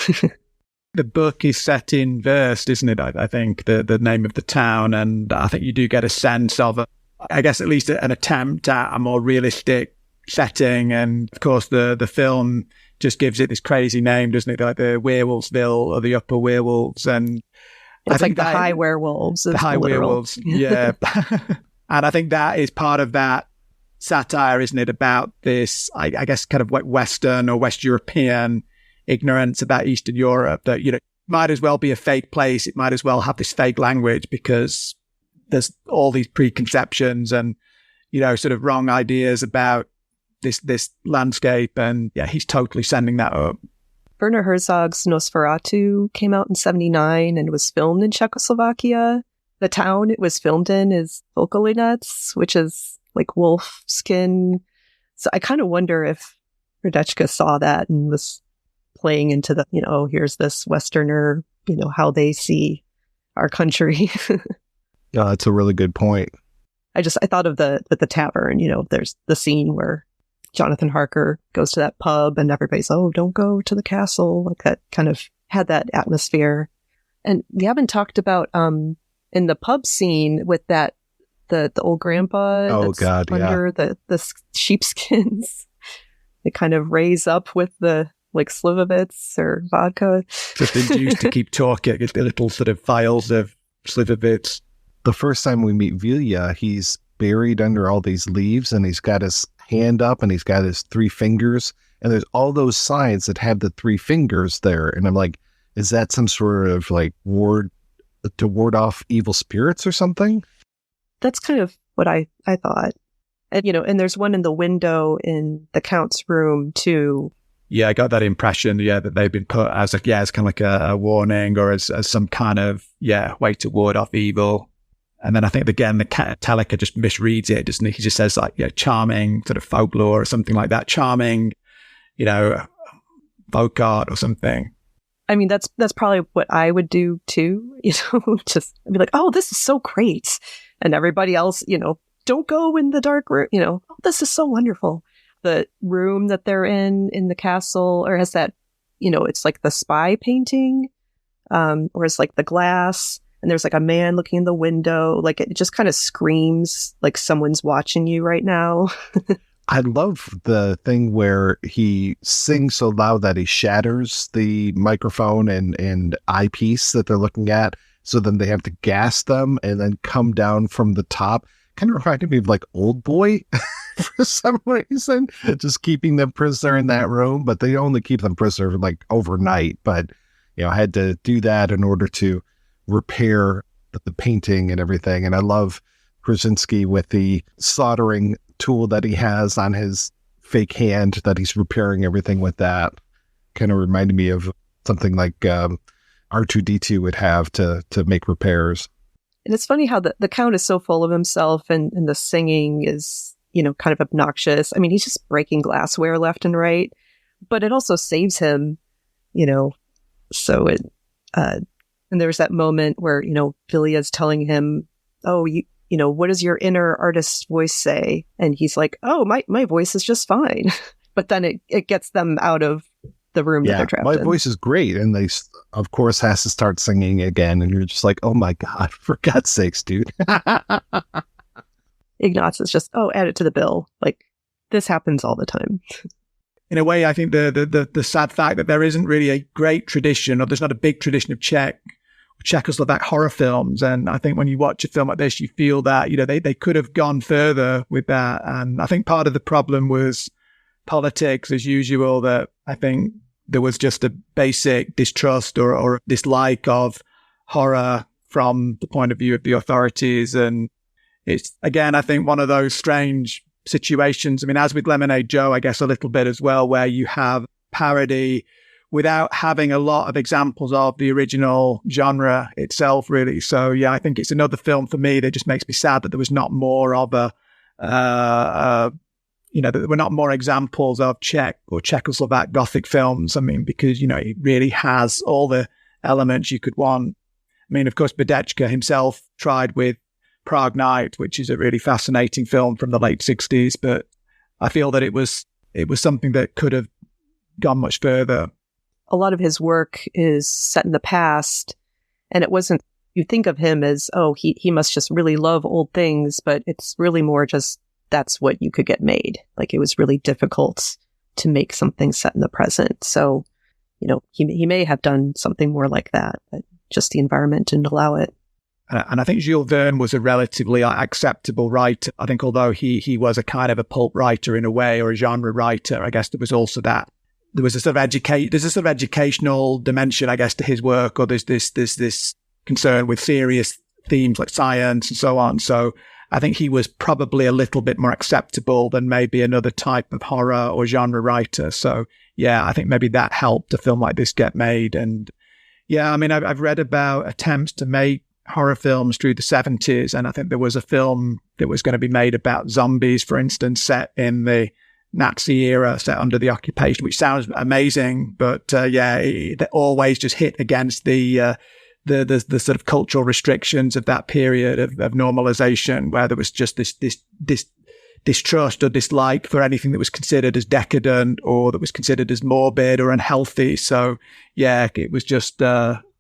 Speaker 7: The book is set in Verst, isn't it? I think the name of the town. And I think you do get a sense of, I guess, at least an attempt at a more realistic setting. And of course, the film just gives it this crazy name, doesn't it? Like the Werewolfsville or the Upper Werewolves. And
Speaker 8: it's like the High Werewolves.
Speaker 7: The High Werewolves, yeah. And I think that is part of that satire, isn't it? About this, I guess, kind of Western or West European ignorance about Eastern Europe that, might as well be a fake place. It might as well have this fake language because there's all these preconceptions and, sort of wrong ideas about this landscape. And yeah, he's totally sending that up.
Speaker 8: Werner Herzog's Nosferatu came out in 1979 and was filmed in Czechoslovakia. The town it was filmed in is Volkolinec, which is like wolf skin. So I kind of wonder if Radechka saw that and was playing into the, here's this Westerner, how they see our country.
Speaker 6: Yeah, that's a really good point.
Speaker 8: I thought of the tavern, there's the scene where Jonathan Harker goes to that pub and everybody's, oh, don't go to the castle. Like that kind of had that atmosphere. And we haven't talked about, in the pub scene with that, the old grandpa.
Speaker 6: Oh God,
Speaker 8: under the sheepskins. They kind of raise up with the, like Slivovitz or vodka.
Speaker 7: Just induced to keep talking, get the little sort of vials of Slivovitz.
Speaker 6: The first time we meet Vilya, he's buried under all these leaves and he's got his hand up and he's got his 3 fingers, and there's all those signs that have the 3 fingers there. And I'm like, is that some sort of like ward off evil spirits or something?
Speaker 8: That's kind of what I thought. And, and there's one in the window in the Count's room too.
Speaker 7: Yeah, I got that impression, that they've been put as as kind of like a warning or as some kind of, way to ward off evil. And then I think, again, the Teleke just misreads it, doesn't he? He just says like, charming sort of folklore or something like that. Charming, folk art or something.
Speaker 8: I mean, that's probably what I would do too, just be like, oh, this is so great. And everybody else, don't go in the dark room, oh, this is so wonderful. The room that they're in the castle, or has that, it's like the spy painting, or it's like the glass, and there's like a man looking in the window. Like it just kind of screams like someone's watching you right now.
Speaker 6: I love the thing where he sings so loud that he shatters the microphone and eyepiece that they're looking at. So then they have to gas them and then come down from the top. Kind of reminded me of like Old Boy for some reason, just keeping them prisoner in that room. But they only keep them prisoner like overnight. But, I had to do that in order to repair the painting and everything. And I love Krasinski with the soldering tool that he has on his fake hand that he's repairing everything with. That kind of reminded me of something like R2-D2 would have to make repairs.
Speaker 8: And it's funny how the Count is so full of himself, and the singing is, kind of obnoxious. I mean, he's just breaking glassware left and right, but it also saves him, so it, and there's that moment where, Villia's telling him, oh, what does your inner artist's voice say? And he's like, oh, my voice is just fine. But then it gets them out of the room that they're trapped in.
Speaker 6: My voice is great. And they, of course, has to start singing again. And you're just like, oh my God, for God's sakes, dude.
Speaker 8: Ignaz is just, add it to the bill. Like, this happens all the time.
Speaker 7: In a way, I think the sad fact that there isn't really a great tradition, or there's not a big tradition of Czechoslovak horror films. And I think when you watch a film like this, you feel that, they could have gone further with that. And I think part of the problem was politics, as usual, that I think there was just a basic distrust or dislike of horror from the point of view of the authorities. And it's, again, I think one of those strange situations. I mean, as with Lemonade Joe, I guess a little bit as well, where you have parody without having a lot of examples of the original genre itself, really. So, yeah, I think it's another film for me that just makes me sad that there was not more of that there were not more examples of Czech or Czechoslovak Gothic films. I mean, because, it really has all the elements you could want. I mean, of course, Badechka himself tried with Prague Night, which is a really fascinating film from the late 60s, but I feel that it was something that could have gone much further.
Speaker 8: A lot of his work is set in the past, and it wasn't, you think of him as, he must just really love old things, but it's really more just that's what you could get made. Like, it was really difficult to make something set in the present. So, he may have done something more like that, but just the environment didn't allow it.
Speaker 7: And I think Jules Verne was a relatively acceptable writer. I think although he was a kind of a pulp writer in a way, or a genre writer, I guess there was also that. There was a sort of educational dimension, I guess, to his work, or there's this concern with serious themes like science and so on. So I think he was probably a little bit more acceptable than maybe another type of horror or genre writer. So yeah, I think maybe that helped a film like this get made. And yeah, I mean, I've read about attempts to make horror films through the 70s. And I think there was a film that was going to be made about zombies, for instance, set in the Nazi era, set under the occupation, which sounds amazing. But it always just hit against the sort of cultural restrictions of that period of normalization, where there was just this distrust or dislike for anything that was considered as decadent or that was considered as morbid or unhealthy. So yeah, it was just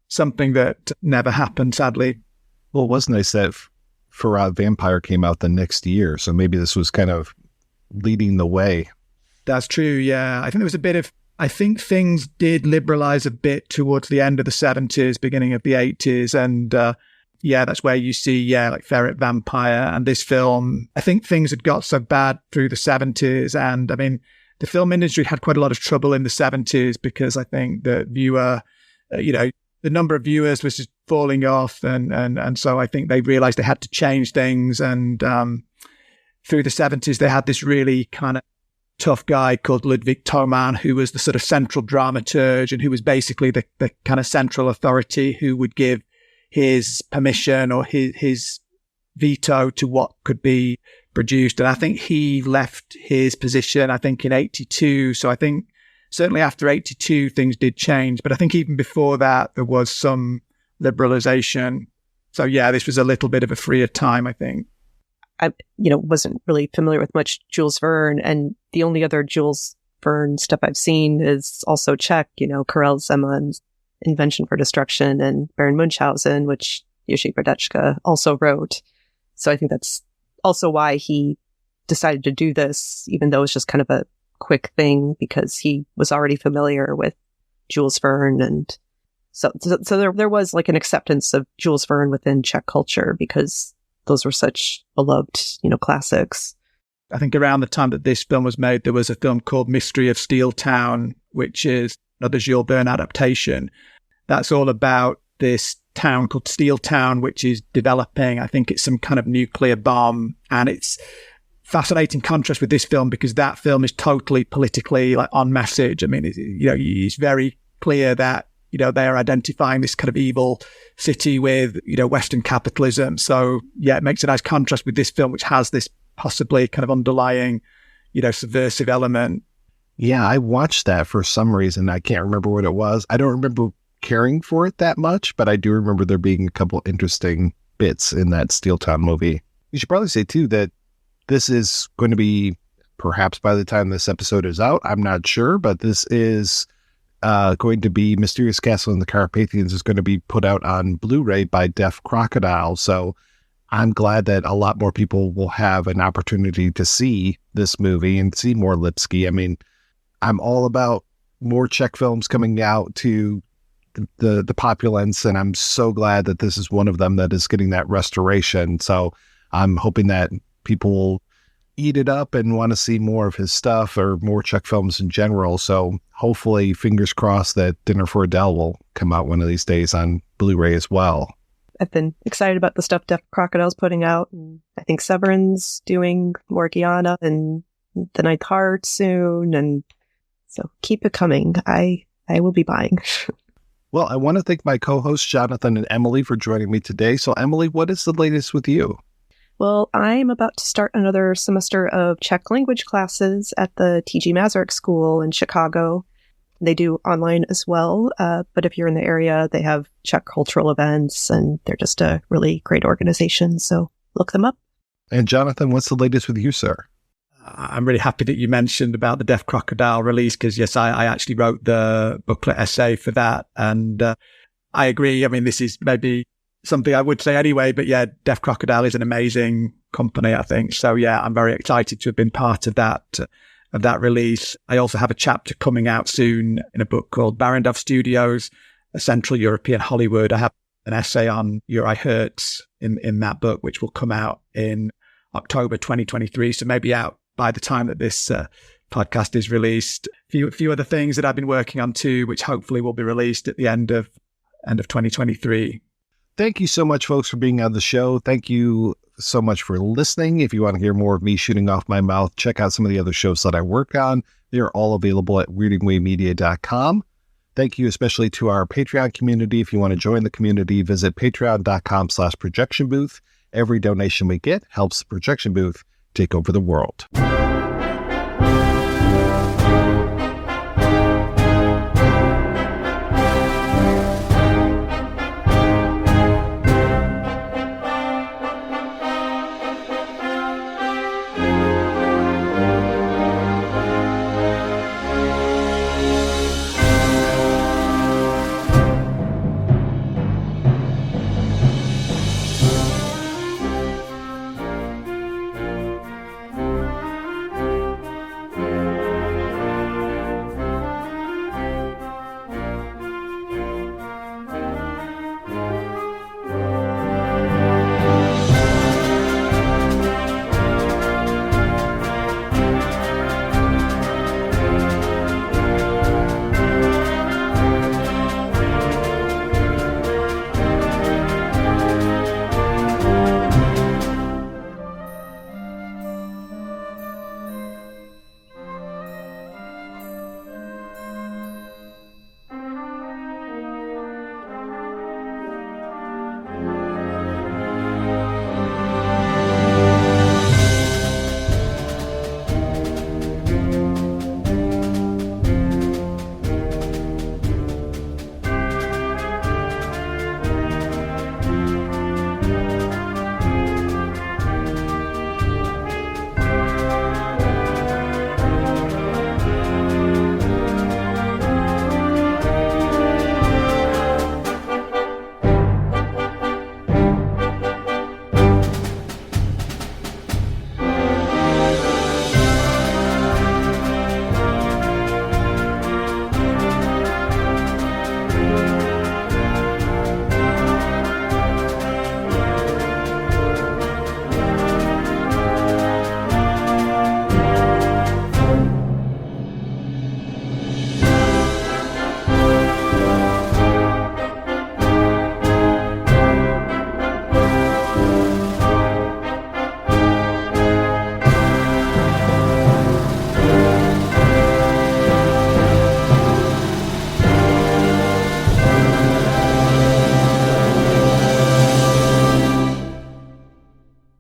Speaker 7: something that never happened, sadly.
Speaker 6: Well, it was nice that Farad Vampire came out the next year, so maybe this was kind of leading the way.
Speaker 7: That's true, yeah. I think there was a bit of, I think things did liberalize a bit towards the end of the 70s, beginning of the 80s, and that's where you see, like Ferret Vampire. And this film, I think things had got so bad through the 70s. And I mean, the film industry had quite a lot of trouble in the 70s because I think the viewer, the number of viewers was just falling off. And so I think they realized they had to change things. And through the 70s, they had this really kind of tough guy called Ludwig Thomann, who was the sort of central dramaturge and who was basically the kind of central authority who would give his permission or his veto to what could be produced. And I think he left his position, I think, in 82. So I think certainly after 82, things did change. But I think even before that, there was some liberalization. So this was a little bit of a freer time, I think.
Speaker 8: I, wasn't really familiar with much Jules Verne, and the only other Jules Verne stuff I've seen is also Czech, Karel Zeman's Invention for Destruction and Baron Munchausen, which Jiří Brdečka also wrote. So I think that's also why he decided to do this, even though it's just kind of a quick thing, because he was already familiar with Jules Verne. And so there was like an acceptance of Jules Verne within Czech culture because those were such beloved, classics.
Speaker 7: I think around the time that this film was made, there was a film called Mystery of Steel Town, which is another Jules Verne adaptation. That's all about this town called Steel Town, which is developing. I think it's some kind of nuclear bomb. And it's fascinating contrast with this film because that film is totally politically on message. I mean, it's very clear that they are identifying this kind of evil city with, Western capitalism. So, it makes a nice contrast with this film, which has this possibly kind of underlying, subversive element.
Speaker 6: Yeah, I watched that for some reason. I can't remember what it was. I don't remember caring for it that much, but I do remember there being a couple interesting bits in that Steel Town movie. You should probably say, too, that this is going to be, perhaps by the time this episode is out, I'm not sure, but this is going to be Mysterious Castle in the Carpathians is going to be put out on Blu-ray by Deaf Crocodile. So I'm glad that a lot more people will have an opportunity to see this movie and see more Lipsky. I mean, I'm all about more Czech films coming out to the populace, and I'm so glad that this is one of them that is getting that restoration. So I'm hoping that people will eat it up and want to see more of his stuff or more Czech films in general. So hopefully, fingers crossed, that Dinner for Adele will come out one of these days on Blu-ray as well.
Speaker 8: I've been excited about the stuff Deaf Crocodile's putting out. And I think Severin's doing Morgiana and The Ninth Heart soon. And so keep it coming. I will be buying.
Speaker 6: Well, I want to thank my co-hosts, Jonathan and Emily, for joining me today. So Emily, what is the latest with you?
Speaker 8: Well, I'm about to start another semester of Czech language classes at the T.G. Masaryk School in Chicago. They do online as well, but if you're in the area, they have Czech cultural events, and they're just a really great organization, so look them up.
Speaker 6: And Jonathan, what's the latest with you, sir?
Speaker 7: I'm really happy that you mentioned about the Deaf Crocodile release, because yes, I actually wrote the booklet essay for that, and I agree. I mean, this is maybe something I would say anyway, but Deaf Crocodile is an amazing company, I think. So I'm very excited to have been part of that release. I also have a chapter coming out soon in a book called Barrandov Studios, a Central European Hollywood. I have an essay on Uri Hertz in that book, which will come out in October 2023. So maybe out by the time that this podcast is released. A few other things that I've been working on too, which hopefully will be released at the end of 2023.
Speaker 6: Thank you so much, folks, for being on the show. Thank you so much for listening. If you want to hear more of me shooting off my mouth, check out some of the other shows that I work on. They're all available at weirdingwaymedia.com. Thank you especially to our Patreon community. If you want to join the community, visit patreon.com/projectionbooth. Every donation we get helps the projection booth take over the world.